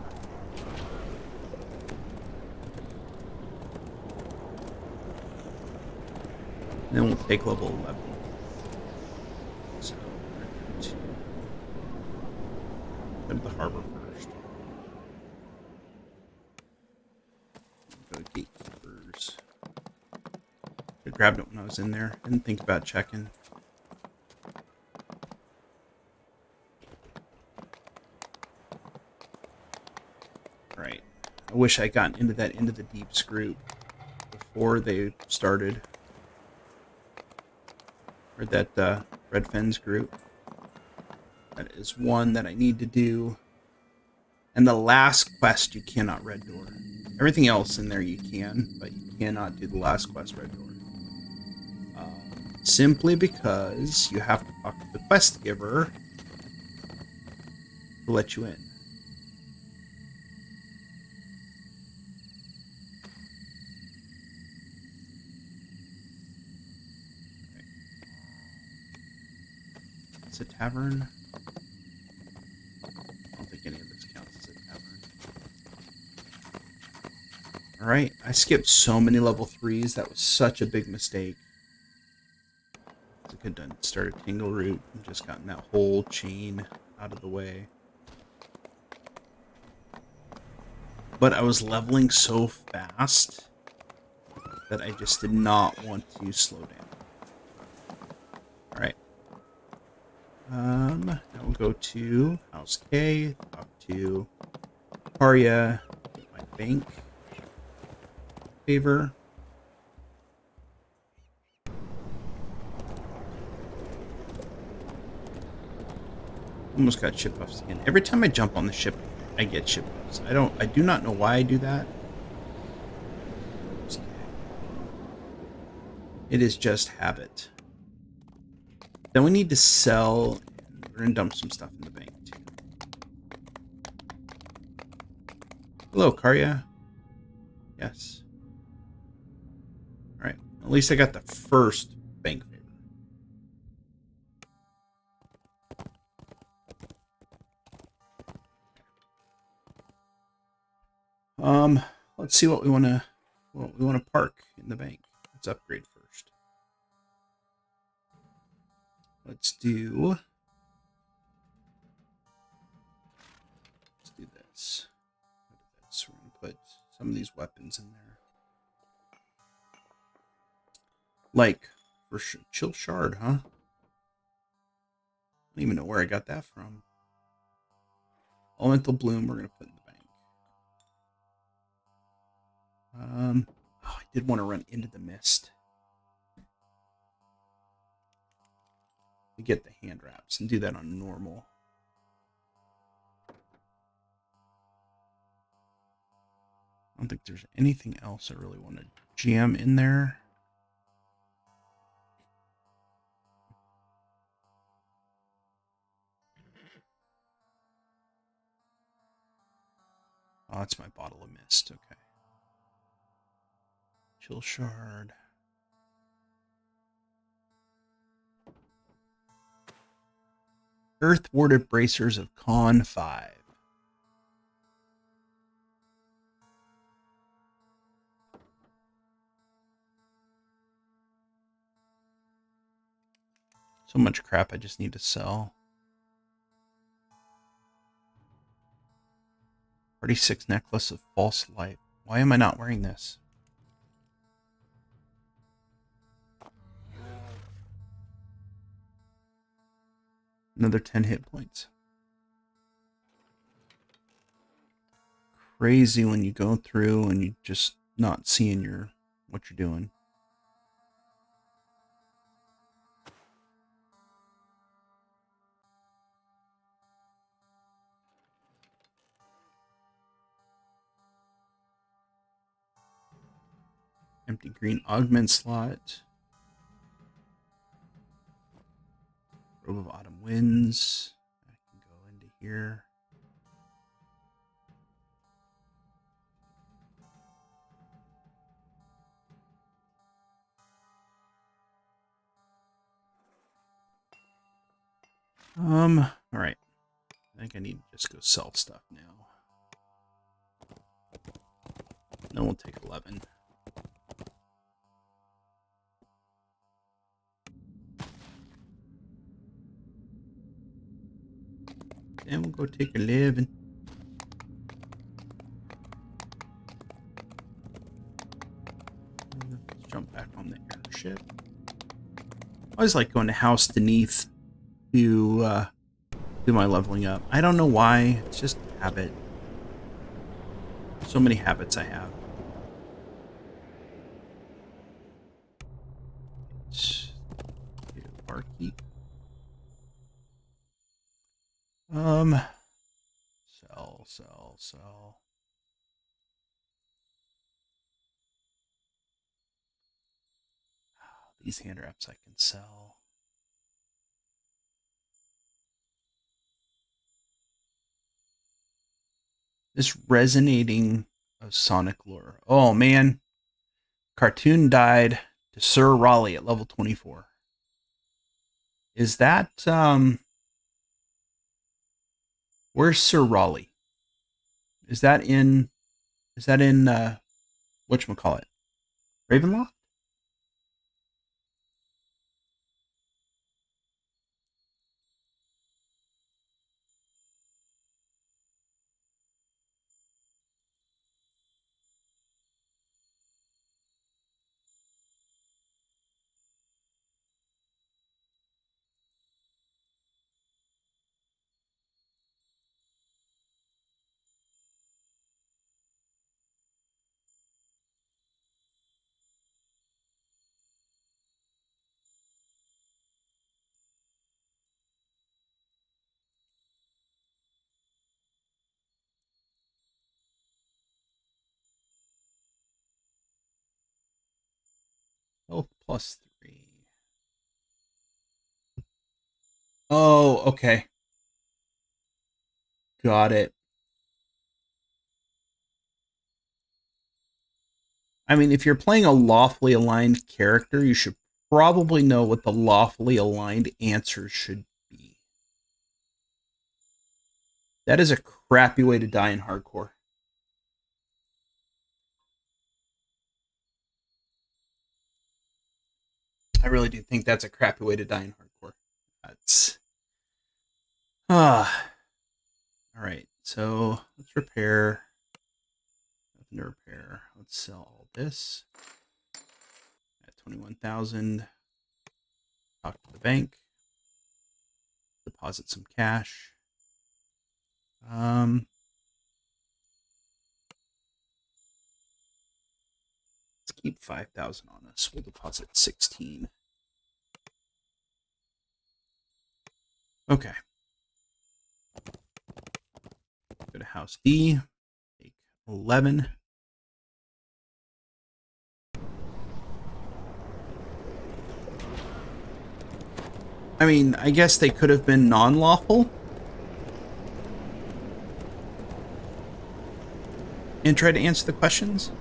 And then we'll take level 11. So we're going to go to the harbor first. Go to gatekeepers. I grabbed it when I was in there. Didn't think about checking. Right. I wish I gotten into that Into the Deeps group before they started. Or that Red Fens group. That is one that I need to do. And the last quest you cannot red door. Everything else in there you can, but you cannot do the last quest red door. Simply because you have to talk to the quest giver to let you in. It's a tavern. I don't think any of this counts as a tavern. Alright, I skipped so many level 3s. That was such a big mistake. I could have done started Tingle Root and just gotten that whole chain out of the way. But I was leveling so fast that I just did not want to slow down. Alright. Now we'll go to House K, talk to Arya, get my bank favor. Almost got ship buffs again. Every time I jump on the ship, I get ship buffs. I do not know why I do that. It is just habit. Then we need to sell. We're gonna dump some stuff in the bank too. Hello, Karya. Yes. All right. At least I got the first bank favor. Let's see what we want to park in the bank. Let's upgrade first. Let's do this. So we're going to put some of these weapons in there. Like, for sure, Chill Shard, huh? I don't even know where I got that from. Elemental Bloom, we're going to put in the bank. I did want to run into the mist. We get the hand wraps and do that on normal. I don't think there's anything else I really want to jam in there. Oh, that's my bottle of mist. Okay. Chill Shard. Earth Warded Bracers of Con 5. So much crap I just need to sell. 36 Necklace of False Light. Why am I not wearing this? Another 10 hit points. Crazy when you go through and you just not seeing what you're doing. Empty green augment slot. Robe of Autumn Winds. I can go into here. All right. I think I need to just go sell stuff now. Then we'll take 11. Then we'll go take 11. Let's jump back on the airship. I always like going to House Beneath to do my leveling up. I don't know why. It's just a habit. So many habits I have. Barkeep. Sell. These hand wraps I can sell. This resonating of Sonic lore. Oh man. Cartoon died to Sir Raleigh at level 24. Is that where's Sir Raleigh? Is that in whatchamacallit? Ravenloft? Health plus 3. Oh, okay. Got it. I mean, if you're playing a lawfully aligned character, you should probably know what the lawfully aligned answers should be. That is a crappy way to die in hardcore. I really do think that's a crappy way to die in hardcore. That's... All right, so let's repair. Nothing to repair. Let's sell all this. At 21,000. Talk to the bank. Deposit some cash. Let's keep 5,000 on us. We'll deposit 16. Okay. Go to House D. Take 11. I mean, I guess they could have been non-lawful and try to answer the questions.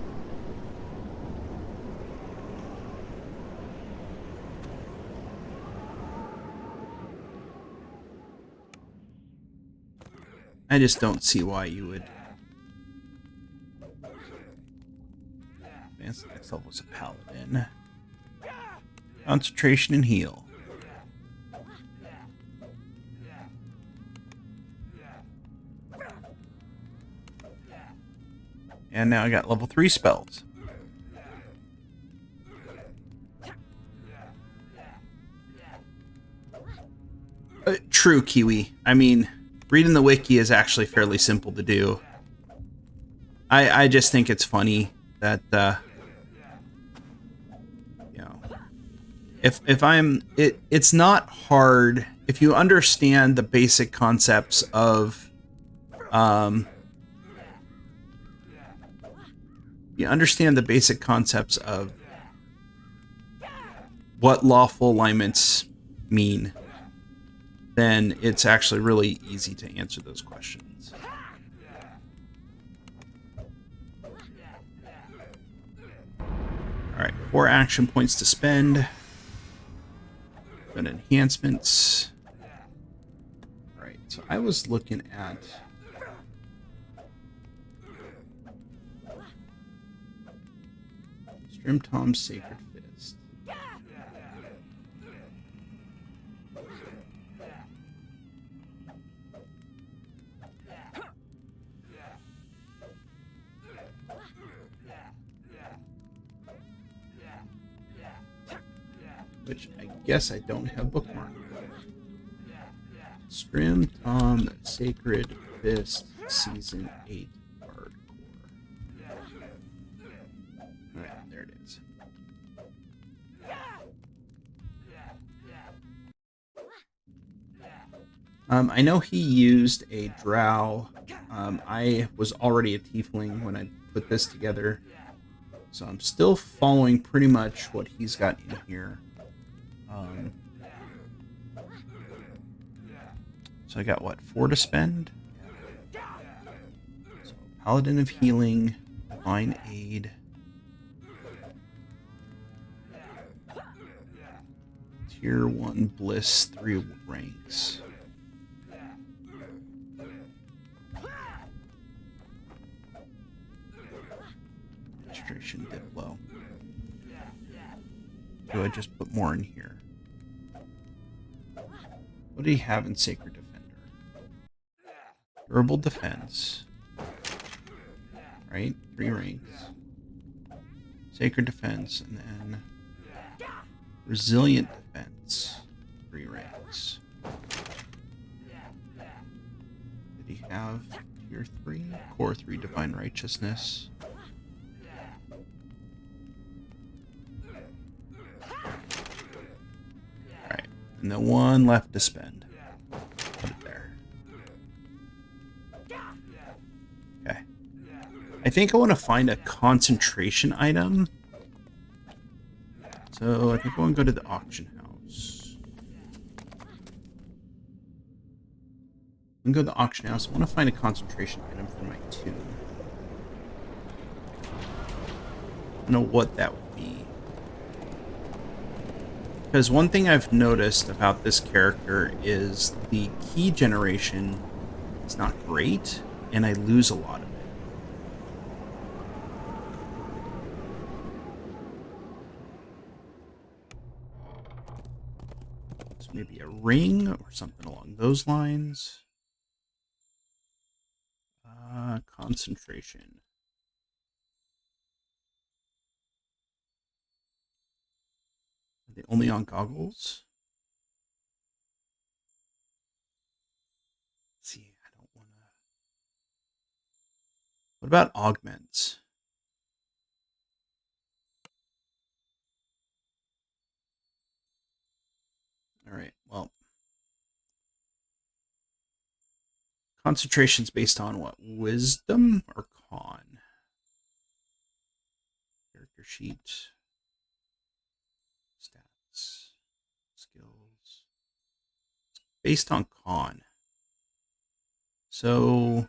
I just don't see why you would. Advance the next level as a paladin. Concentration and heal. And now I got level 3 spells. True, Kiwi. I mean, reading the wiki is actually fairly simple to do. I just think it's funny that you know, it's not hard if you understand the basic concepts of what lawful alignments mean, then it's actually really easy to answer those questions. Alright, 4 action points to spend. Got enhancements. Right, so I was looking at Strim Tom's Sacred Fist. Which I guess I don't have bookmarked. Strim Tom Sacred Fist Season 8 Hardcore. Alright, there it is. I know he used a drow. I was already a tiefling when I put this together. So I'm still following pretty much what he's got in here. So I got, what, 4 to spend? So Paladin of Healing, Divine Aid. Tier 1 Bliss, 3 ranks. Registration Diplo. Do I just put more in here? What do you have in Sacred Defender? Durable Defense. Right? 3 ranks. Sacred Defense, and then Resilient Defense. 3 ranks. Did he have Tier 3? Core 3 Divine Righteousness. Alright, and then 1 left to spend. Put it there. Okay. I think I want to find a concentration item. So I think I want to go to the auction house. I'm going to go to the auction house. I want to find a concentration item for my tune. I don't know what that would be. Because one thing I've noticed about this character is the key generation is not great, and I lose a lot of it. So maybe a ring or something along those lines. Concentration. Are they only on goggles? Let's see, I don't want to. What about augments? All right, well. Concentration's based on what? Wisdom or con? Character sheet. Stats. Skills. Based on con. So,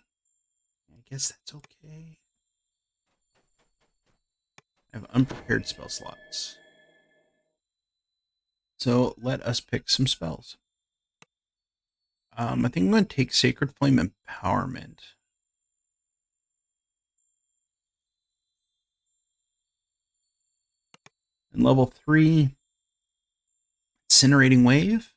I guess that's okay. I have unprepared spell slots. So, let us pick some spells. I think I'm going to take Sacred Flame Empowerment. And level 3, Incinerating Wave.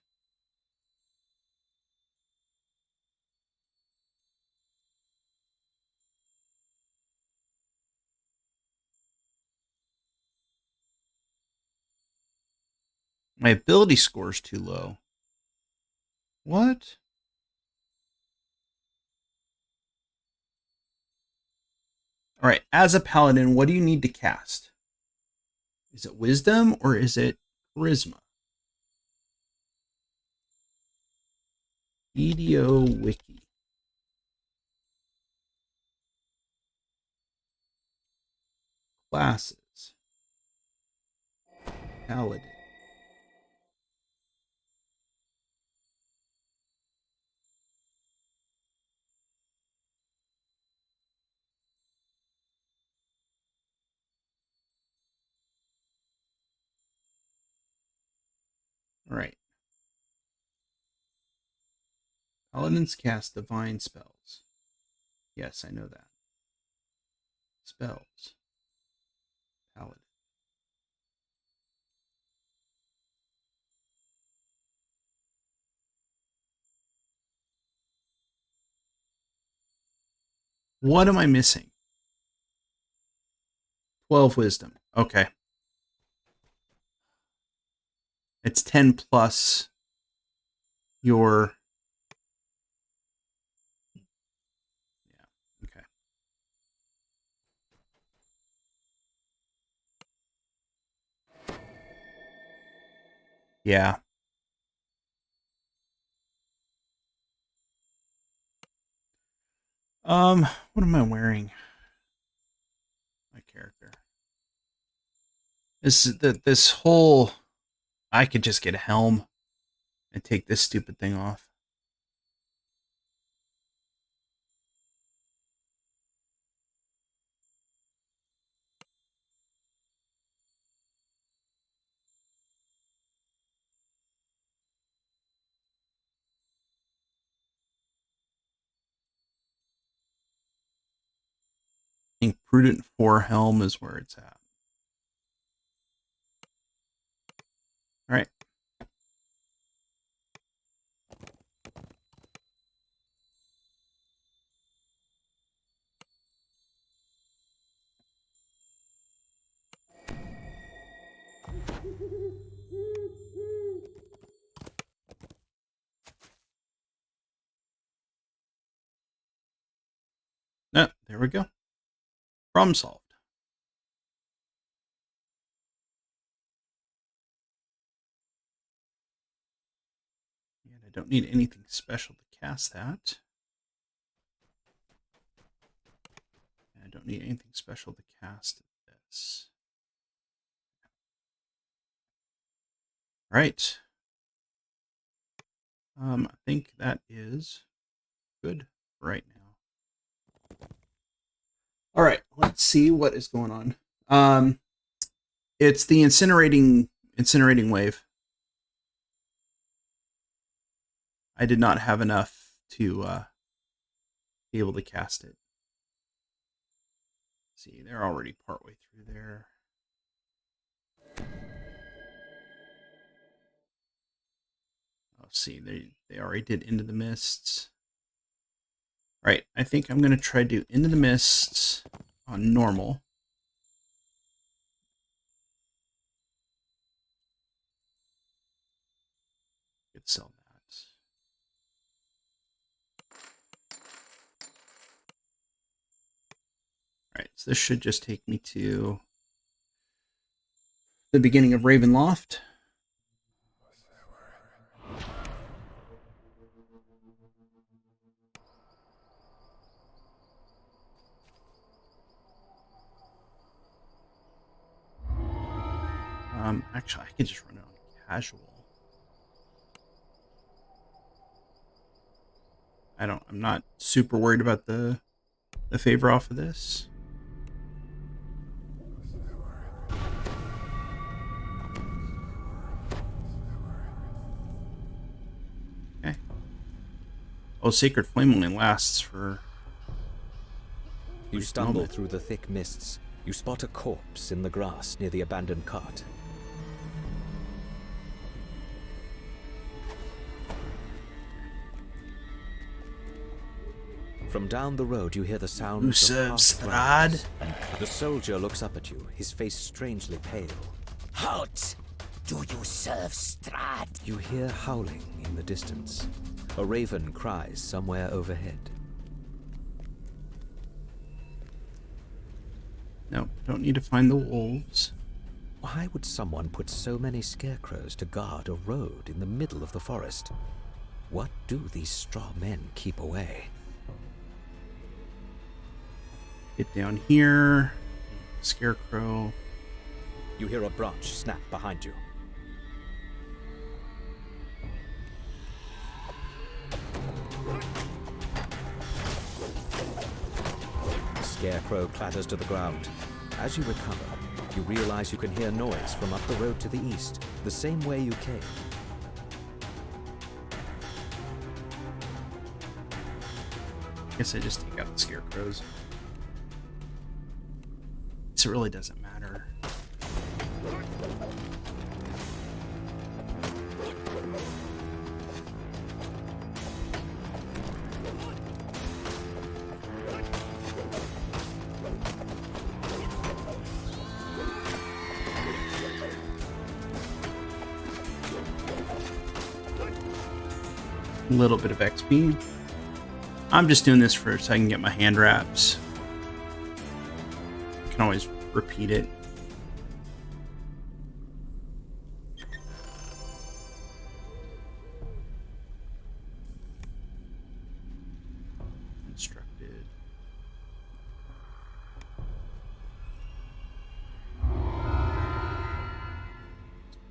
My ability score is too low. What? All right, as a paladin, what do you need to cast? Is it wisdom or is it charisma? DDO Wiki. Classes. Paladin. All right. Paladins cast divine spells. Yes, I know that. Spells. Paladin. What am I missing? 12 wisdom. Okay. It's 10 plus your... Yeah, okay. Yeah. What am I wearing? My character. This whole... I could just get a helm and take this stupid thing off. I think Prudent 4 helm is where it's at. All right. There we go. Problem solved. And I don't need anything special to cast that. And I don't need anything special to cast this. All right. I think that is good right now. All right, let's see what is going on. It's the incinerating wave. I did not have enough to be able to cast it. Let's see, they're already partway through there. Oh, see, they already did Into the Mists. All right, I think I'm gonna try to do Into the Mists on normal. Could sell that. All right, so this should just take me to the beginning of Ravenloft. Actually, I could just run it on casual. I'm not super worried about the favor off of this. Okay. Oh, Sacred Flame only lasts for... You stumble through the thick mists. You spot a corpse in the grass near the abandoned cart. From down the road, you hear the sound Who of serves harsh Strahd? growls. The soldier looks up at you, his face strangely pale. Halt! Do you serve Strahd? You hear howling in the distance. A raven cries somewhere overhead. No, don't need to find the wolves. Why would someone put so many scarecrows to guard a road in the middle of the forest? What do these straw men keep away? Get down here. Scarecrow. You hear a branch snap behind you. The scarecrow clatters to the ground. As you recover, you realize you can hear noise from up the road to the east, the same way you came. guess I just take out the scarecrows. So it really doesn't matter. A little bit of XP. I'm just doing this so I can get my hand wraps. I can always repeat it. Instructed.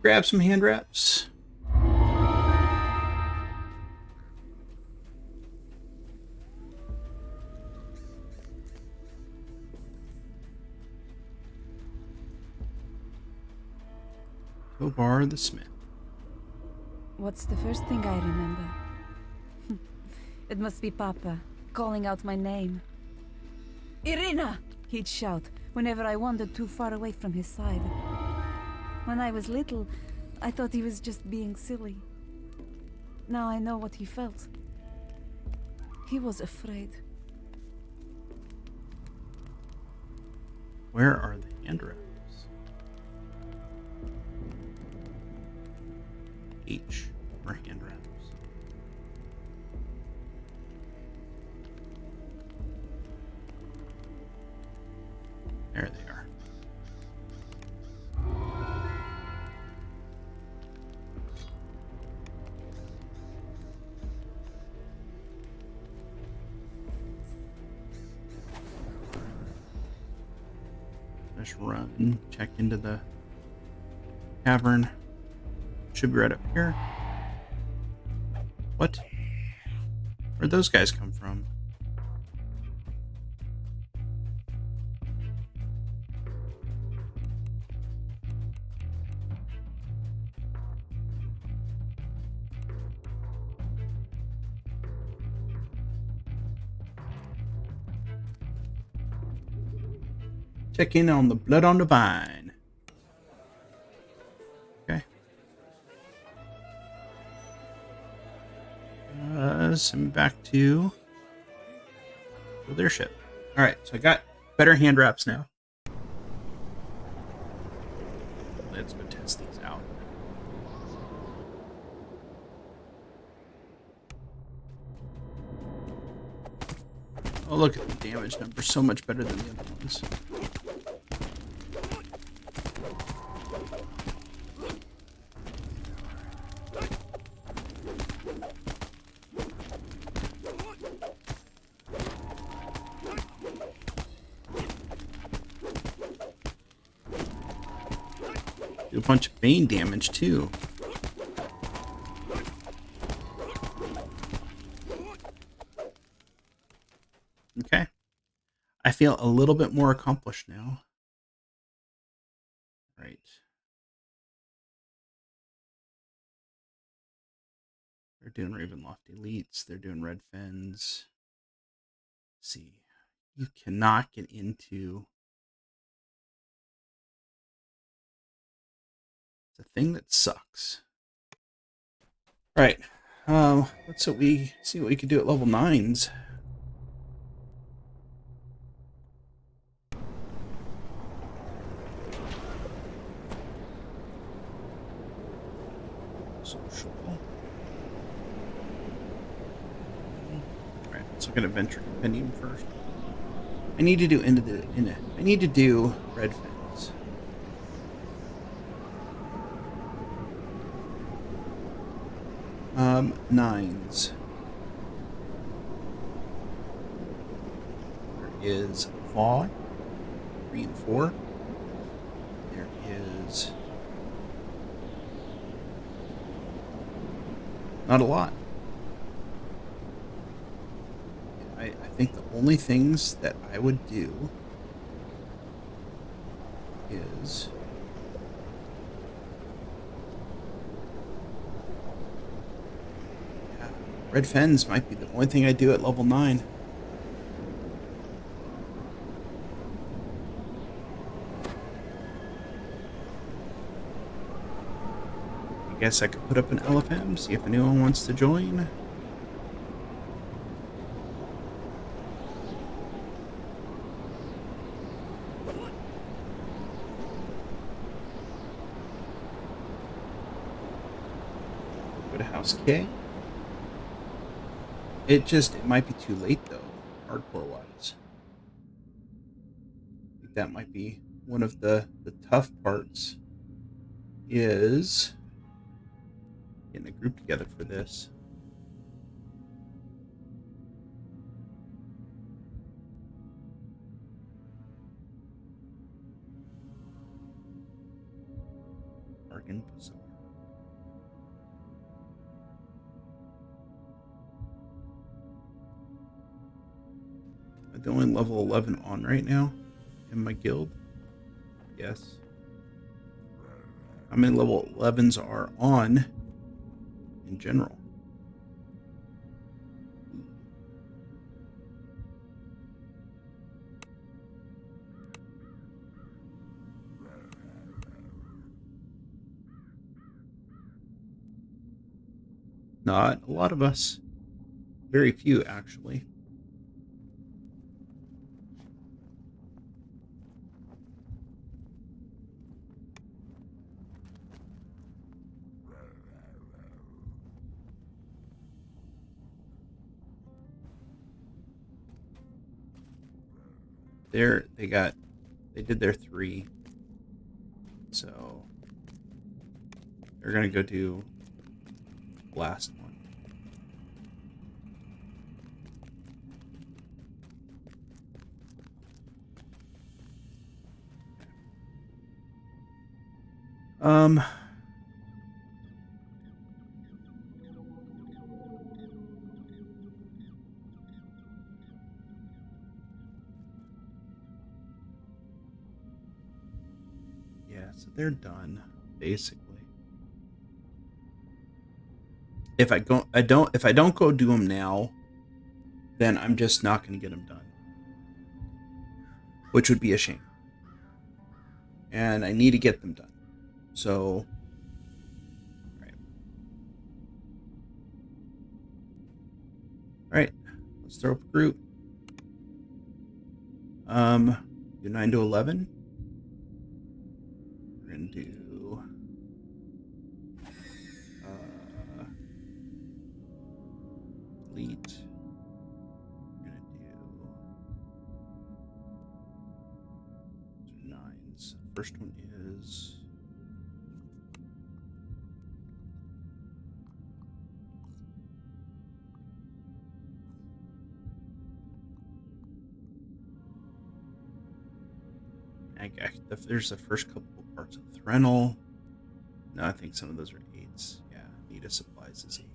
Grab some hand wraps. Bar the Smith. What's the first thing I remember? It must be Papa, calling out my name. Irina! He'd shout whenever I wandered too far away from his side. When I was little, I thought he was just being silly. Now I know what he felt. He was afraid. Where are the hand wraps? H for hand wraps. There they are. Just run, check into the cavern. Should be right up here. What? Where'd those guys come from? Check in on the blood on the vine. Okay. Send me back to their ship. Alright, so I got better hand wraps now. Let's go test these out. Oh, look at the damage number. So much better than the other ones. Do a bunch of bane damage too. Okay. I feel a little bit more accomplished now. Right. They're doing Ravenloft Elites. They're doing Red Fens. Let's see. You cannot get into... It's a thing that sucks. Right. Let's see what we can do at level 9s. Social. Right, let's look at Adventure Compendium first. I need to do I need to do Red Fens. Nines. There is Vaw, 3 and 4. There is not a lot. I think the only things that I would do is Red Fens might be the only thing I do at level 9. guess I could put up an LFM, see if anyone wants to join. Go to House K. It might be too late though, hardcore wise. I think that might be one of the tough parts, is getting a group together for this. Bargain Bazaar. Am I the only level 11 on right now in my guild? Yes. How many level 11s are on in general? Not a lot of us. Very few, actually. They did their 3. So they're gonna go do the last one. Yeah, so they're done, basically. If I don't go do them now, then I'm just not going to get them done, which would be a shame. And I need to get them done. So, all right, let's throw up a group. Do 9 to 11. We're gonna do elite. We're gonna do 9s. First one is there's the first couple of parts of Threnel. No, I think some of those are 8s. Yeah, Nita supplies is 8.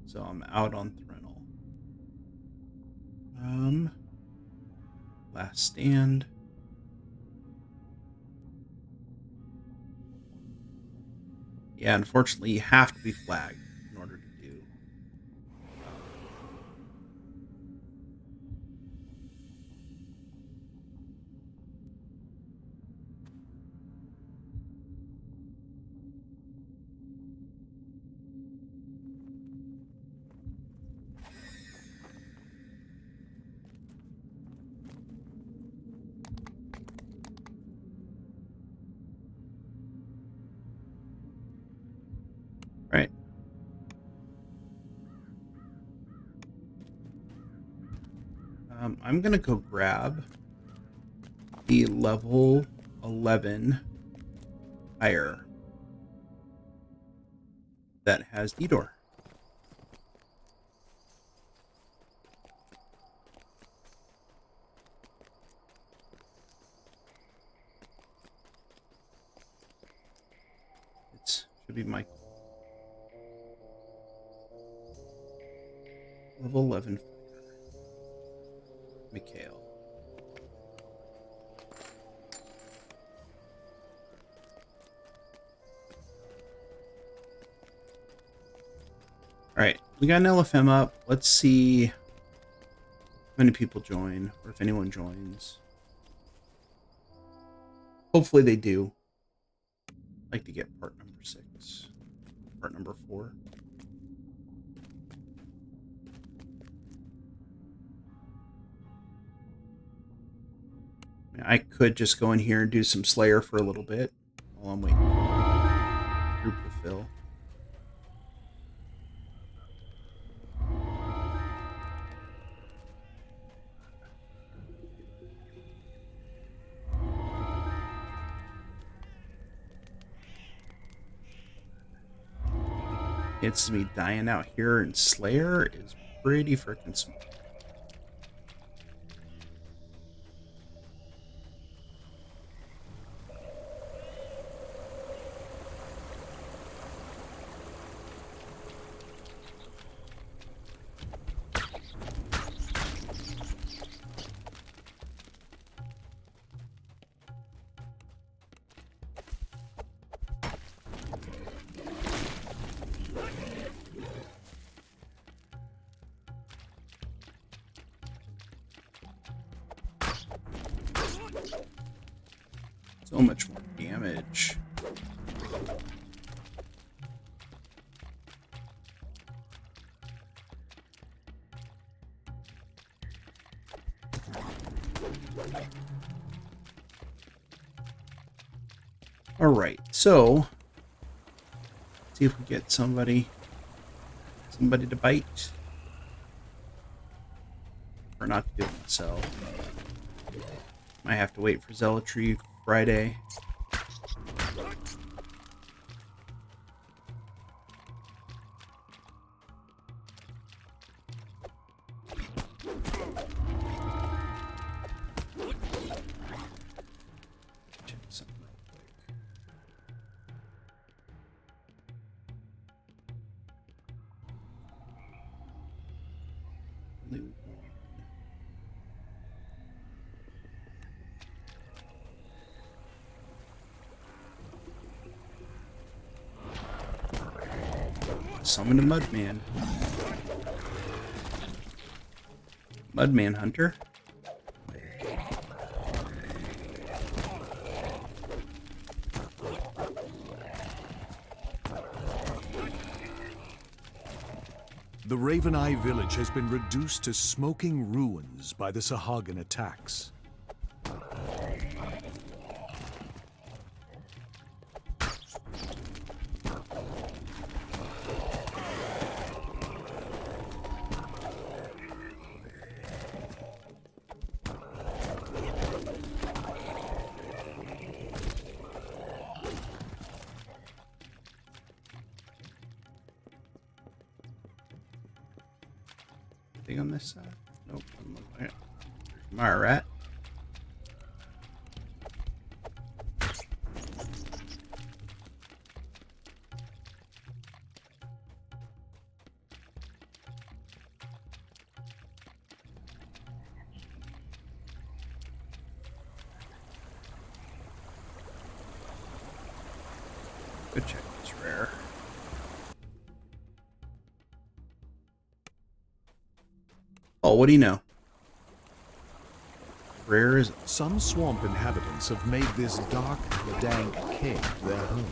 So I'm out on Threnel. Last Stand. Yeah, unfortunately, you have to be flagged in order to do. Right. I'm gonna go grab the level 11 hire that has D-Door. It should be my level 11 fighter, Mikhail. Alright, we got an LFM up. Let's see how many people join, or if anyone joins. Hopefully they do. I'd like to get part number 6. Part number 4. I could just go in here and do some Slayer for a little bit while I'm waiting for the group to fill. It's me dying out here in Slayer is pretty freaking small. So much more damage. All right, so see if we get somebody to bite, or not to do it myself. Might have to wait for Zealotry Friday. Check something real quick. Only one. Summon a Mudman. Mudman Hunter. The Raven Eye village has been reduced to smoking ruins by the Sahagan attacks. Anything on this side? Nope. There's Myrat. Good check this rare. Oh, what do you know? Rare is it? Some swamp inhabitants have made this dark, dank cave their home.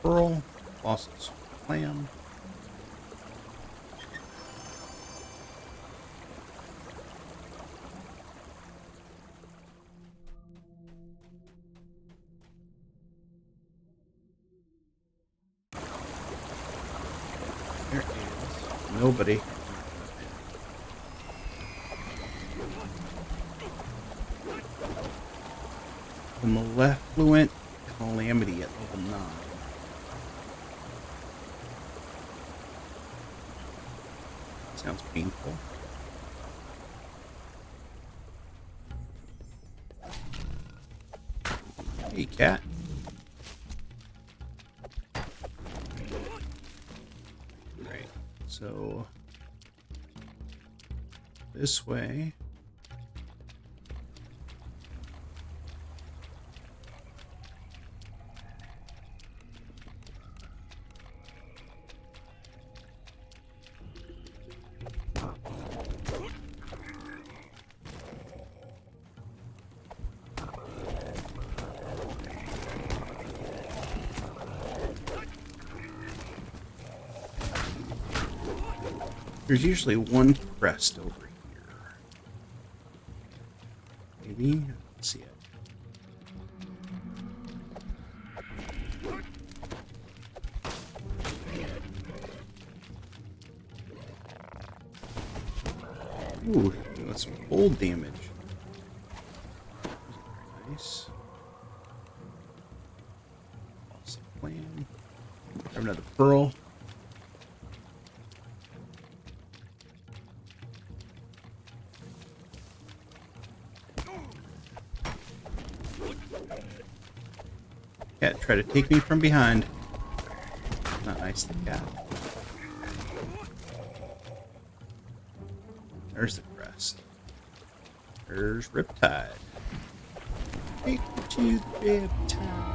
Pearl, Losses, Clam. There is nobody. The Malevolent Calamity at level 9. Sounds painful. Hey, cat. Right. So this way. There's usually one crest over here. Maybe? Let's see it. Ooh, that's some cold damage. Very nice. Awesome plan. Grab another pearl. Cat try to take me from behind. Not nice, the cat. There's the crest. There's Riptide. Take me to the Riptide.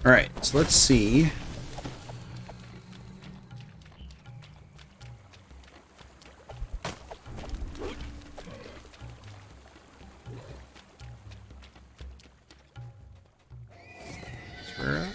Alright, so let's see. Swear up.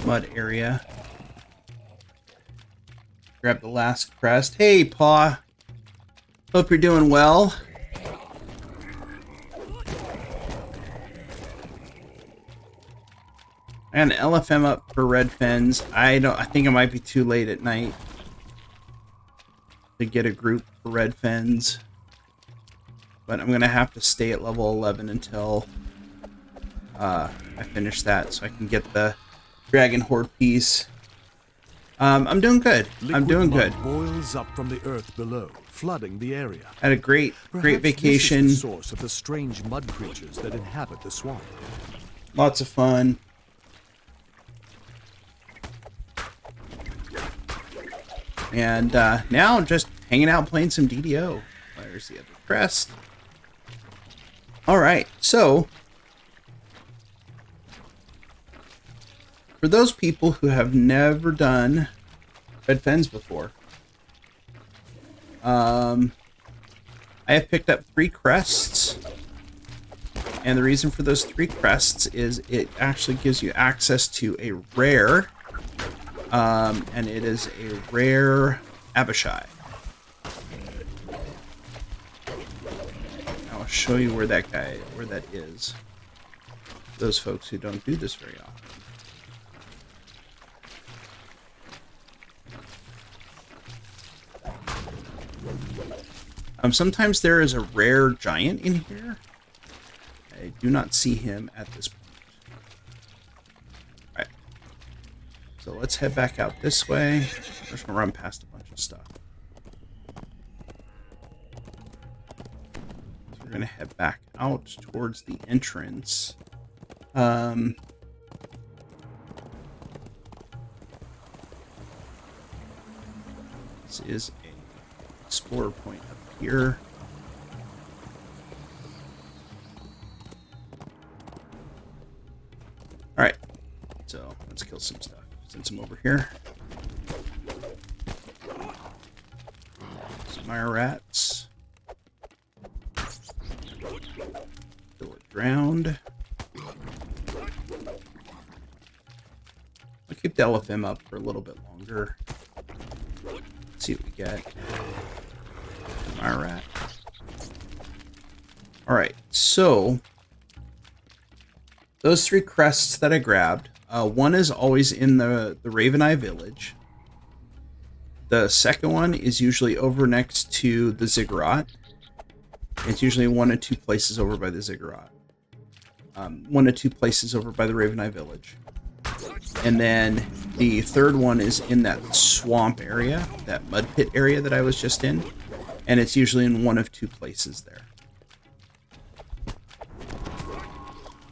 Mud area. Grab the last crest. Hey, Paw. Hope you're doing well. I got an LFM up for red fins. I think it might be too late at night to get a group for red fins. But I'm gonna have to stay at level 11 until I finish that so I can get the Dragon Horde piece. I'm doing good. I'm doing good. Boils up from the earth below, flooding the area. Had a great vacation. This is the source of the strange mud creatures that inhabit the swamp. Lots of fun. And now just hanging out playing some DDO. There's the other crest. All right, so for those people who have never done red fens before, I have picked up 3 crests, and the reason for those 3 crests is it actually gives you access to a rare, and it is a rare Abishai. I'll show you where that is. Those folks who don't do this very often. Sometimes there is a rare giant in here. I do not see him at this point. Alright. So let's head back out this way. We're just gonna run past a bunch of stuff. So we're gonna head back out towards the entrance. This is a explorer point up here. Alright, so let's kill some stuff. Send some over here. Some Mire rats. Kill it drowned. I'll keep the LFM up for a little bit longer. Let's see what we get. fire rat. Alright, so those 3 crests that I grabbed, one is always in the Raven Eye village. The second one is usually over next to the ziggurat. It's usually 1 or 2 places over by the ziggurat. 1 or 2 places over by the Raven Eye village. And then the third one is in that swamp area, that mud pit area that I was just in. And it's usually in 1 of 2 places there.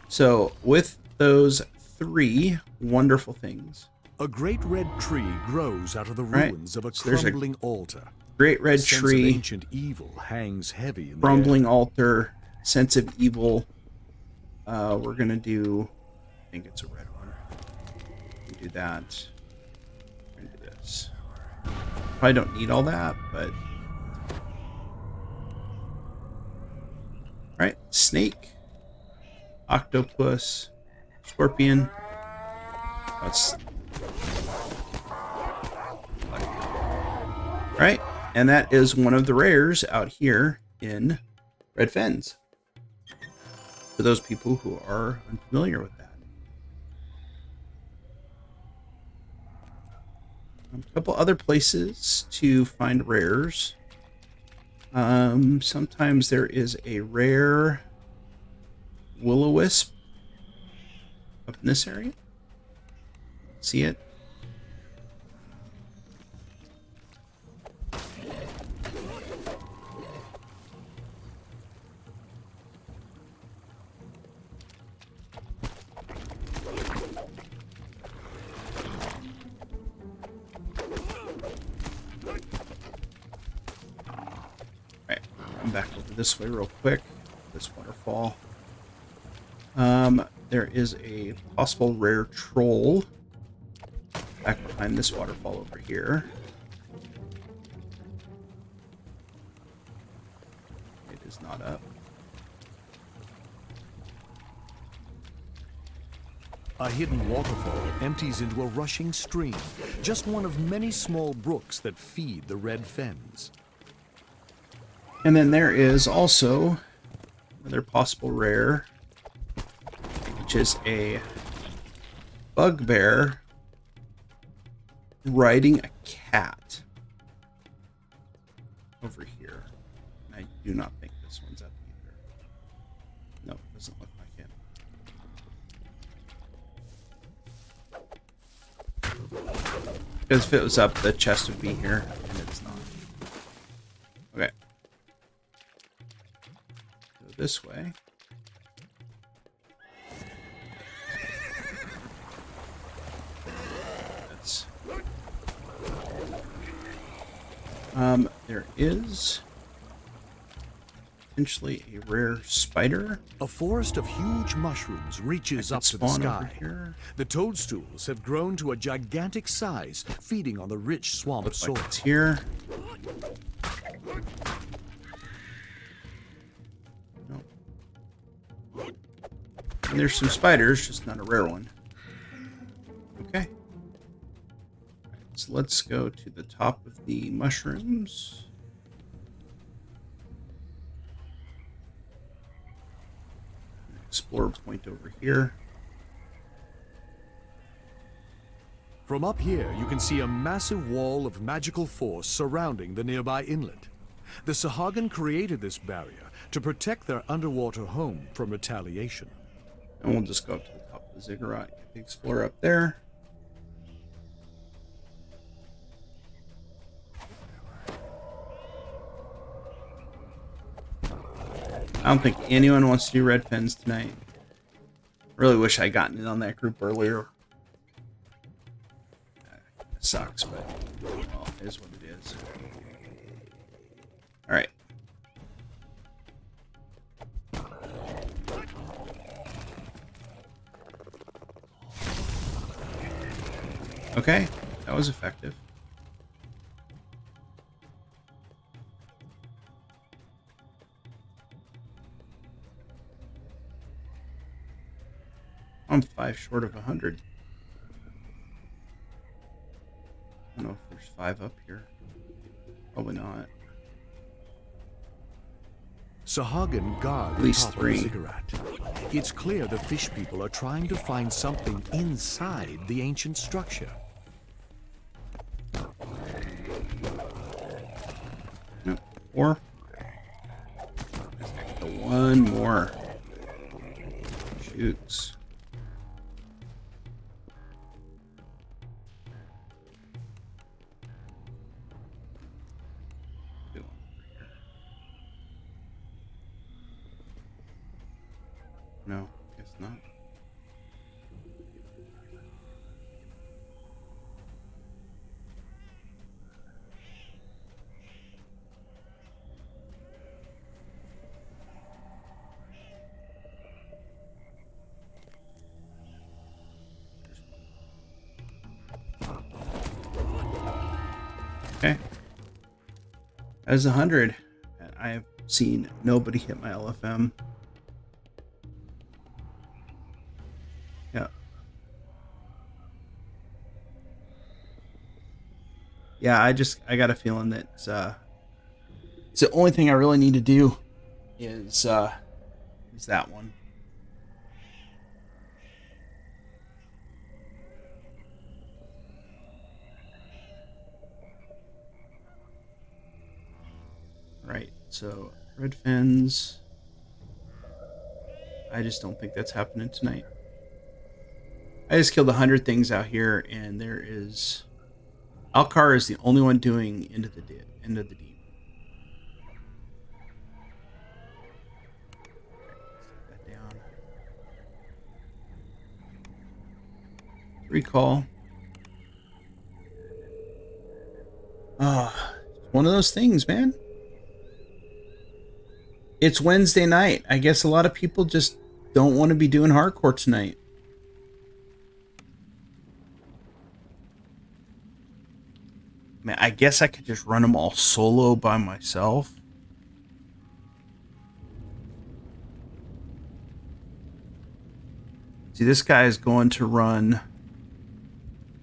So with those 3 wonderful things. A great red tree grows out of the ruins of a So there's crumbling altar. Great red Sense of tree, ancient evil hangs heavy in the crumbling air. altar, sense of evil. We're gonna do, I think it's a red one. We do that. We're gonna do this. Probably don't need all that, but right. Snake, octopus, scorpion. That's right, and that is one of the rares out here in Red Fens. For those people who are unfamiliar with that. A couple other places to find rares. Sometimes there is a rare will-o-wisp up in this area. See it? Alright, I'm back over this way real quick. This waterfall. There is a possible rare troll back behind this waterfall over here. It is not up. A hidden waterfall empties into a rushing stream, just one of many small brooks that feed the Red Fens. And then there is also another possible rare, which is a bugbear riding a cat over here. I do not think this one's up either. No, it doesn't look like it. Because if it was up, the chest would be here, and it's not. Okay. Go this way. That's... there is potentially a rare spider. A forest of huge mushrooms reaches up to the Spawn over sky. here. The toadstools have grown to a gigantic size, feeding on the rich swamp Looks soil. like it's here. Nope. And there's some spiders, just not a rare one. Okay. Alright, so let's go to the top of the mushrooms. Explore point over here. From up here, you can see a massive wall of magical force surrounding the nearby inlet. The Sahuagin created this barrier to protect their underwater home from retaliation. And we'll just go up to the top of the ziggurat. Get the explorer up there. I don't think anyone wants to do red pens tonight. Really wish I gotten in on that group earlier. Sucks, but well, it is what it is. Alright. Okay, that was effective. I'm 5 short of 100. I don't know if there's 5 up here. Probably not. Sahagan guard At the least top of 3. the ziggurat. It's clear the fish people are trying to find something inside the ancient structure. No, 4. One more. Shoots. No, guess not. Okay. As 100, I have seen nobody hit my LFM. Yeah. Yeah, I got a feeling that it's the only thing I really need to do is that one. Right, so red fins. I just don't think that's happening tonight. I just killed 100 things out here, and there is Alcar is the only one doing End of the Deep. Set that down. Recall. One of those things, man. It's Wednesday night. I guess a lot of people just don't want to be doing hardcore tonight. Man, I guess I could just run them all solo by myself. See, this guy is going to run,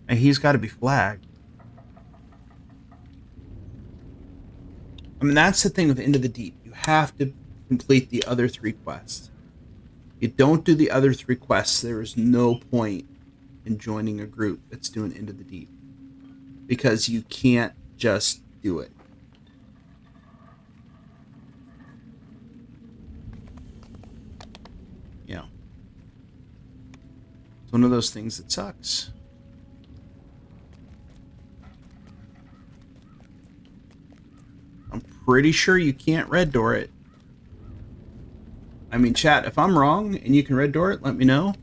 and he's got to be flagged. I mean, that's the thing with End of the Deep. You have to complete the other 3 quests. If you don't do the other 3 quests, there is no point in joining a group that's doing End of the Deep. Because you can't just do it. Yeah. It's one of those things that sucks. I'm pretty sure you can't red door it. I mean, chat, if I'm wrong and you can red door it, let me know.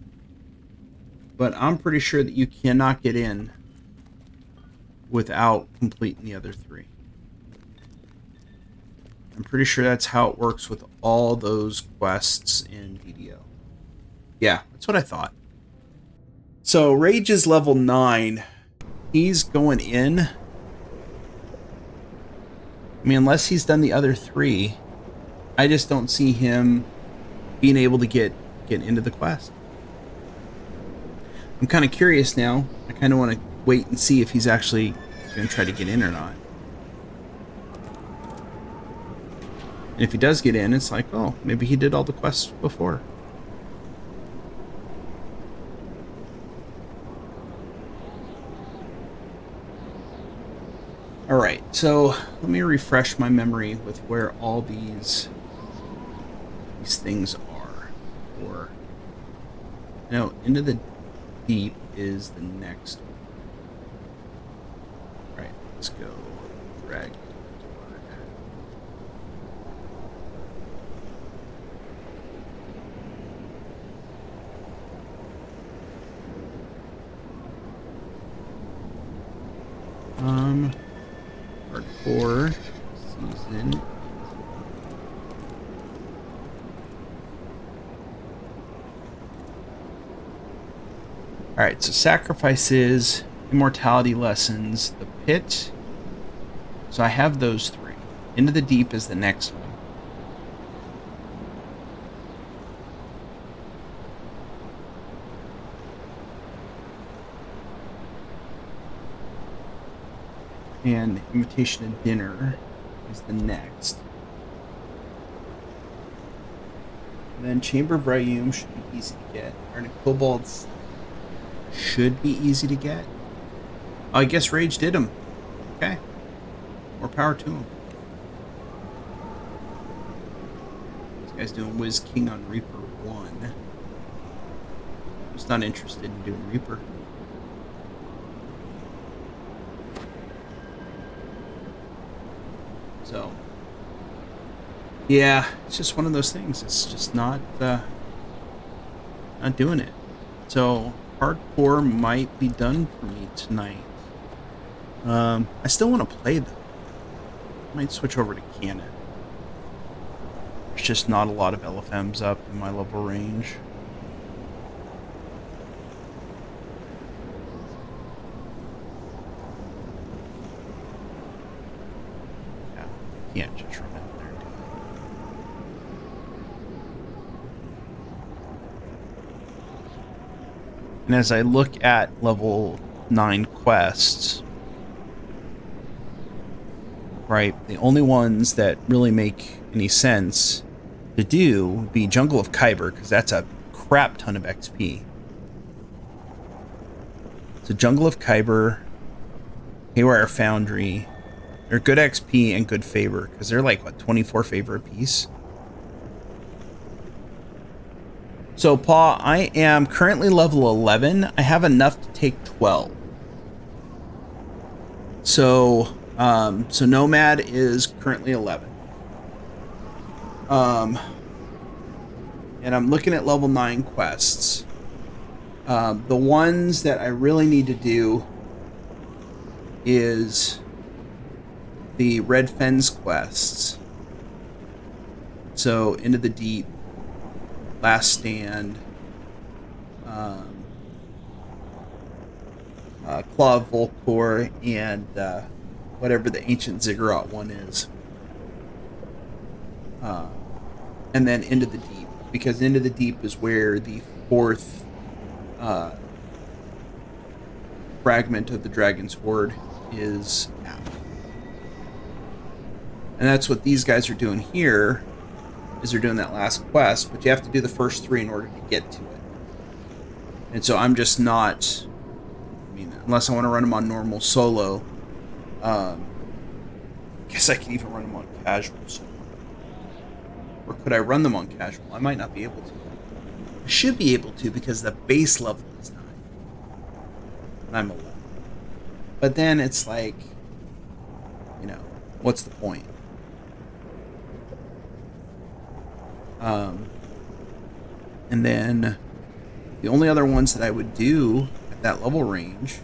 But I'm pretty sure that you cannot get in without completing the other 3. I'm pretty sure that's how it works with all those quests in DDO. Yeah, that's what I thought. So Rage is level 9. He's going in. I mean, unless he's done the other 3, I just don't see him being able to get into the quest. I'm kind of curious now. I kind of want to wait and see if he's actually going to try to get in or not. And if he does get in, it's like, oh, maybe he did all the quests before. Alright, so let me refresh my memory with where all these things are. Or, no, Into the Deep is the next one. Right, let's go drag. Hardcore season. Alright, so sacrifices, immortality lessons, the pit. So I have those 3. Into the Deep is the next one. And Invitation to Dinner is the next. And then Chamber of Ryum should be easy to get. Iron and Kobolds should be easy to get. Oh, I guess Rage did him. Okay. More power to him. This guy's doing Wiz King on Reaper 1. Just not interested in doing Reaper. So, yeah, it's just one of those things. It's just not doing it. So, hardcore might be done for me tonight. I still want to play though. Might switch over to Cannon. There's just not a lot of LFMs up in my level range. Yeah, can't just run out there and do it. And as I look at level 9 quests, right, the only ones that really make any sense to do would be Jungle of Kyber, because that's a crap ton of XP. So Jungle of Kyber, Haywire Foundry, they're good XP and good favor, because they're like, what, 24 favor apiece? So, Paul, I am currently level 11. I have enough to take 12. So Nomad is currently 11. And I'm looking at level 9 quests. The ones that I really need to do is the Red Fens quests. So, Into the Deep, Last Stand, Claw of Volcor, and whatever the Ancient Ziggurat one is. And then Into the Deep, because Into the Deep is where the 4th fragment of the Dragon's Hoard is at. And that's what these guys are doing here, is they're doing that last quest, but you have to do the first 3 in order to get to it. And so I'm just not, I mean, unless I want to run them on normal solo, guess I can even run them on casual solo. Or could I run them on casual? I might not be able to. I should be able to, because the base level is 9. And I'm 11. But then it's like, you know, what's the point? And then the only other ones that I would do at that level range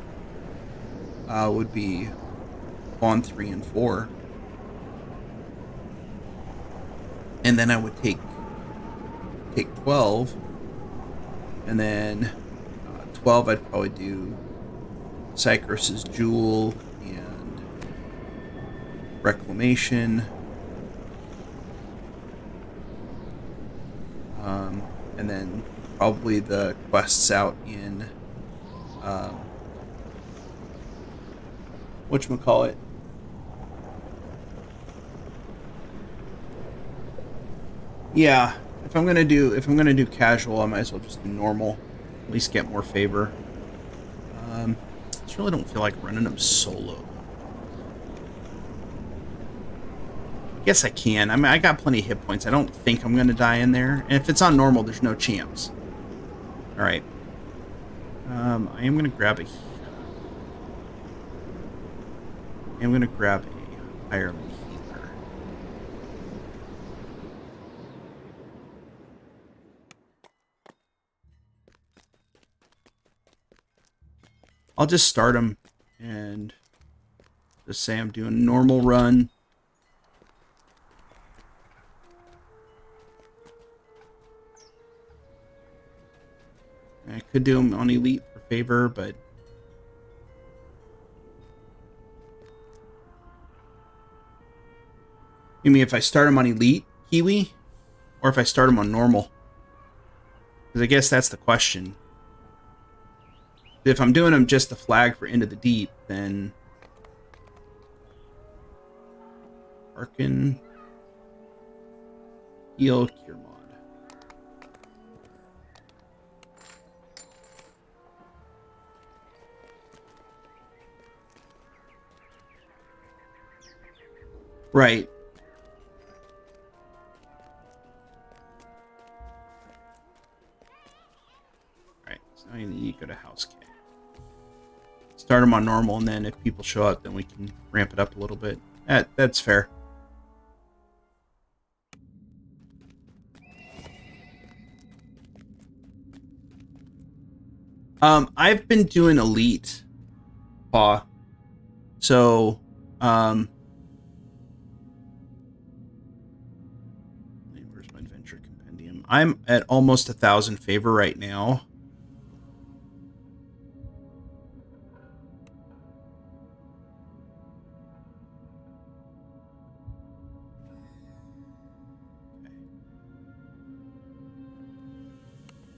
would be Bond 3 and 4. And then I would take 12. And then 12 I'd probably do Cycrus's Jewel and Reclamation. And then probably the quests out in whatchamacallit? Yeah, if I'm gonna do casual, I might as well just do normal. At least get more favor. I just really don't feel like running them solo. I guess I can. I mean, I got plenty of hit points. I don't think I'm going to die in there. And if it's on normal, there's no chance. Alright. I am going to grab a Ireland healer. I'll just start him and just say I'm doing a normal run. I could do him on Elite for favor, but you mean if I start him on Elite, Kiwi? Or if I start him on normal? Because I guess that's the question. If I'm doing him just the flag for Into the Deep, then Arkin, Heal, Cure Mod. Right. Alright, so now you need to go to House K. Start them on normal, and then if people show up, then we can ramp it up a little bit. That's fair. I've been doing Elite, Paw. So, where's my adventure compendium? I'm at almost 1,000 favor right now.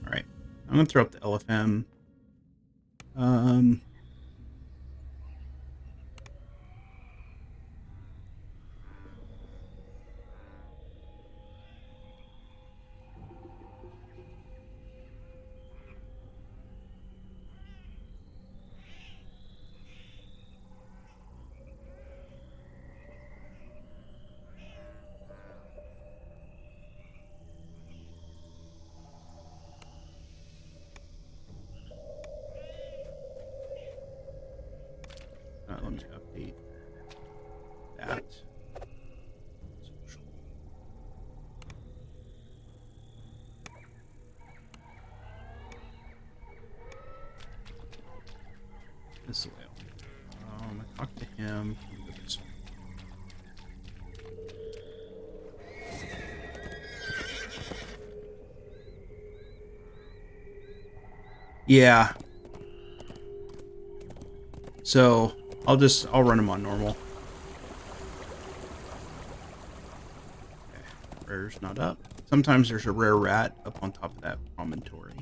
All right, I'm gonna throw up the LFM. Let me update that. Social. This way. I talked to him. This way. Yeah. So I'll run him on normal. Okay. Rare's not up. Sometimes there's a rare rat up on top of that promontory.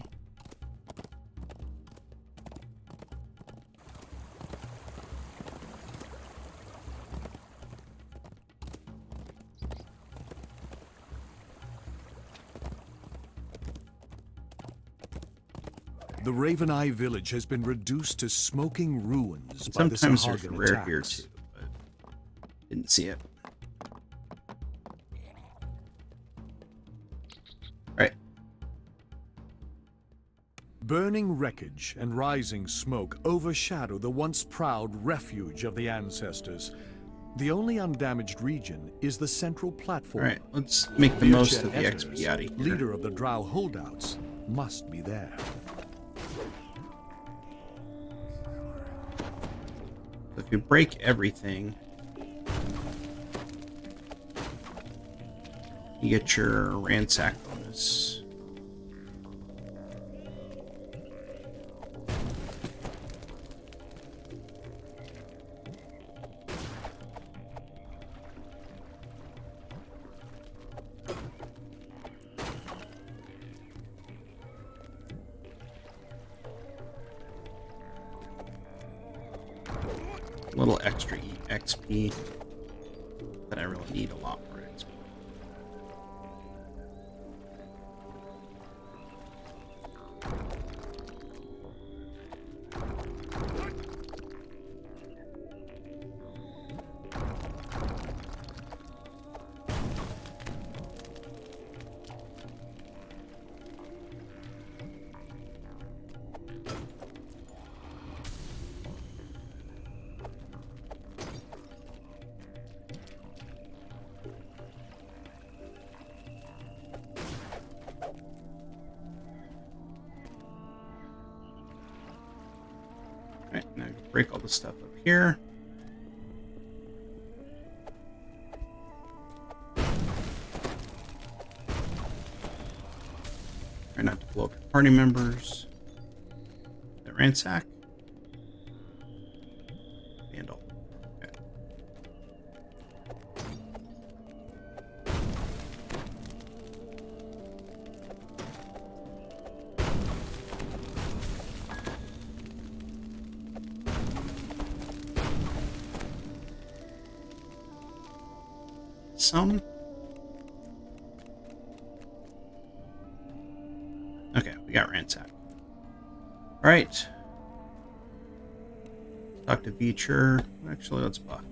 The Raven Eye village has been reduced to smoking ruins And by the sometimes there's a Sahagan rare here attacks. too, but didn't see it. Alright. Burning wreckage and rising smoke overshadow the once proud refuge of the ancestors. The only undamaged region is the central platform. Alright, let's make the most of the Virchet XP out of here. leader of the Drow holdouts, must be there. If you break everything, you get your ransack bonus. A little extra XP, but I really need a lot more XP. Alright, now break all the stuff up here. Try not to blow up your party members. The ransack. Vandal. Okay. Some. Okay, we got ransack. All right. Talk to Beecher. Actually, let's buff.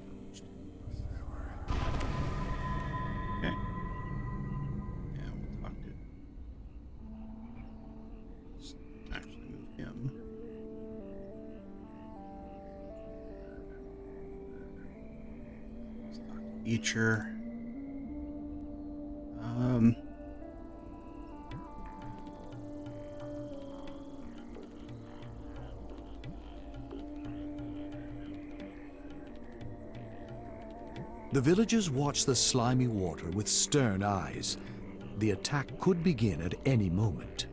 feature. The villagers watch the slimy water with stern eyes. The attack could begin at any moment.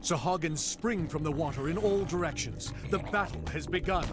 Sahagins spring from the water in all directions. The battle has begun.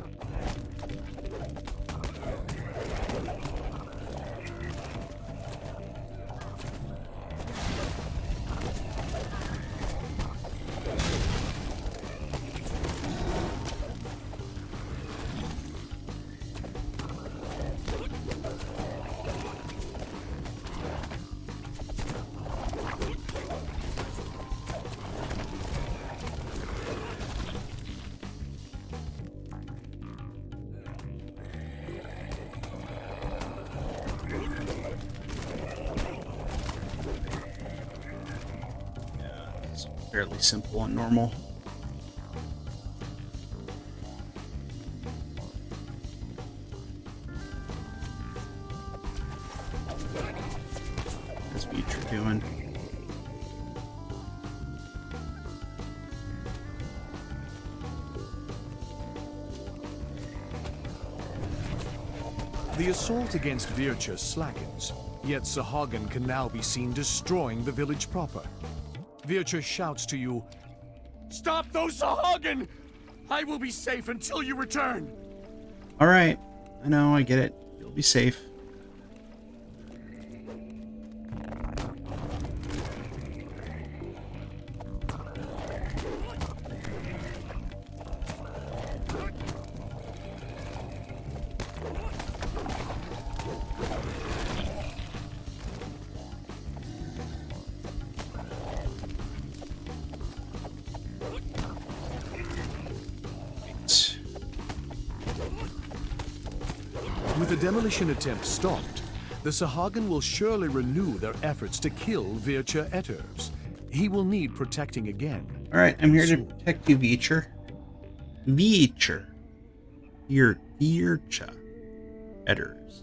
Fairly simple and normal. That's what you're doing. The assault against Vircha slackens, yet Sahagin can now be seen destroying the village proper. Vircha shouts to you, "Stop those Sahagin! I will be safe until you return!" All right. I know, I get it. You'll be safe. With the demolition attempt stopped, the Sahagin will surely renew their efforts to kill Vircha Etervs. He will need protecting again. All right, I'm here to Soon. protect you, Veacher. Veacher. Your Vircha Etervs.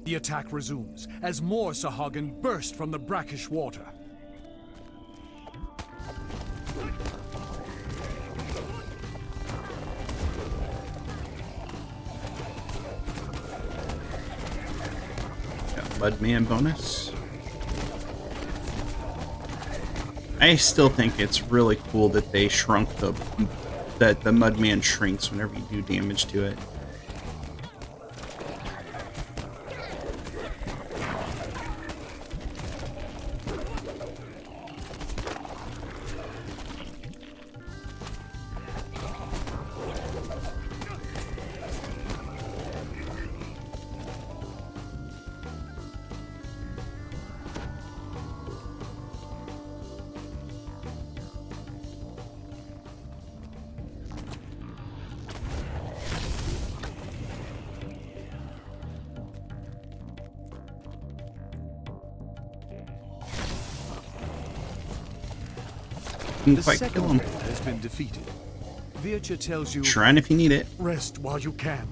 The attack resumes as more Sahagin burst from the brackish water. Mudman bonus. I still think it's really cool that they shrunk that the Mudman shrinks whenever you do damage to it. Didn't The quite second kill him. raid has been defeated. Vircha tells you, Shrine if you need it. "Rest while you can.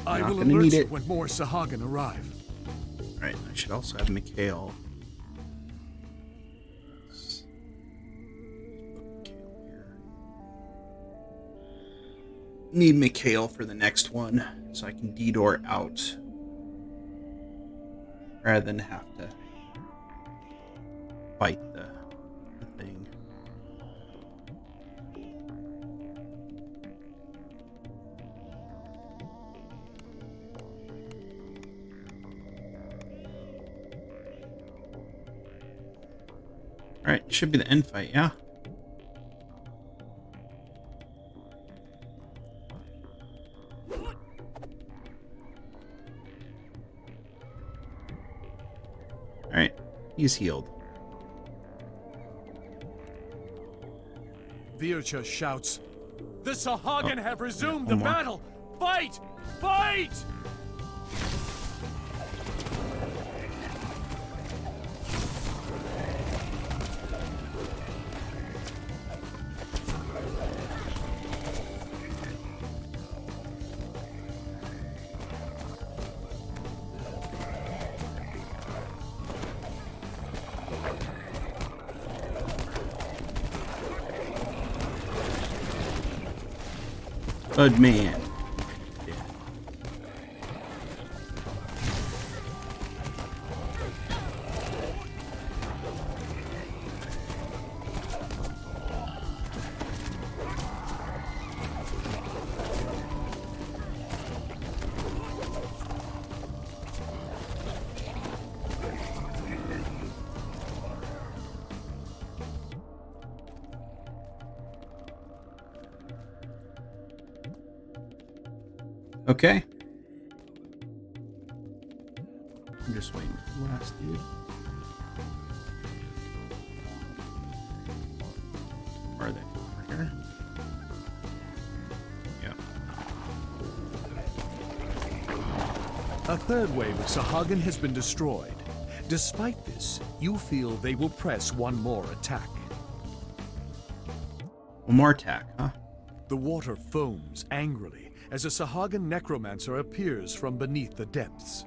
I Not will gonna alert need you it. when more Sahagin arrive." Alright, I should also have Mikhail. Need Mikhail for the next one, so I can DDO out. Rather than have to fight the thing. Alright, should be the end fight, yeah? Alright, he's healed. Vircha shouts, "The Sahagin Oh, have resumed yeah, the one more. battle! Fight! Fight!" Bud man. Okay. I'm just waiting for the last dude. Where are they? Over here? Yeah. A third wave of Sahagin has been destroyed. Despite this, you feel they will press one more attack. One more attack, huh? The water foams angrily as a Sahagin necromancer appears from beneath the depths.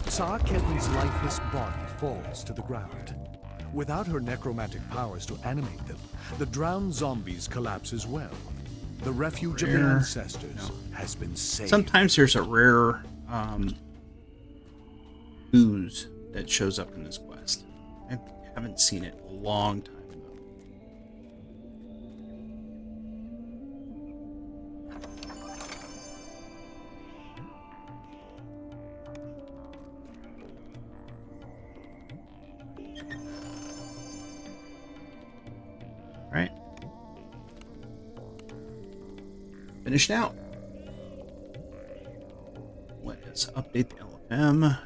Sa Kenton's lifeless body falls to the ground. Without her necromantic powers to animate them, the drowned zombies collapse as well. The refuge of the ancestors has been saved. Sometimes there's a rare ooze that shows up in this quest. I haven't seen it in a long time ago. Right. Finished out. Let's update the LFM.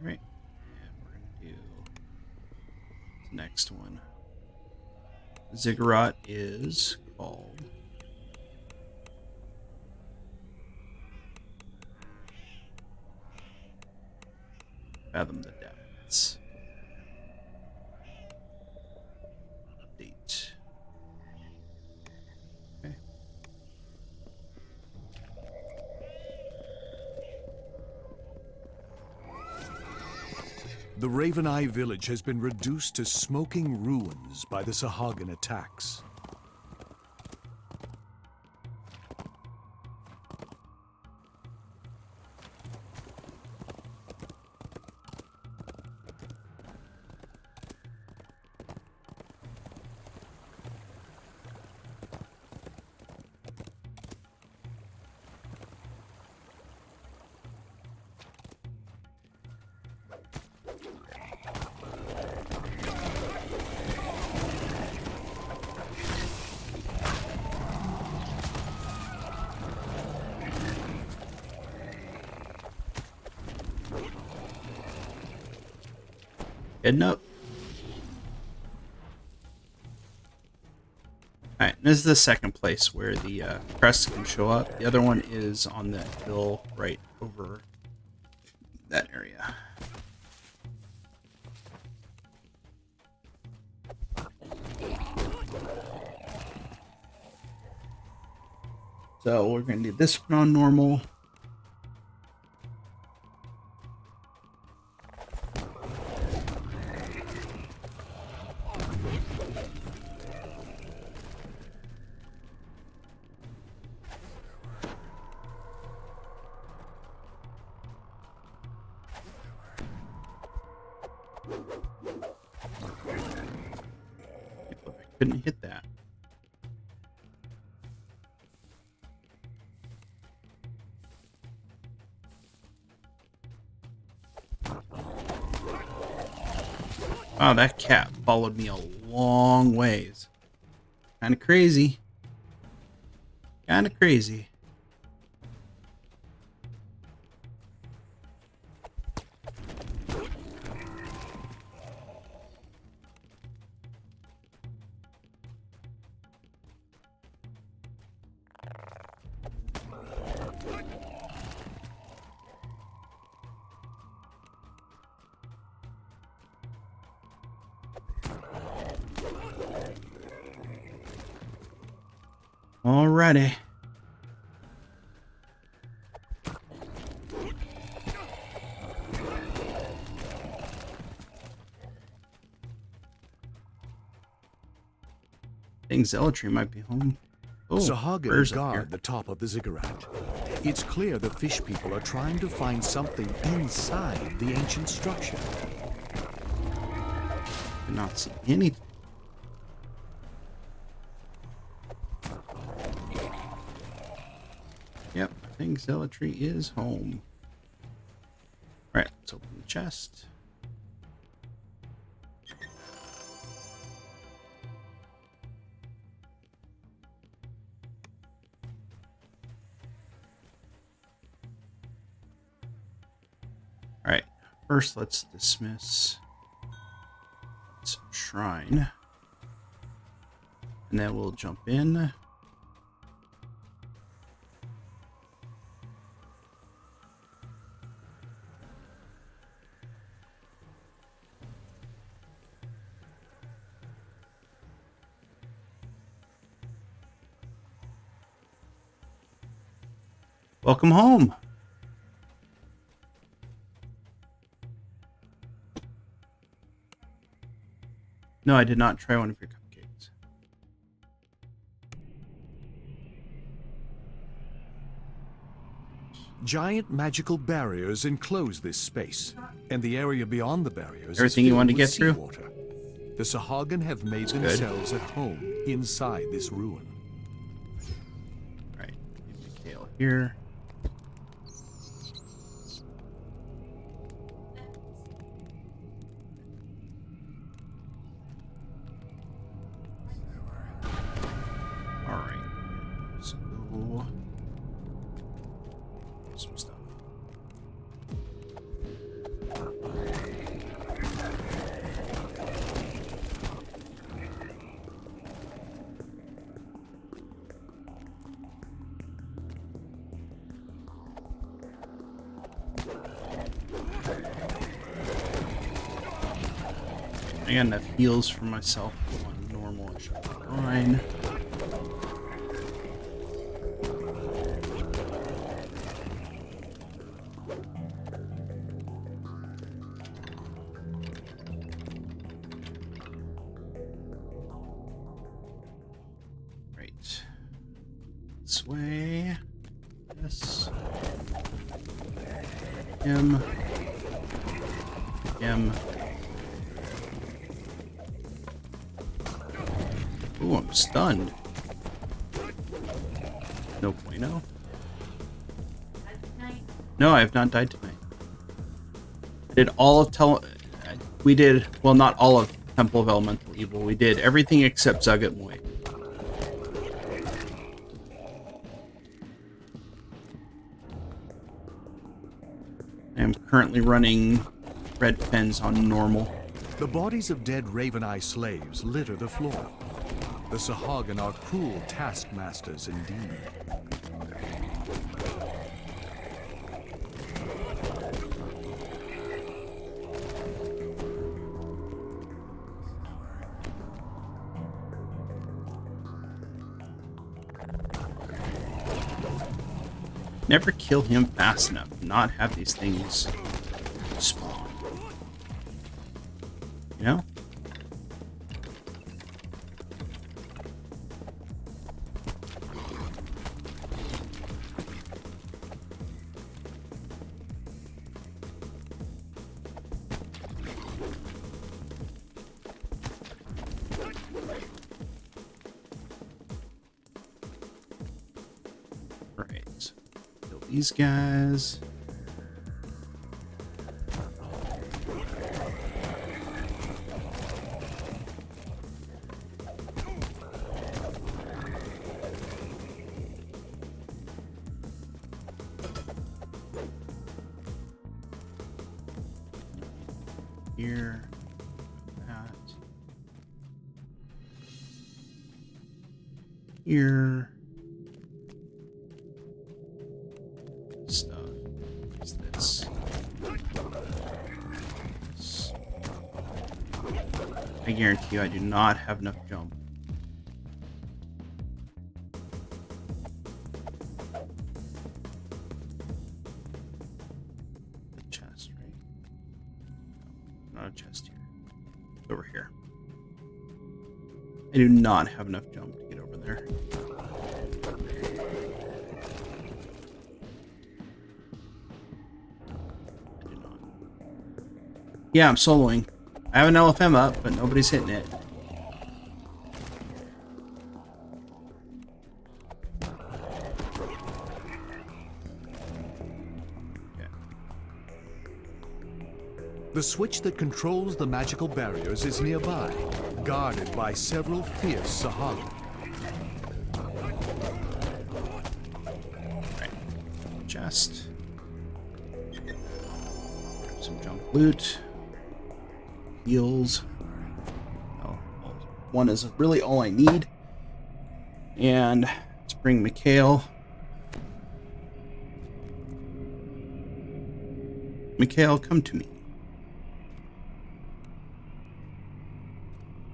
Right. And we're going to do the next one. Ziggurat is called Fathom the Depths. Update. Okay. The Raven Eye village has been reduced to smoking ruins by the Sahagin attacks. Heading up. Alright, this is the second place where the crests can show up. The other one is on that hill right over that area. So we're going to do this one on normal. Couldn't hit that. Wow, that cat followed me a long ways. Kind of crazy. Kind of crazy. Alrighty. I think Zealotry might be home. Oh, Sahagin where's up here? guard the top of the ziggurat. It's clear the fish people are trying to find something inside the ancient structure. Cannot see anything. Yep, I think Zealotry is home. Alright, let's open the chest. Alright, first let's dismiss some shrine. And then we'll jump in. Welcome home. No, I did not try one of your cupcakes. Giant magical barriers enclose this space, and the area beyond the barriers Everything is you wanted to filled get through? with seawater. The Sahagin have made Good. themselves at home inside this ruin. Alright, leave the kale here. Alright, let's go. Some stuff. I got enough heals for myself on normal. It should be fine. Right. This way. Yes. Him. Him. Ooh, I'm stunned. No bueno. No, I have not died tonight. I did all of we did, well, not all of Temple of Elemental Evil. We did everything except Zagat Moy. I am currently running red pens on normal. The bodies of dead Raven Eye slaves litter the floor. The Sahagin are cruel taskmasters indeed. Never kill him fast enough. Not have these things spawn. You know? Right. Kill these guys. Here, that, here, stuff. What's this? I guarantee you, I do not have enough jump. not a chest here. It's over here. I do not have enough jump to get over there. I do not. Yeah, I'm soloing. I have an LFM up, but nobody's hitting it. The switch that controls the magical barriers is nearby, guarded by several fierce Sahagan. Right. Chest. Some junk loot. Heals. Oh, one is really all I need. And let's bring Mikhail. Mikhail, come to me.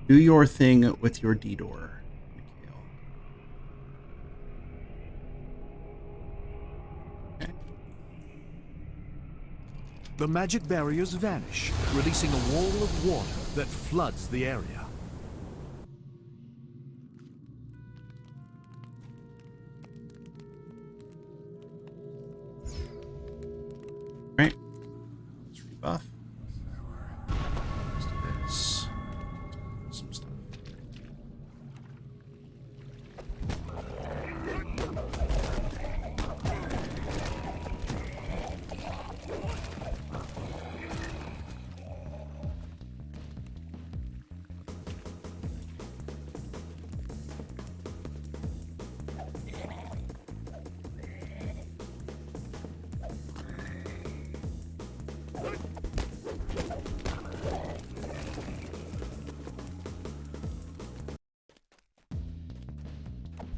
Do your thing with your D-door, Mikhail. Okay. The magic barriers vanish, releasing a wall of water that floods the area. Right. Let's rebuff. Let's do this. Some stuff.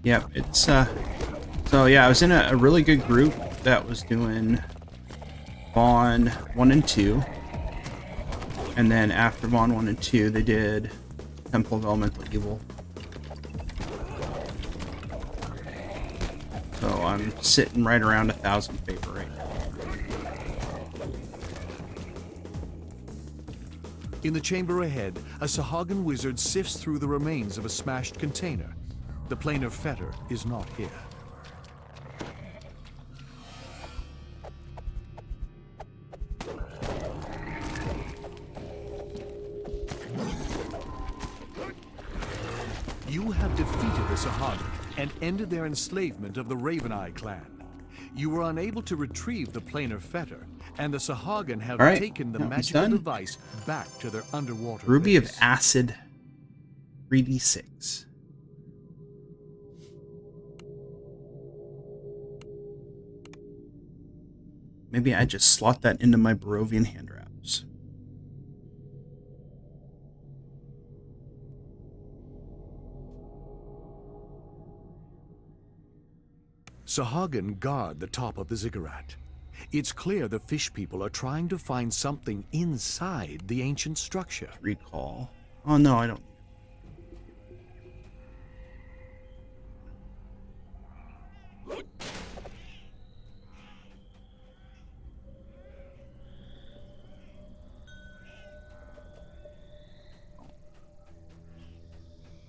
Yep, it's so yeah, I was in a really good group that was doing Vaughn 1 and 2, and then after Vaughn 1 and 2 they did Temple of Elemental Evil. So I'm sitting right around 1,000 favor right now. In the chamber ahead, a Sahagan wizard sifts through the remains of a smashed container. The planar fetter is not here. You have defeated the Sahagan and ended their enslavement of the Raven Eye clan. You were unable to retrieve the planar fetter, and the Sahagan have taken the magical device back to their underwater Ruby base. of Acid 3d6. Maybe I just slot that into my Barovian hand wraps. Sahagan guard the top of the ziggurat. It's clear the fish people are trying to find something inside the ancient structure. Recall. Oh no, I don't.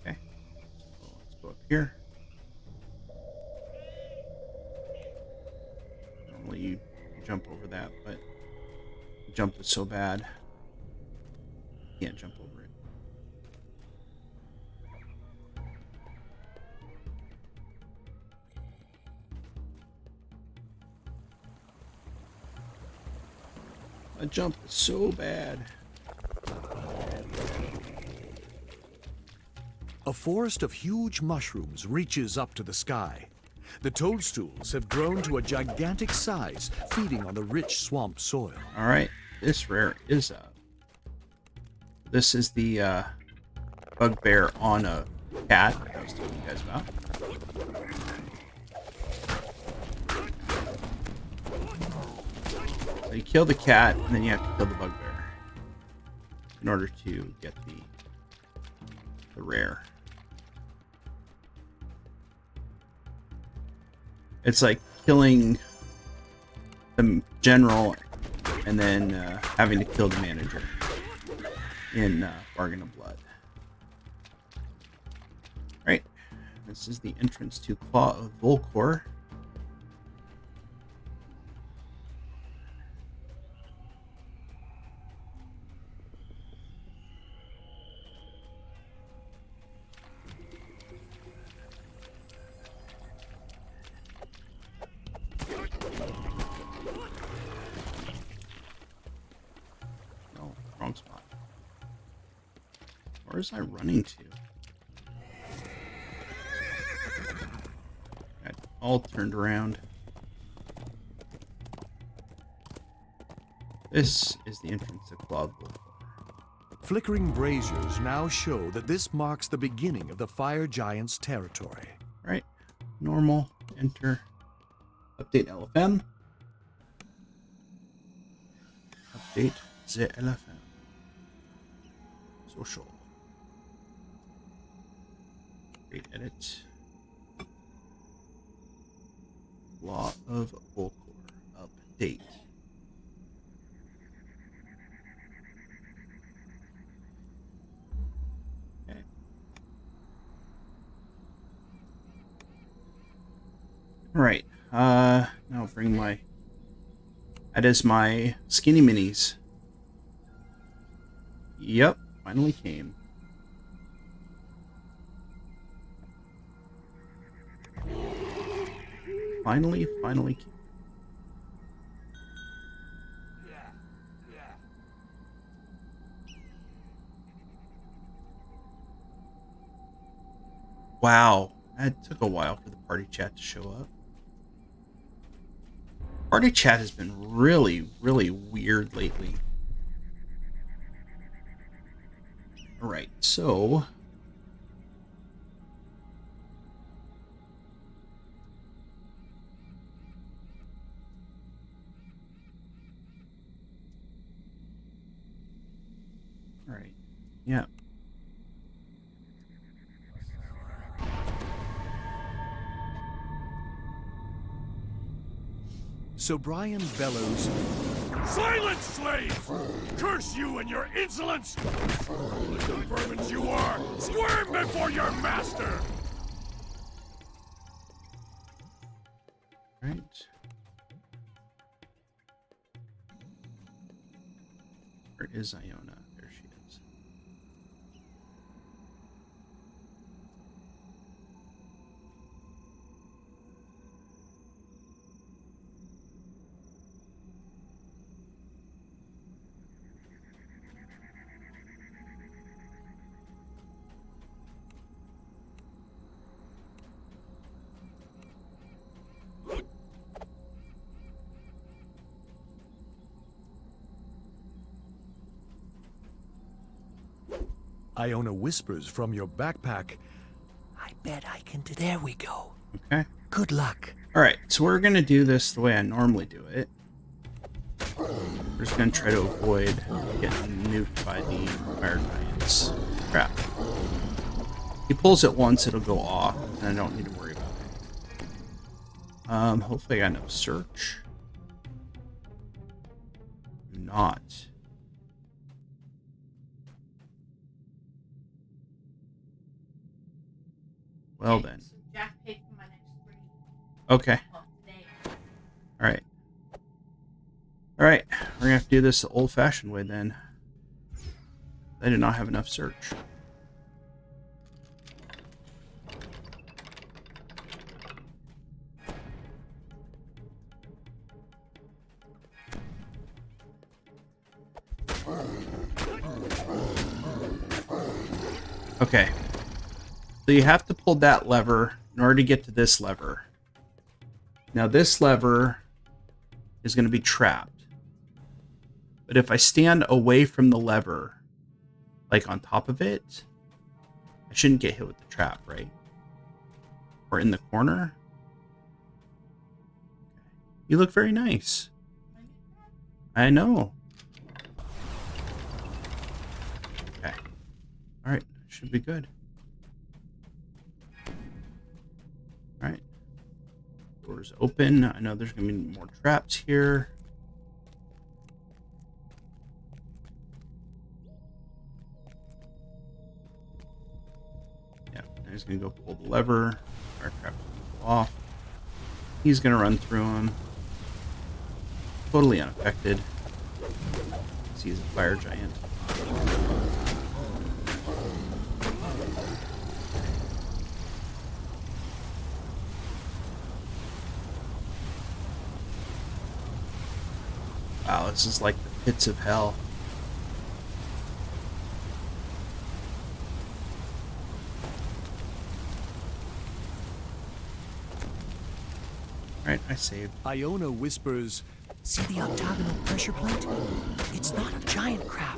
Okay. So let's go up here. Normally you jump over that, but you jumped it so bad. You can't jump over it. I jumped so bad. A forest of huge mushrooms reaches up to the sky. The toadstools have grown to a gigantic size, feeding on the rich swamp soil. All right, this rare is this is the bugbear on a cat that I was telling you guys about. So you kill the cat, and then you have to kill the bugbear in order to get the rare. It's like killing the general and then having to kill the manager. in Bargain of Blood. Right. This is the entrance to Claw of Volcor. No, wrong spot. Where is I running to? Got all turned around. This is the entrance to Claw of Volcor. Flickering braziers now show that this marks the beginning of the fire giant's territory. Right. Normal. Enter. Update LFM. Update the LFM. Social. Create edit. Law of Volcor. Update. Okay. Right. Now bring my... That is my skinny minis. Yep, finally came. Finally came. Wow, that took a while for the party chat to show up. Party chat has been really, really weird lately. Alright, so... Alright, yeah. So Brian bellows, Silence, slave! Curse you and your insolence! Like the vermins you are, squirm before your master! Right. Where is Iona? There she is. Iona whispers from your backpack, I bet I can do. There we go. Okay. Good luck. Alright, so we're going to do this the way I normally do it. We're just going to try to avoid getting nuked by the fire giants. Crap. He pulls it once, it'll go off, and I don't need to worry about it. Hopefully I got enough search. Do not. Well then. Okay. Alright. Alright. We're gonna have to do this the old-fashioned way then. I did not have enough search. Okay. So you have to pull that lever in order to get to this lever. Now this lever is going to be trapped. But if I stand away from the lever, like on top of it, I shouldn't get hit with the trap, right? Or in the corner. You look very nice. I know. Okay. Alright, should be good. Alright. Doors open. I know there's going to be more traps here. He's gonna go pull the lever. Aircraft will go off. He's gonna run through him. Totally unaffected. He's a fire giant. Wow, this is like the pits of hell. Alright, I saved. Iona whispers, See the octagonal pressure plate? It's not a giant crab.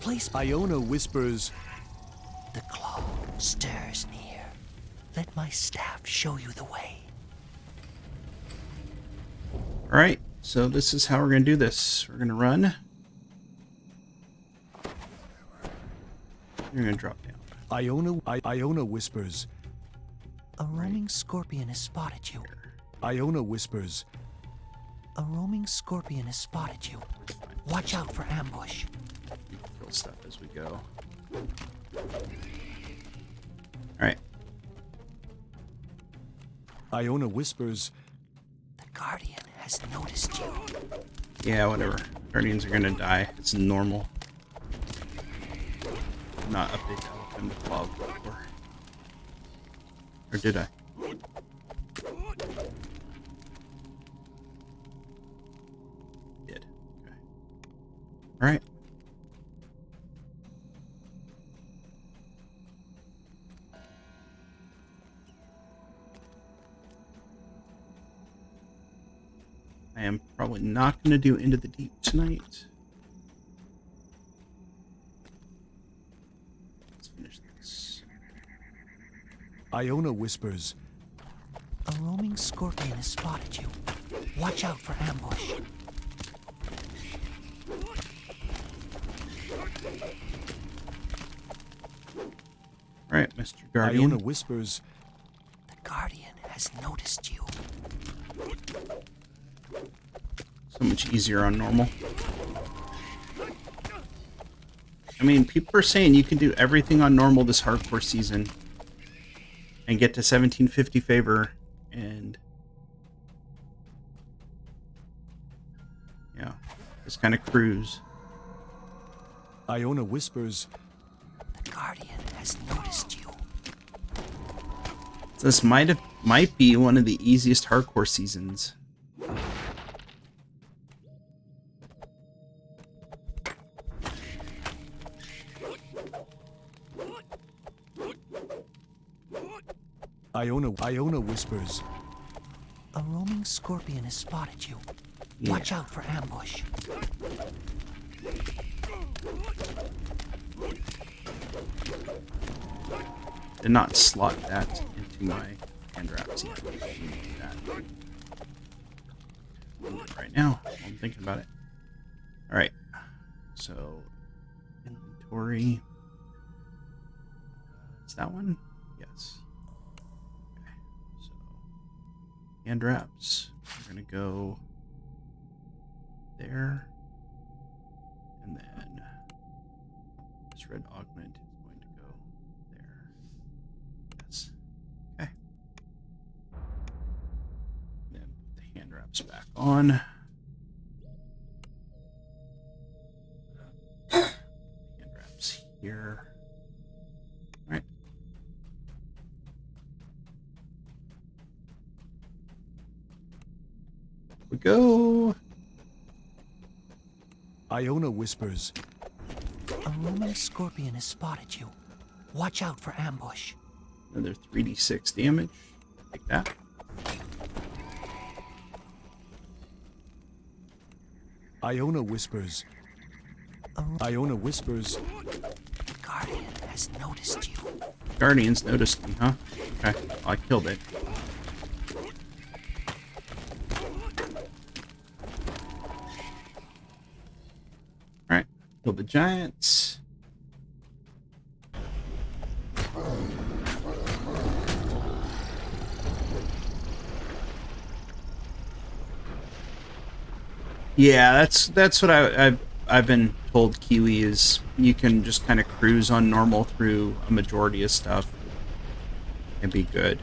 Place Iona whispers, the claw stirs near. Let my staff show you the way. Alright, so this is how we're going to do this. We're going to run. You're going to drop down. Iona whispers, A roaming scorpion has spotted you. Iona whispers, A roaming scorpion has spotted you. Watch out for ambush. Kill stuff as we go. Alright. Iona whispers, The Guardian has noticed you. Yeah, whatever. Guardians are going to die. It's normal. Not update that with them to 12 before. Or did I? Did. Okay. Alright. I am probably not going to do Into the Deep tonight. Let's finish this. Iona whispers, A roaming scorpion has spotted you. Watch out for ambush. Alright, Mr. Guardian. Iona whispers, The Guardian has noticed you. So much easier on normal. I mean, people are saying you can do everything on normal this hardcore season and get to 1750 favor and yeah, just kind of cruise. Iona whispers, The Guardian has noticed you. This might be one of the easiest hardcore seasons. Iona whispers, A roaming scorpion has spotted you. Yeah. Watch out for ambush. Did not slot that into my hand wraps yet. I need to do that. I'll do it right now. I'm thinking about it. Alright. So, inventory. Is that one? Yes. Okay. So, hand wraps. We're going to go there. And then this red augment is going to go there. Yes. Okay. Then put the hand wraps back on. Hand wraps here. All right. Here we go. Iona whispers, A roaming scorpion has spotted you. Watch out for ambush. Another 3d6 damage. Take that. Iona whispers, Iona whispers, The Guardian has noticed you. Guardians noticed me, huh? Okay. Well, I killed it. Alright. Kill the giants. Yeah, that's what I've been told. Kiwi is you can just kind of cruise on normal through a majority of stuff. and be good.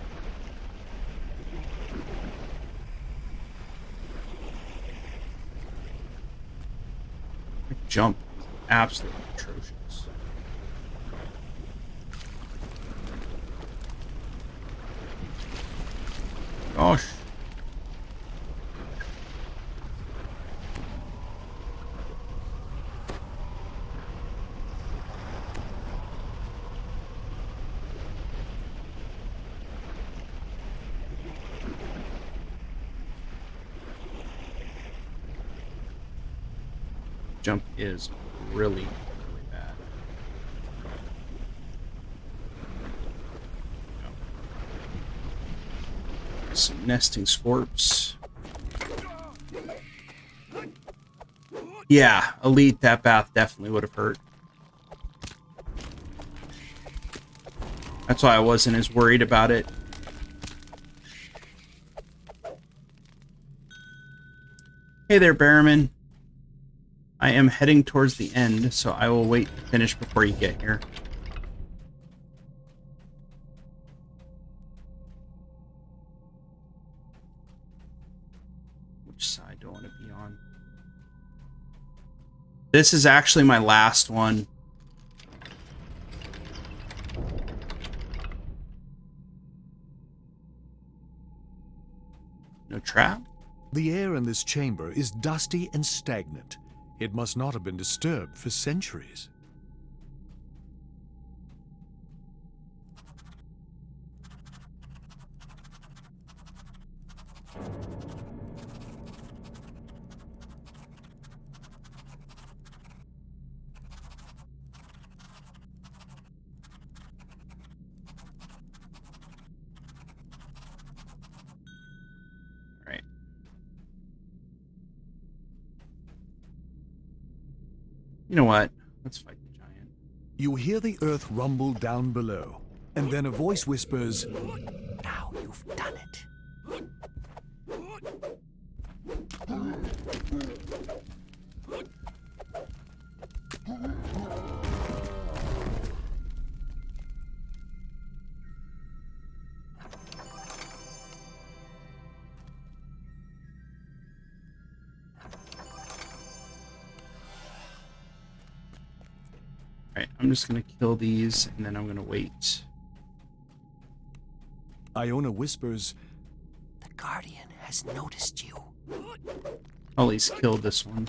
My jump is absolutely atrocious. Gosh. Jump is really bad. Some nesting scorps. Yeah, elite, that bath definitely would have hurt. That's why I wasn't as worried about it. Hey there, Barrowman. I am heading towards the end, so I will wait to finish before you get here. Which side do I want to be on? This is actually my last one. No trap? The air in this chamber is dusty and stagnant. It must not have been disturbed for centuries. You know what? Let's fight the giant. You hear the earth rumble down below, and then a voice whispers, Now you've done it. Alright, I'm just gonna kill these, and then I'm gonna wait. Iona whispers, The Guardian has noticed you. I'll at least kill this one.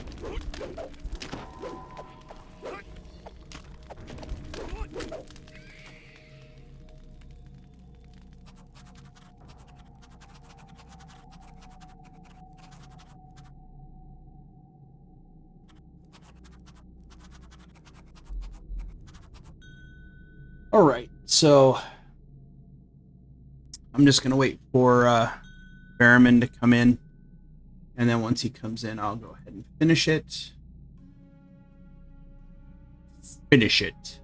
Alright, so I'm just gonna wait for Barrowman to come in, and then once he comes in, I'll go ahead and finish it. Finish it.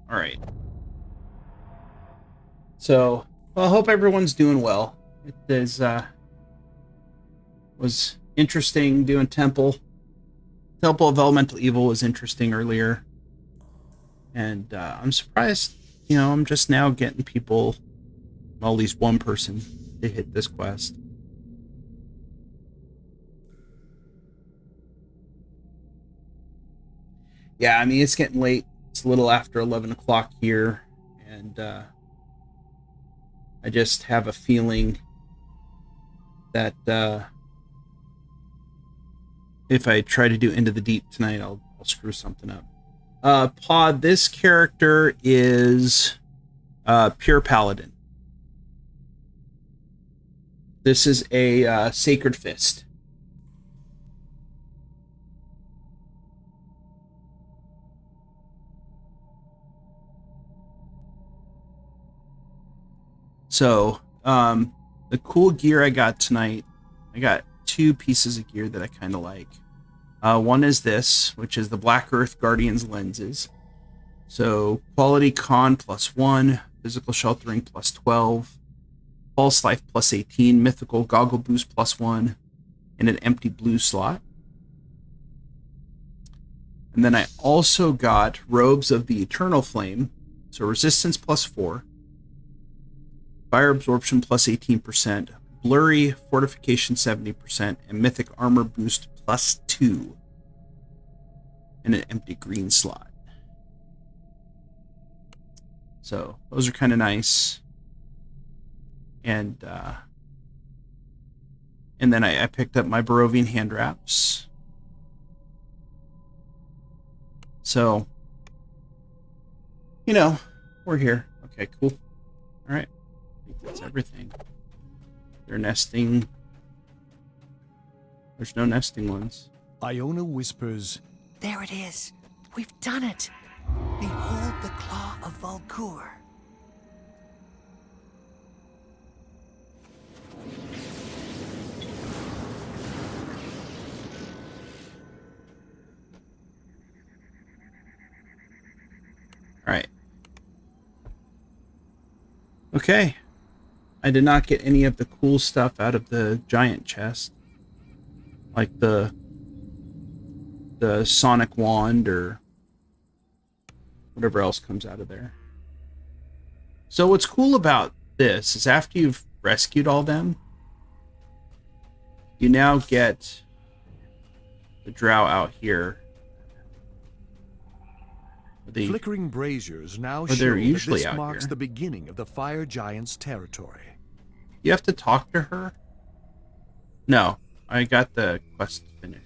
All right. So, well, I hope everyone's doing well. It is was interesting doing Temple. Temple of Elemental Evil was interesting earlier, and I'm surprised. You know, I'm just now getting people, well, at least one person, to hit this quest. Yeah, I mean, it's getting late. It's a little after 11 o'clock here, and I just have a feeling that if I try to do Into the Deep tonight, I'll screw something up. Pod, this character is Pure Paladin. This is a Sacred Fist. So, the cool gear I got tonight, I got two pieces of gear that I kind of like. One is this, which is the Black Earth Guardians lenses. So quality con +1, physical sheltering +12, false life +18, mythical goggle boost +1, and an empty blue slot. And then I also got robes of the Eternal Flame, so resistance +4, fire absorption +18%, blurry fortification 70%, and mythic armor boost +2, and an empty green slot. So those are kind of nice. And then I picked up my Barovian hand wraps. So, you know, we're here. Okay, cool. All right. I think that's everything. They're nesting. There's no nesting ones. Iona whispers, There it is. We've done it. Behold the claw of Valkur. All right. Okay. I did not get any of the cool stuff out of the giant chest. Like the sonic wand or whatever else comes out of there. So what's cool about this is after you've rescued all them, you now get the drow out here. flickering braziers now they're show that usually this out marks here. the beginning of the fire giant's territory. You have to talk to her? No, I got the quest finish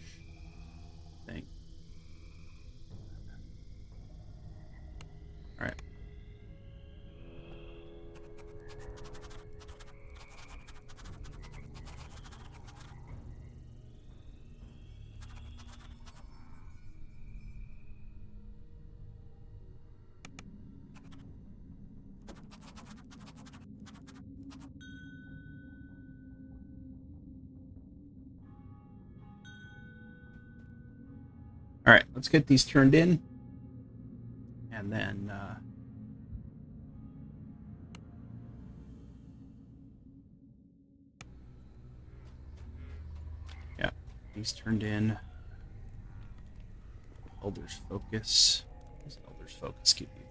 thing. Alright. All right, let's get these turned in. And then yeah, these turned in. Elder's Focus. What does Elder's Focus give you?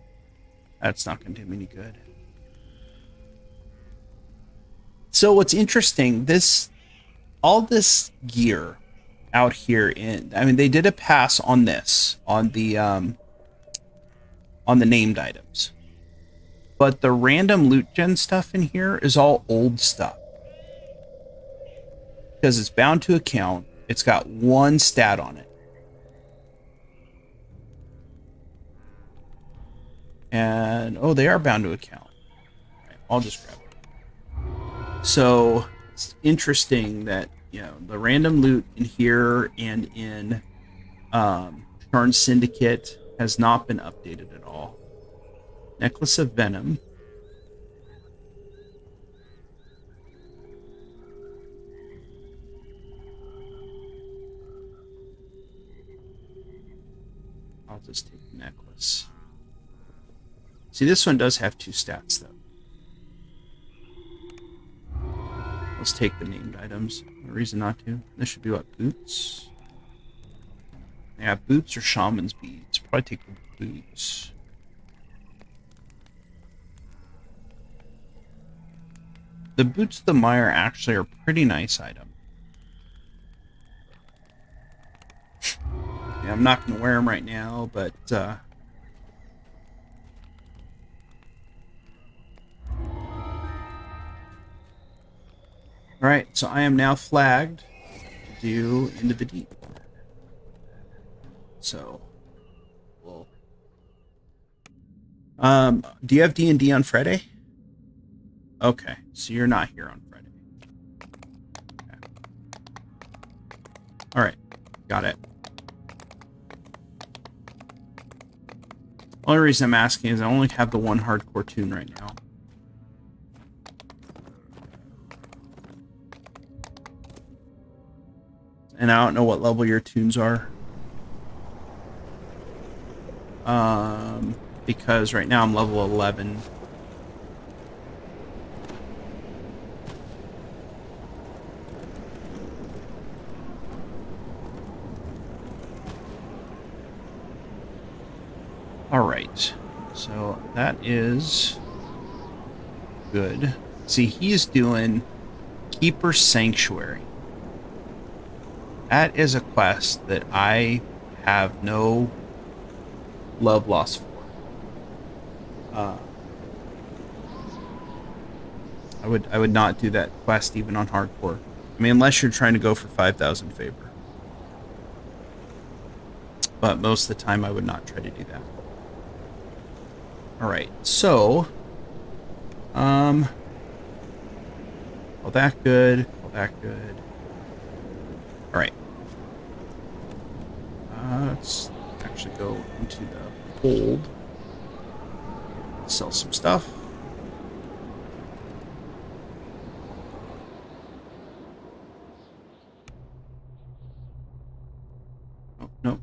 That's not going to do me any good. So what's interesting, all this gear out here they did a pass on this, on the named items. But the random loot gen stuff in here is all old stuff. Because it's bound to account. It's got one stat on it. And, oh, they are bound to account. Right, I'll just grab it. So, it's interesting that, the random loot in here and in Charn Syndicate has not been updated at all. Necklace of Venom. I'll just take the necklace. See, this one does have 2 stats, though. Let's take the named items. No reason not to. This should be what? Boots? Yeah, boots or shaman's beads. Probably take the boots. The boots of the mire actually are a pretty nice item. Yeah, I'm not going to wear them right now, but Alright, so I am now flagged to do Into the Deep. So, we'll... do you have D&D on Friday? Okay, so you're not here on Friday. Okay. Alright, got it. Only reason I'm asking is I only have the one hardcore tune right now. And I don't know what level your tunes are. Because right now I'm level 11. All right, so that is good. See, he's doing Keeper Sanctuary. That is a quest that I have no love lost for. I would not do that quest even on hardcore. I mean, unless you're trying to go for 5,000 favor. But most of the time, I would not try to do that. All right, so, all that good, all that good. All right, let's actually go into the hold, sell some stuff. Oh, no.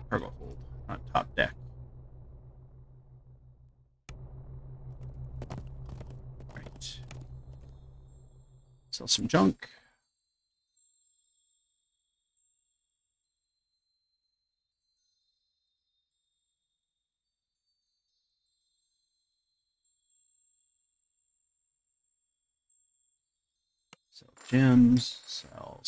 Cargo hold, not top deck. Right. Sell some junk. Sell gems. Sell.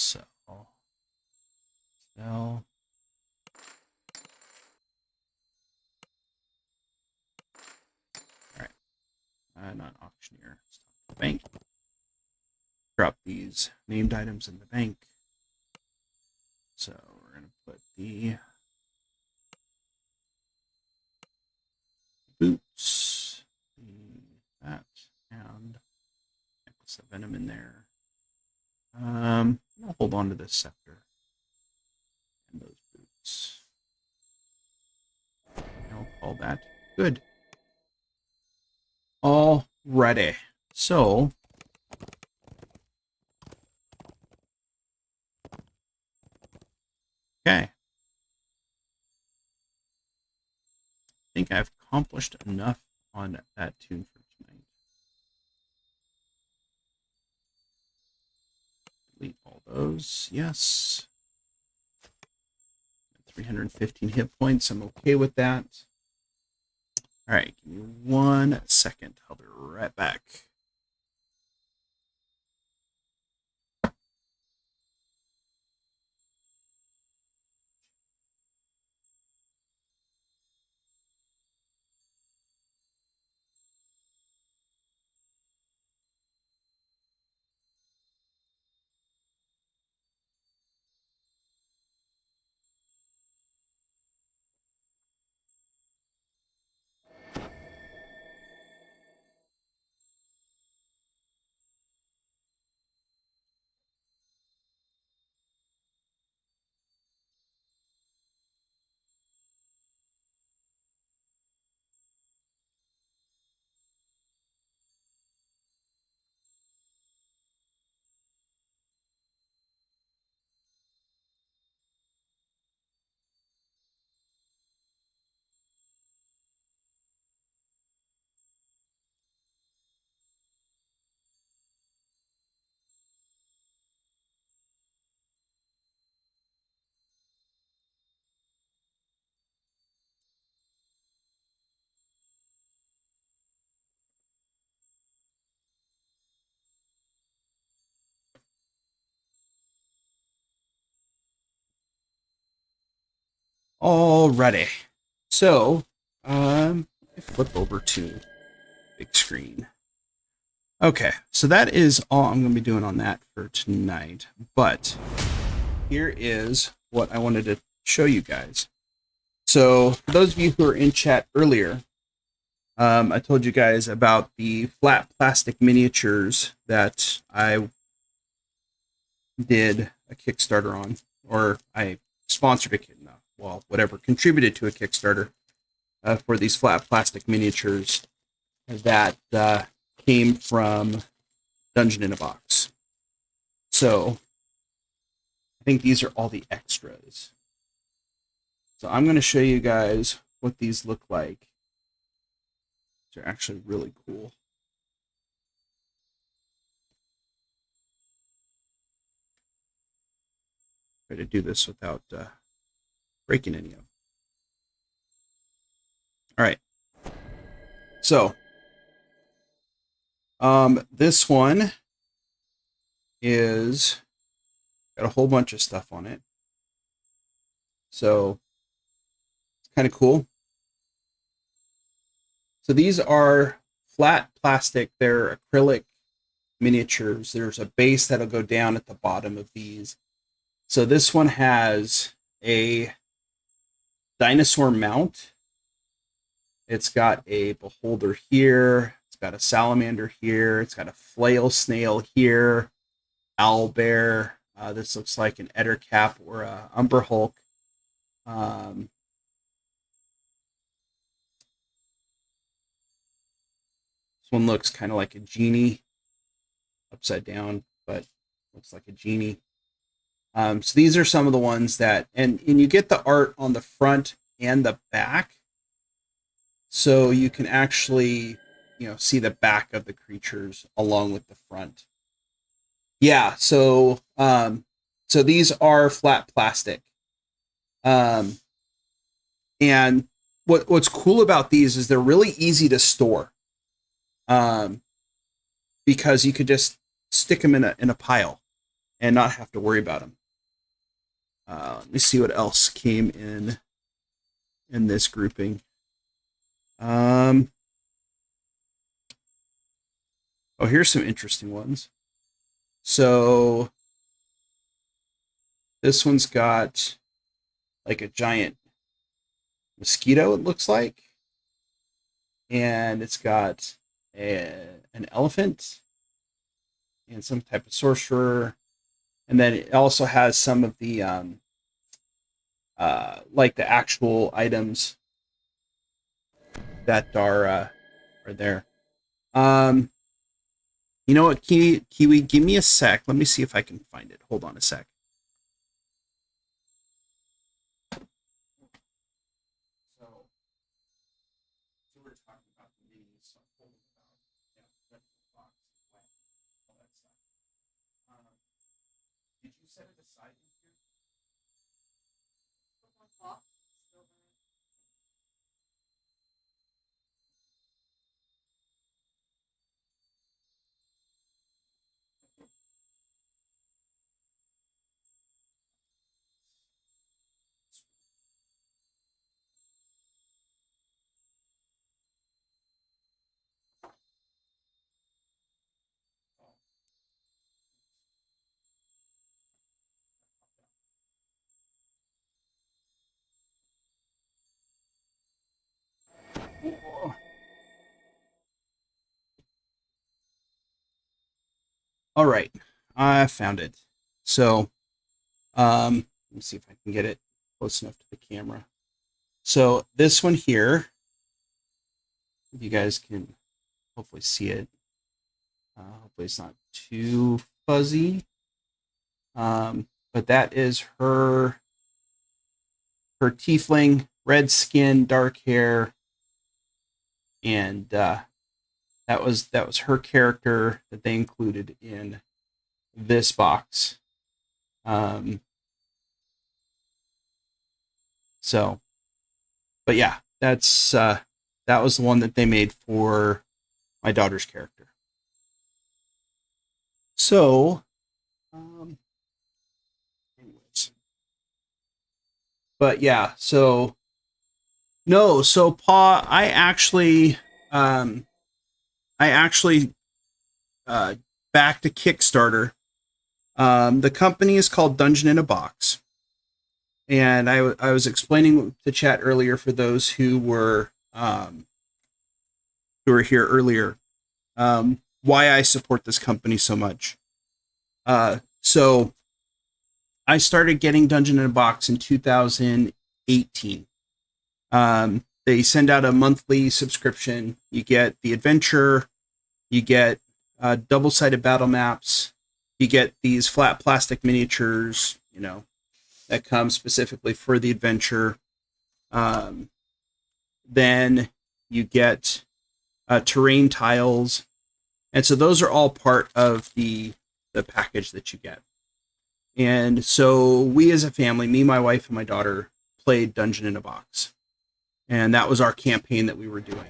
Not auctioneer. Bank. Drop these named items in the bank. So we're going to put the boots, that, and necklace of venom in there. I'll hold on to this scepter and those boots. I'll call that good. Alrighty. So okay. I think I've accomplished enough on that tune for tonight. Delete all those. Yes. 315 hit points. I'm okay with that. All right, give me 1 second. I'll be right back. Alrighty. So, flip over to big screen. Okay, so that is all I'm going to be doing on that for tonight. But here is what I wanted to show you guys. So, for those of you who were in chat earlier, I told you guys about the flat plastic miniatures that I did a Kickstarter on, or I sponsored a whatever, contributed to a Kickstarter for these flat plastic miniatures that came from Dungeon in a Box. So think these are all the extras. So I'm going to show you guys what these look like. They're actually really cool. Try to do this without breaking any of them. All right. So, this one is got a whole bunch of stuff on it. So, it's kind of cool. So these are flat plastic. They're acrylic miniatures. There's a base that'll go down at the bottom of these. So this one has a dinosaur mount. It's got a beholder here. It's got a salamander here. It's got a flail snail here. Owl bear. This looks like an ettercap or a umber hulk. This one looks kind of like a genie, upside down, but looks like a genie. So these are some of the ones that, and you get the art on the front and the back, so you can actually, see the back of the creatures along with the front. Yeah, so these are flat plastic, and what's cool about these is they're really easy to store. Because you could just stick them in a pile and not have to worry about them. Let me see what else came in this grouping. Oh, here's some interesting ones. So this one's got like a giant mosquito, it looks like, and it's got an elephant and some type of sorcerer, and then it also has some of the like the actual items that are there. You know what, Kiwi, give me a sec. Let me see if I can find it. Hold on a sec. All right, I found it. So, let me see if I can get it close enough to the camera. So this one here, you guys can hopefully see it. Hopefully it's not too fuzzy. But that is her tiefling, red skin, dark hair, and that was her character that they included in this box. So, but yeah, that was the one that they made for my daughter's character. So, anyways, but yeah, so Pa, I actually backed a Kickstarter. The company is called Dungeon in a Box, and I was explaining the chat earlier for those who were here earlier, why I support this company so much. So I started getting Dungeon in a Box in 2018. They send out a monthly subscription. You get the adventure, you get double-sided battle maps, you get these flat plastic miniatures, that come specifically for the adventure. Then you get terrain tiles. And so those are all part of the package that you get. And so we as a family, me, my wife, and my daughter, played Dungeon in a Box. And that was our campaign that we were doing.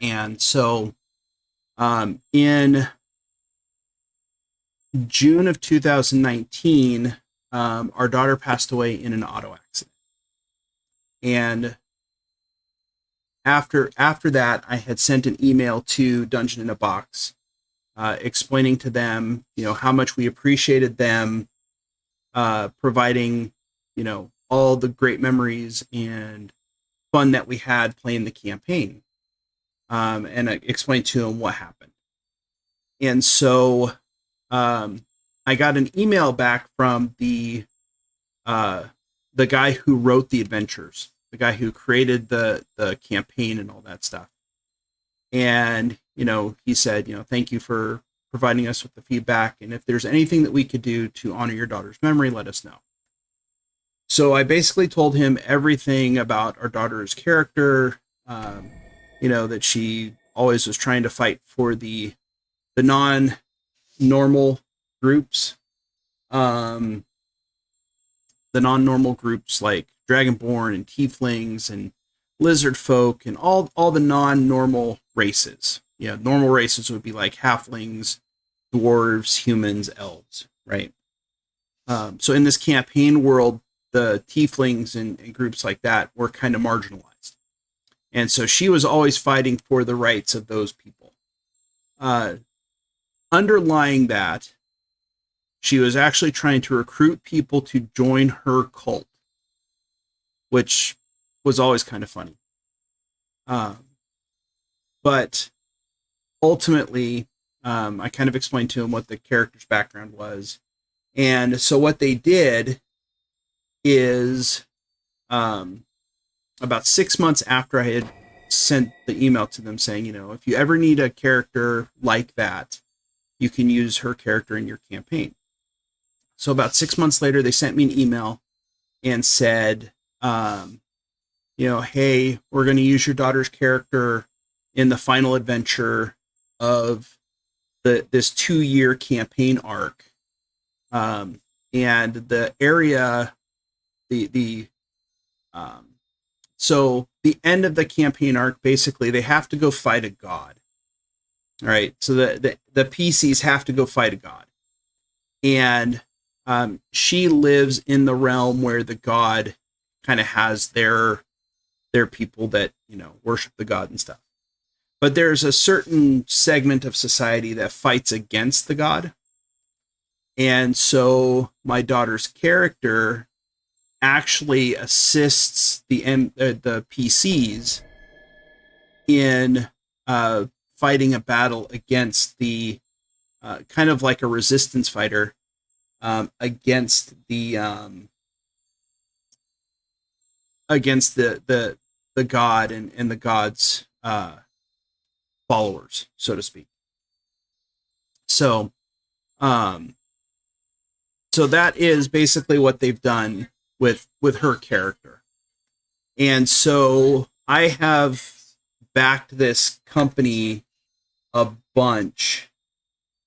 And so in June of 2019, our daughter passed away in an auto accident. And after that, I had sent an email to Dungeon in a Box, explaining to them, how much we appreciated them providing, all the great memories and fun that we had playing the campaign. And I explained to them what happened. And so I got an email back from the guy who wrote the adventures, the guy who created the campaign and all that stuff. And, he said, thank you for providing us with the feedback. And if there's anything that we could do to honor your daughter's memory, let us know. So I basically told him everything about our daughter's character, that she always was trying to fight for the non-normal groups, the non-normal groups like Dragonborn and Tieflings and Lizard folk and all the non-normal races. Normal races would be like Halflings, Dwarves, Humans, Elves, right? So in this campaign world, the Tieflings and groups like that were kind of marginalized. And so she was always fighting for the rights of those people. Underlying that, she was actually trying to recruit people to join her cult, which was always kind of funny. But ultimately, I kind of explained to him what the character's background was. And so what they did is, about 6 months after I had sent the email to them saying, if you ever need a character like that, you can use her character in your campaign. So about 6 months later, they sent me an email and said, hey, we're going to use your daughter's character in the final adventure of this 2-year campaign arc. And the area, so the end of the campaign arc, basically, they have to go fight a god. All right. So the PCs have to go fight a god. And she lives in the realm where the god kind of has their people that, worship the god and stuff. But there's a certain segment of society that fights against the god. And so my daughter's character actually assists the PCs in fighting a battle against the kind of like a resistance fighter against the god and the god's followers, so to speak. So so that is basically what they've done with her character. And so I have backed this company a bunch.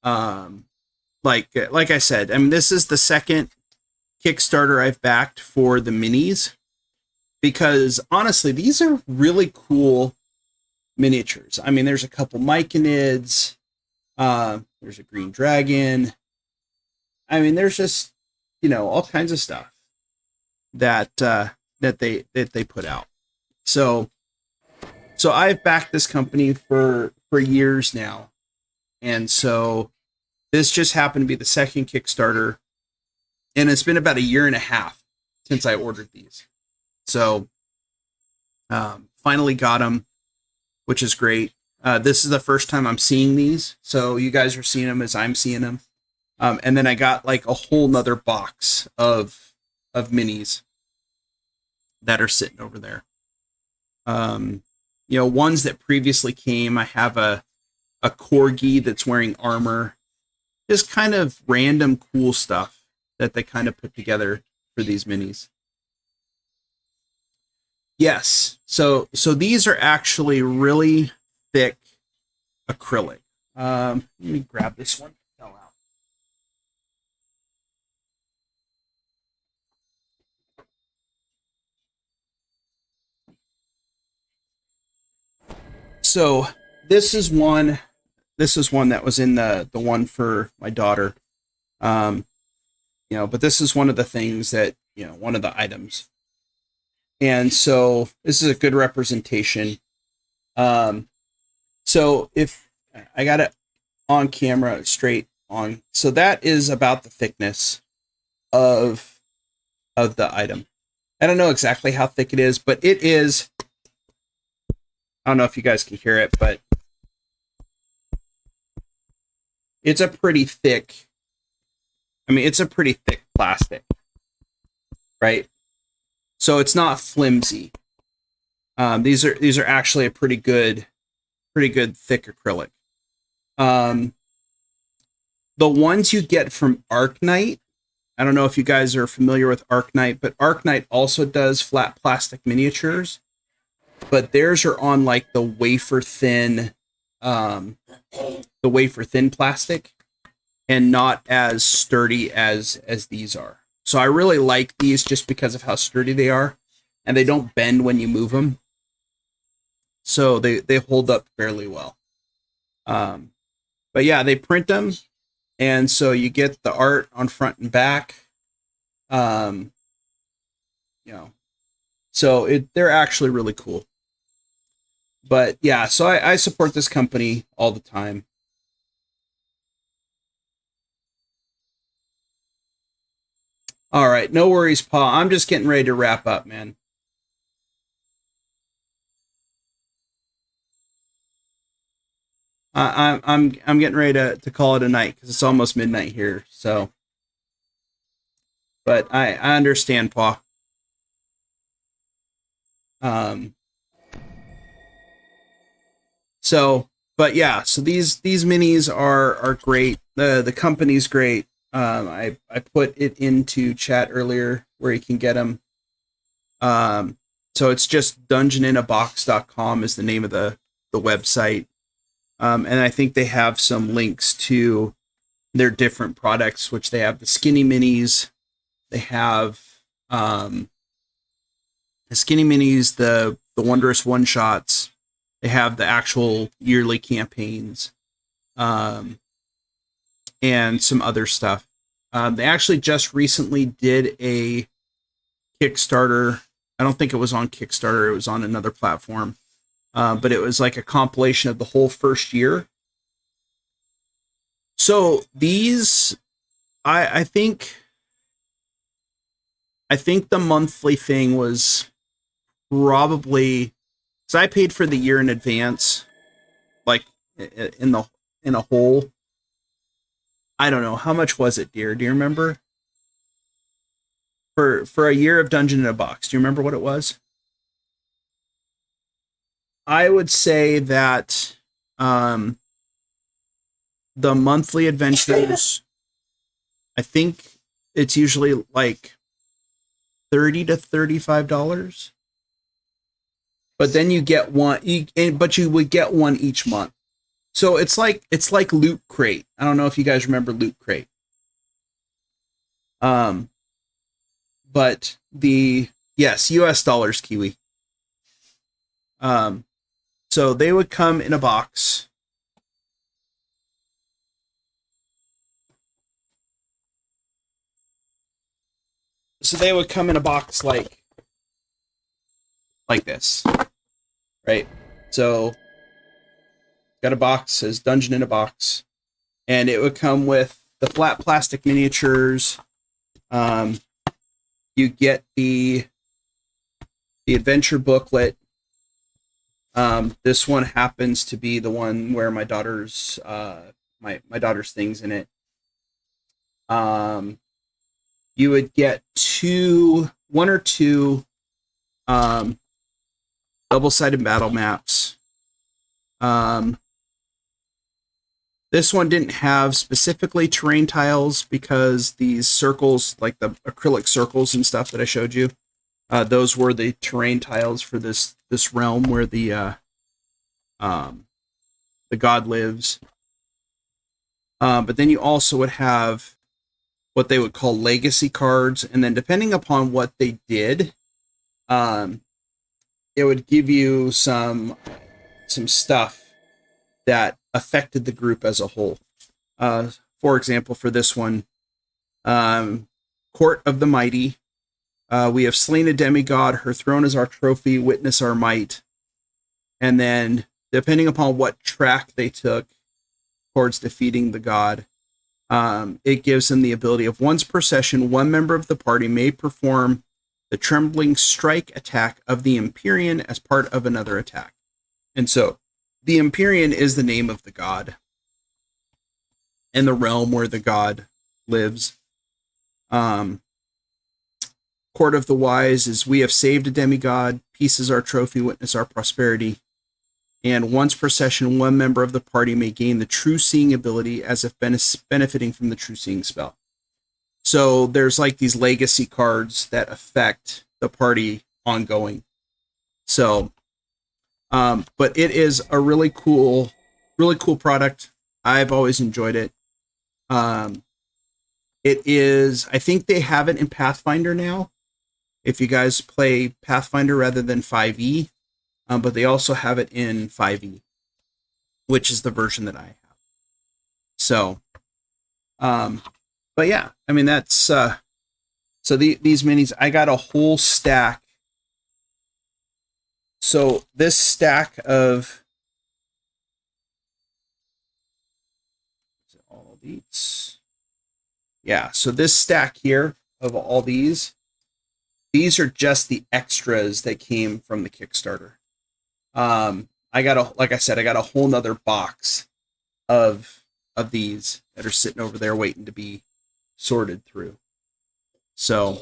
Like I said, I mean, this is the second Kickstarter I've backed for the minis, because honestly, these are really cool miniatures. I mean, there's a couple Myconids, there's a green dragon. I mean, there's just, all kinds of stuff that they put out. So I've backed this company for years now. And so this just happened to be the second Kickstarter, and it's been about 1.5 years since I ordered these. So finally got them, which is great. This is the first time I'm seeing these. So you guys are seeing them as I'm seeing them. And then I got like a whole nother box of minis that are sitting over there. Ones that previously came, I have a corgi that's wearing armor. Just kind of random cool stuff that they kind of put together for these minis. Yes, so these are actually really thick acrylic. Let me grab this one. Fell out. So this is one that was in the one for my daughter. But this is one of the things that, one of the items. And so this is a good representation. So if I got it on camera straight on, so that is about the thickness of the item. I don't know exactly how thick it is, but it is, I don't know if you guys can hear it, but it's a pretty thick, it's a pretty thick plastic, right? So it's not flimsy. These are actually a pretty good thick acrylic. The ones you get from Arknight, I don't know if you guys are familiar with Arknight, but Arknight also does flat plastic miniatures, but theirs are on like the wafer thin plastic and not as sturdy as these are. So I really like these just because of how sturdy they are, and they don't bend when you move them. So they hold up fairly well. But yeah, they print them, and so you get the art on front and back. So they're actually really cool. But yeah, so I support this company all the time. All right, no worries, Pa. I'm just getting ready to wrap up, man. I'm getting ready to call it a night because it's almost midnight here. So, but I understand, Pa. But yeah, so these minis are great. The company's great. I put it into chat earlier where you can get them. So it's just dungeoninabox.com is the name of the website. And I think they have some links to their different products, which they have the skinny minis. They have the skinny minis, the wondrous one shots. They have the actual yearly campaigns, and some other stuff. They actually just recently did a Kickstarter. I don't think it was on Kickstarter. It was on another platform. But it was like a compilation of the whole first year. So these, I think the monthly thing was probably, because I paid for the year in advance, like in a whole. I don't know, how much was it, dear? Do you remember? For a year of Dungeon in a Box, do you remember what it was? I would say that the monthly adventures, I think it's usually like $30 to $35. But then you get one, but you would get one each month. So it's like Loot Crate. I don't know if you guys remember Loot Crate. But yes, US dollars, Kiwi. So they would come in a box. So they would come in a box like this, right? So got a box, says Dungeon in a Box, and it would come with the flat plastic miniatures. You get the adventure booklet. This one happens to be the one where my daughter's my daughter's things in it. You would get one or two double-sided battle maps. This one didn't have specifically terrain tiles because these circles, like the acrylic circles and stuff that I showed you, those were the terrain tiles for this realm where the god lives. But then you also would have what they would call legacy cards, and then depending upon what they did, it would give you some stuff that affected the group as a whole. For example, for this one, Court of the Mighty, we have slain a demigod, her throne is our trophy, witness our might. And then, depending upon what track they took towards defeating the god, it gives them the ability of once per session, one member of the party may perform the trembling strike attack of the Empyrean as part of another attack. And so, the Empyrean is the name of the god and the realm where the god lives. Court of the Wise is we have saved a demigod, peace is our trophy, witness our prosperity. And once per session, one member of the party may gain the true seeing ability as if benefiting from the true seeing spell. So there's like these legacy cards that affect the party ongoing. So, but it is a really cool product. I've always enjoyed it. It is, I think they have it in Pathfinder now, if you guys play Pathfinder rather than 5e, but they also have it in 5e, which is the version that I have. So, but yeah, I mean, that's, so these minis, I got a whole stack. So this stack of all these, yeah, so this stack here of all these are just the extras that came from the Kickstarter. I got like I said, I got a whole nother box of these that are sitting over there waiting to be sorted through. So,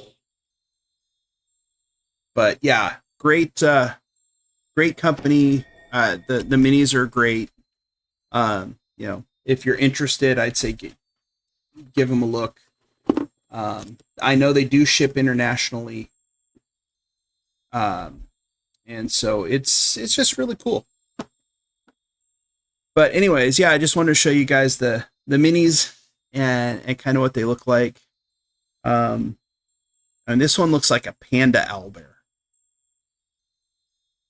but yeah, great company. The minis are great. You know, if you're interested, I'd say give them a look. I know they do ship internationally. And so it's just really cool. But anyways, yeah, I just wanted to show you guys the minis and kind of what they look like. And this one looks like a panda owlbear.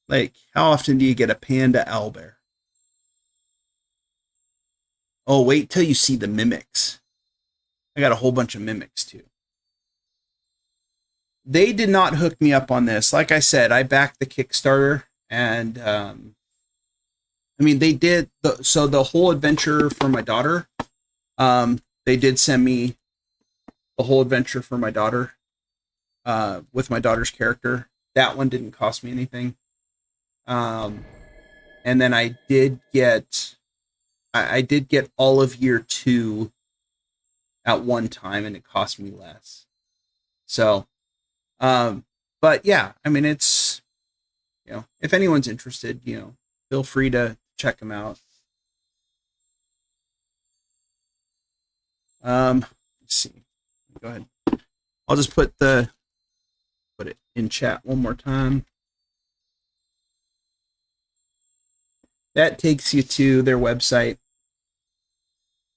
Like, how often do you get a panda owlbear? Oh, wait till you see the mimics. I got a whole bunch of mimics too. They did not hook me up on this. Like I said, I backed the Kickstarter, and I mean, they did. So the whole adventure for my daughter, they did send me the whole adventure for my daughter, with my daughter's character. That one didn't cost me anything. And then I did get all of year 2 at one time, and it cost me less. So, but yeah, I mean, it's, you know, if anyone's interested, you know, feel free to check them out. Let's see. Go ahead. I'll just put it in chat one more time. That takes you to their website.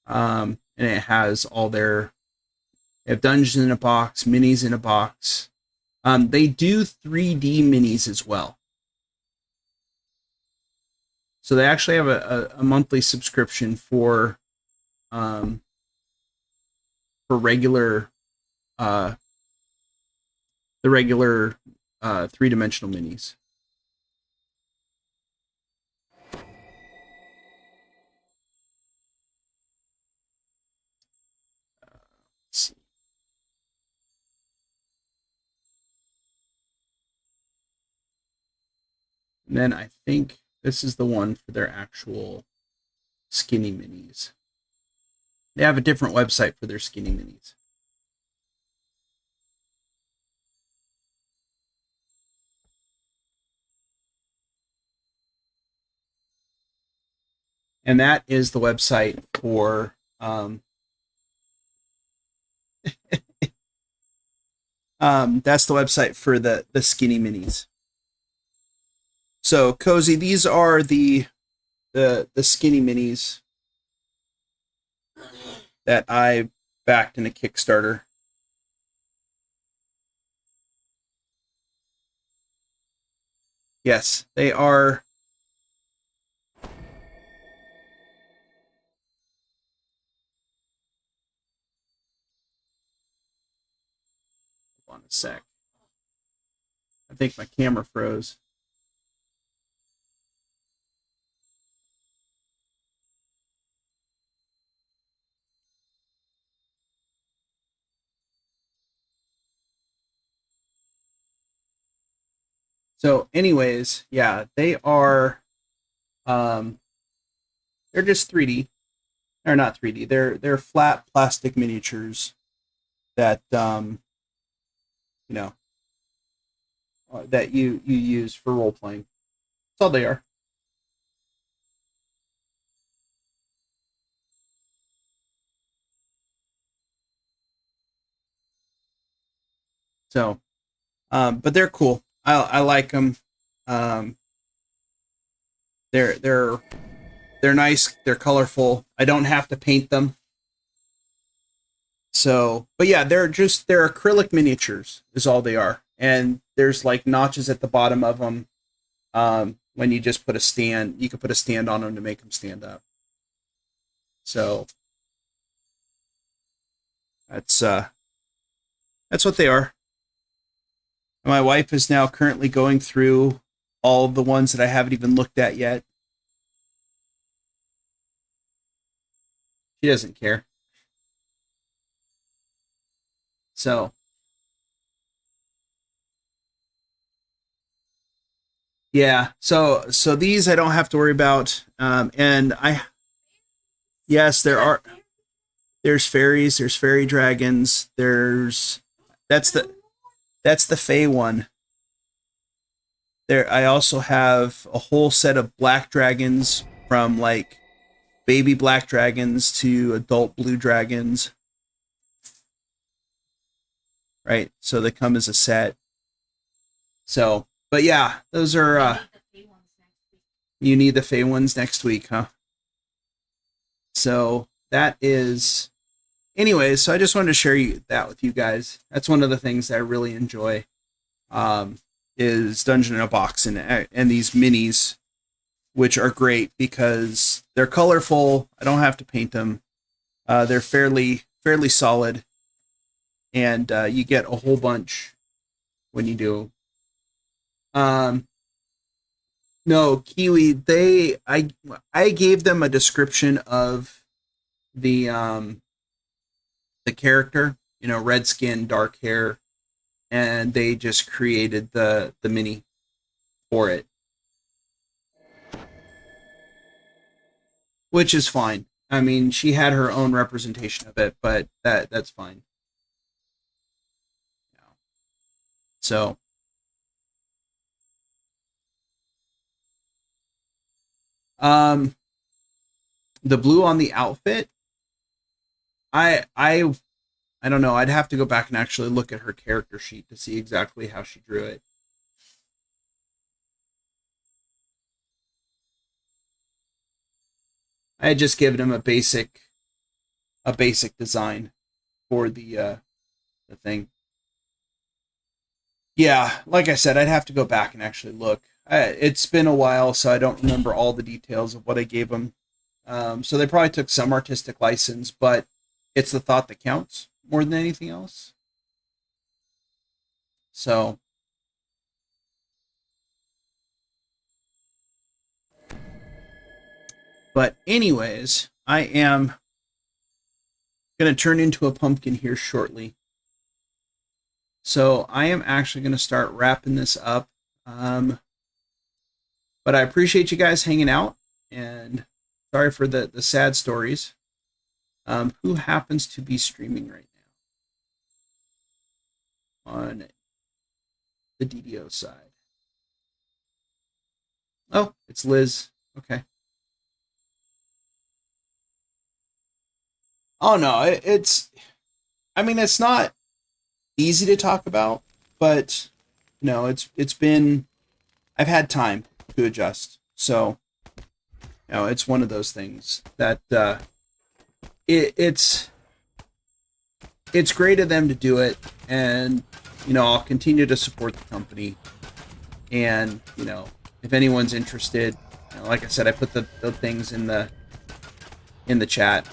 And it has all they have dungeons in a box, minis in a box. They do 3D minis as well. So they actually have a monthly subscription for regular the regular 3-dimensional minis. Let's see. And then I think this is the one for their actual skinny minis. They have a different website for their skinny minis. And that is the website for that's the website for the skinny minis. So Cozy, these are the skinny minis that I backed in a Kickstarter. Yes, they are. Hold on a sec. I think my camera froze. So anyways, yeah, they are they're just 3D. They're not 3D. They're flat plastic miniatures that you know, that you use for role playing. That's all they are. So, but they're cool. I like them. They're nice. They're colorful. I don't have to paint them. So, but yeah, they're acrylic miniatures is all they are. And there's like notches at the bottom of them. When you just put a stand, you can put a stand on them to make them stand up. So that's what they are. My wife is now currently going through all of the ones that I haven't even looked at yet. She doesn't care. So yeah, so these I don't have to worry about. And yes, there's fairies, there's fairy dragons, that's the Fae one. There, I also have a whole set of black dragons, from like baby black dragons to adult blue dragons. Right, so they come as a set. So, but yeah, those are. You need the Fae ones next week, huh? So that is. Anyways, so I just wanted to share that with you guys. That's one of the things that I really enjoy. Is Dungeon in a Box and these minis, which are great because they're colorful. I don't have to paint them. They're fairly solid, and you get a whole bunch when you do. No, Kiwi. I gave them a description of the character. You know, red skin, dark hair. And they just created the mini for it, which is fine. I mean, she had her own representation of it, but that's fine. So, the blue on the outfit, I don't know. I'd have to go back and actually look at her character sheet to see exactly how she drew it. I had just given him a basic design for the thing. Yeah, like I said, I'd have to go back and actually look. It's been a while, so I don't remember all the details of what I gave them. So they probably took some artistic license, but it's the thought that counts more than anything else. So, but anyways, I am going to turn into a pumpkin here shortly. So I am actually going to start wrapping this up. But I appreciate you guys hanging out, and sorry for the sad stories. Who happens to be streaming right now on the DDO side? Oh, it's Liz. Okay. Oh no, it's. I mean, it's not easy to talk about, but it's been. I've had time to adjust, so it's one of those things that it's great of them to do it, and I'll continue to support the company, and if anyone's interested, like I said, I put the things in the chat.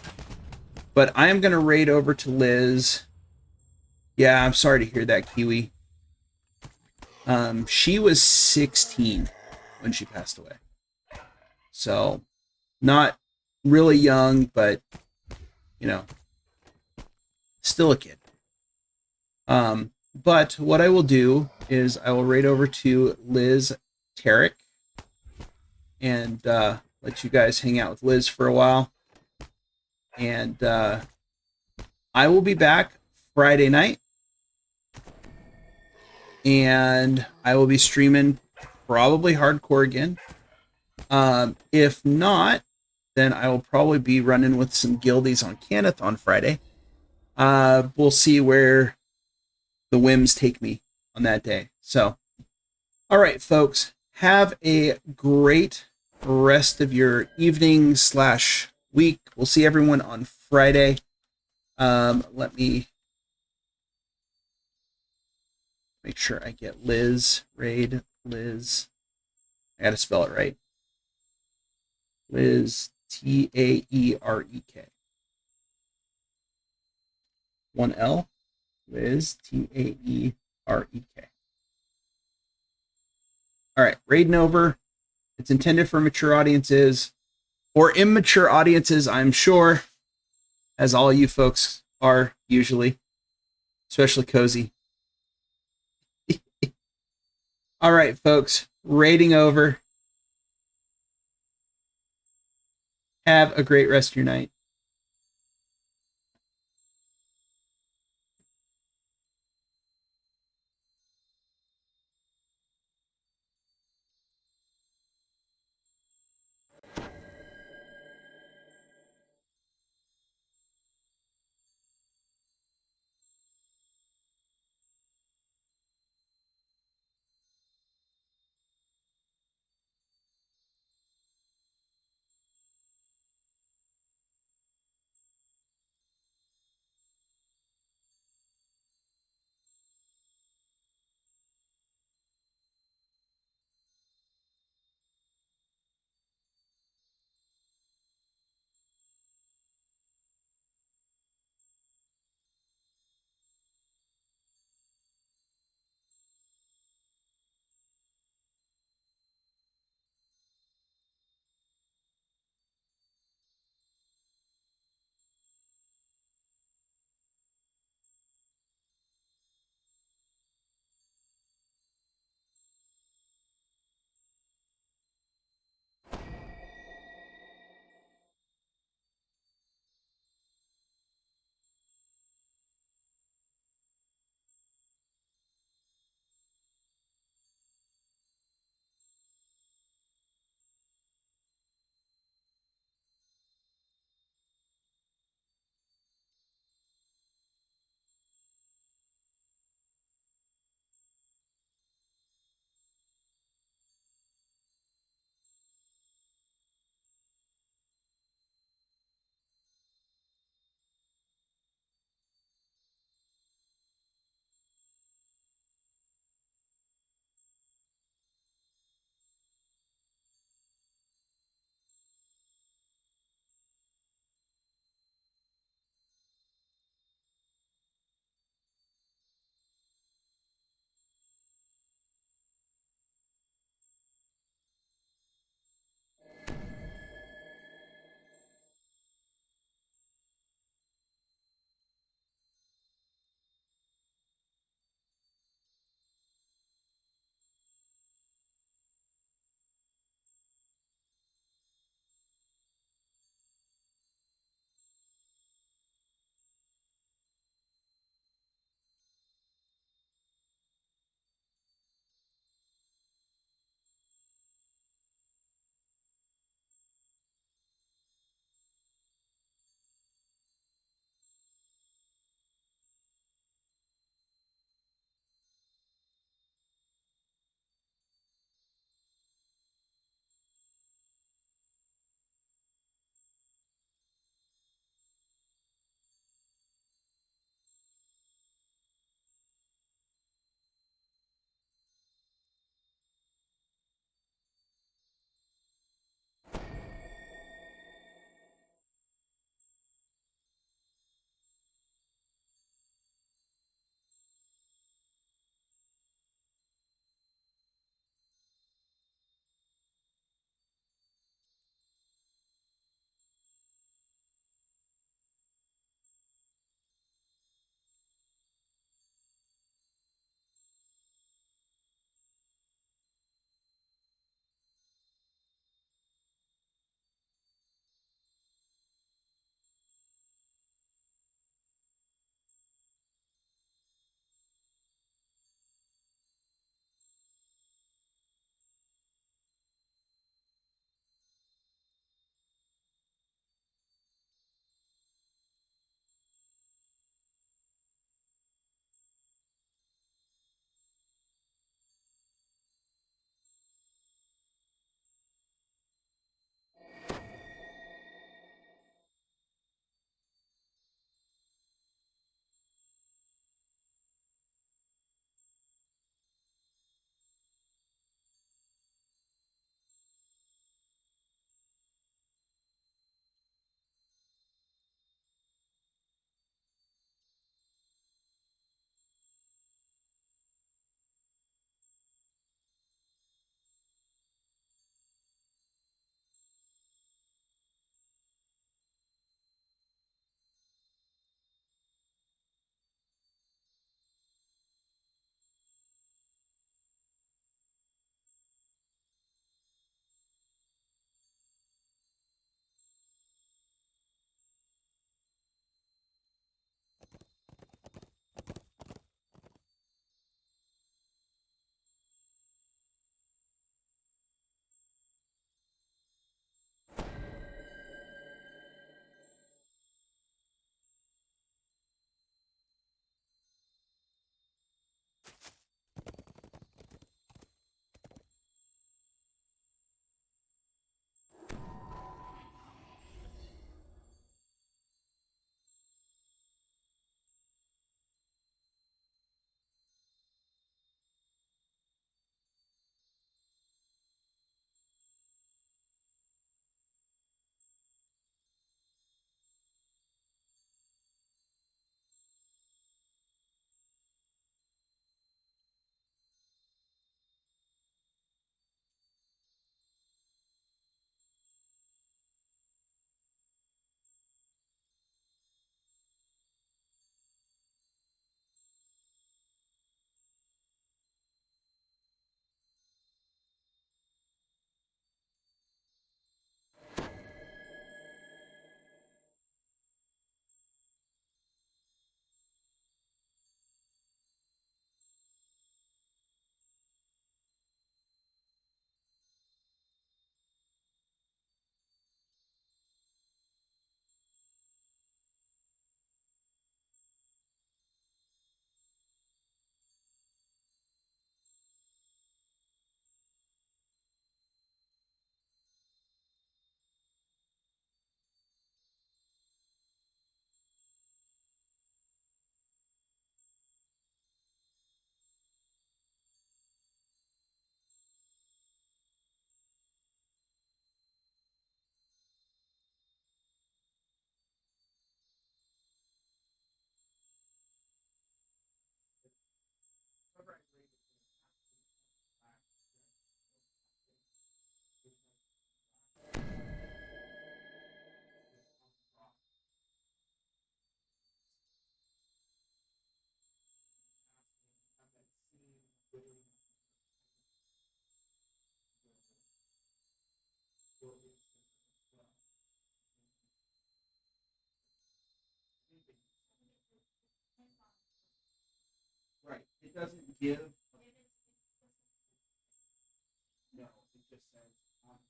But I am going to raid over to Liz. Yeah, I'm sorry to hear that, Kiwi. She was 16 when she passed away. So, not really young, but, still a kid. But what I will do is I will raid over to Liz Tarek and let you guys hang out with Liz for a while. And I will be back Friday night. And I will be streaming probably hardcore again. If not, then I will probably be running with some guildies on Kenneth on Friday. We'll see where the whims take me on that day. So, all right, folks, have a great rest of your evening / week. We'll see everyone on Friday. Let me make sure I get Liz, raid, Liz. I gotta spell it right. Liz, Taerek. 1 L. Liz, Taerek. All right, raiding over. It's intended for mature audiences or immature audiences, I'm sure, as all you folks are usually, especially Cozy. All right, folks, raiding over. Have a great rest of your night. Right. It doesn't give. No, it just says if it's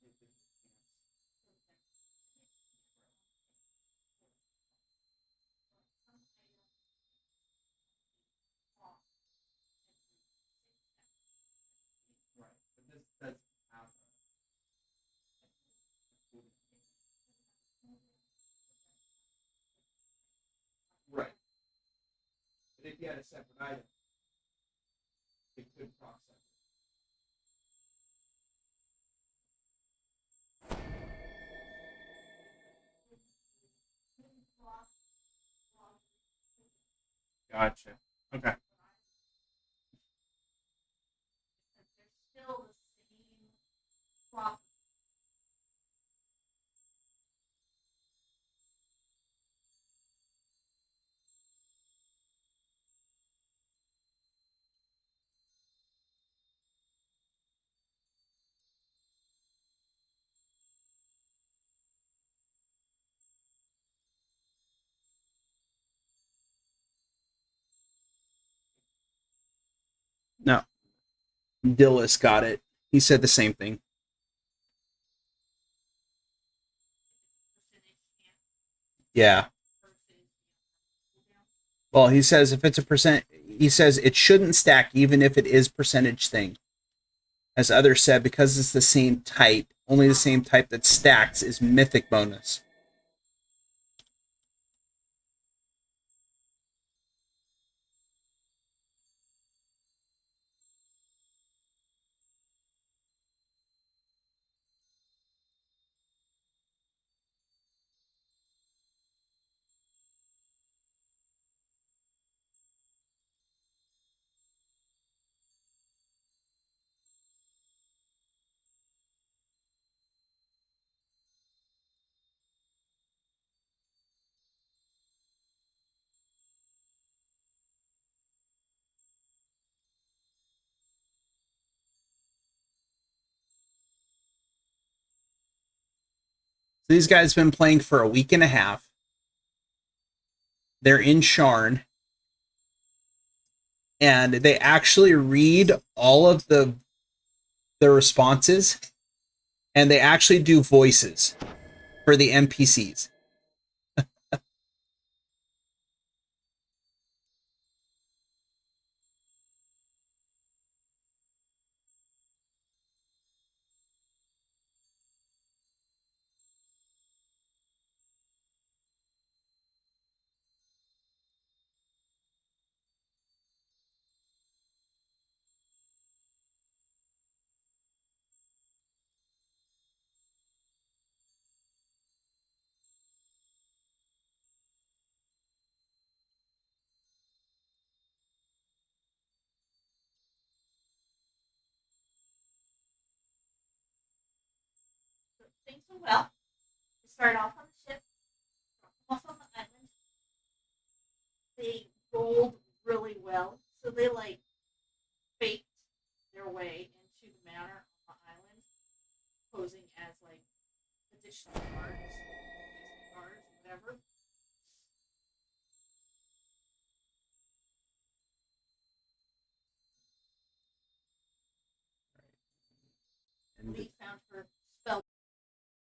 right. But this doesn't have right. But if you had a separate item, it could proc separate. Gotcha. Okay. No. Dillis got it. He said the same thing. Yeah. Well, he says if it's a percent, he says it shouldn't stack even if it is percentage thing. As others said, because it's the same type, only the same type that stacks is mythic bonus. So these guys have been playing for a week and a half. They're in Sharn. And they actually read all of the responses. And they actually do voices for the NPCs. things went well. They started off on the ship, off on the island. They rolled really well, so they like faked their way into the manor on the island, posing as like additional guards, whatever. And We found her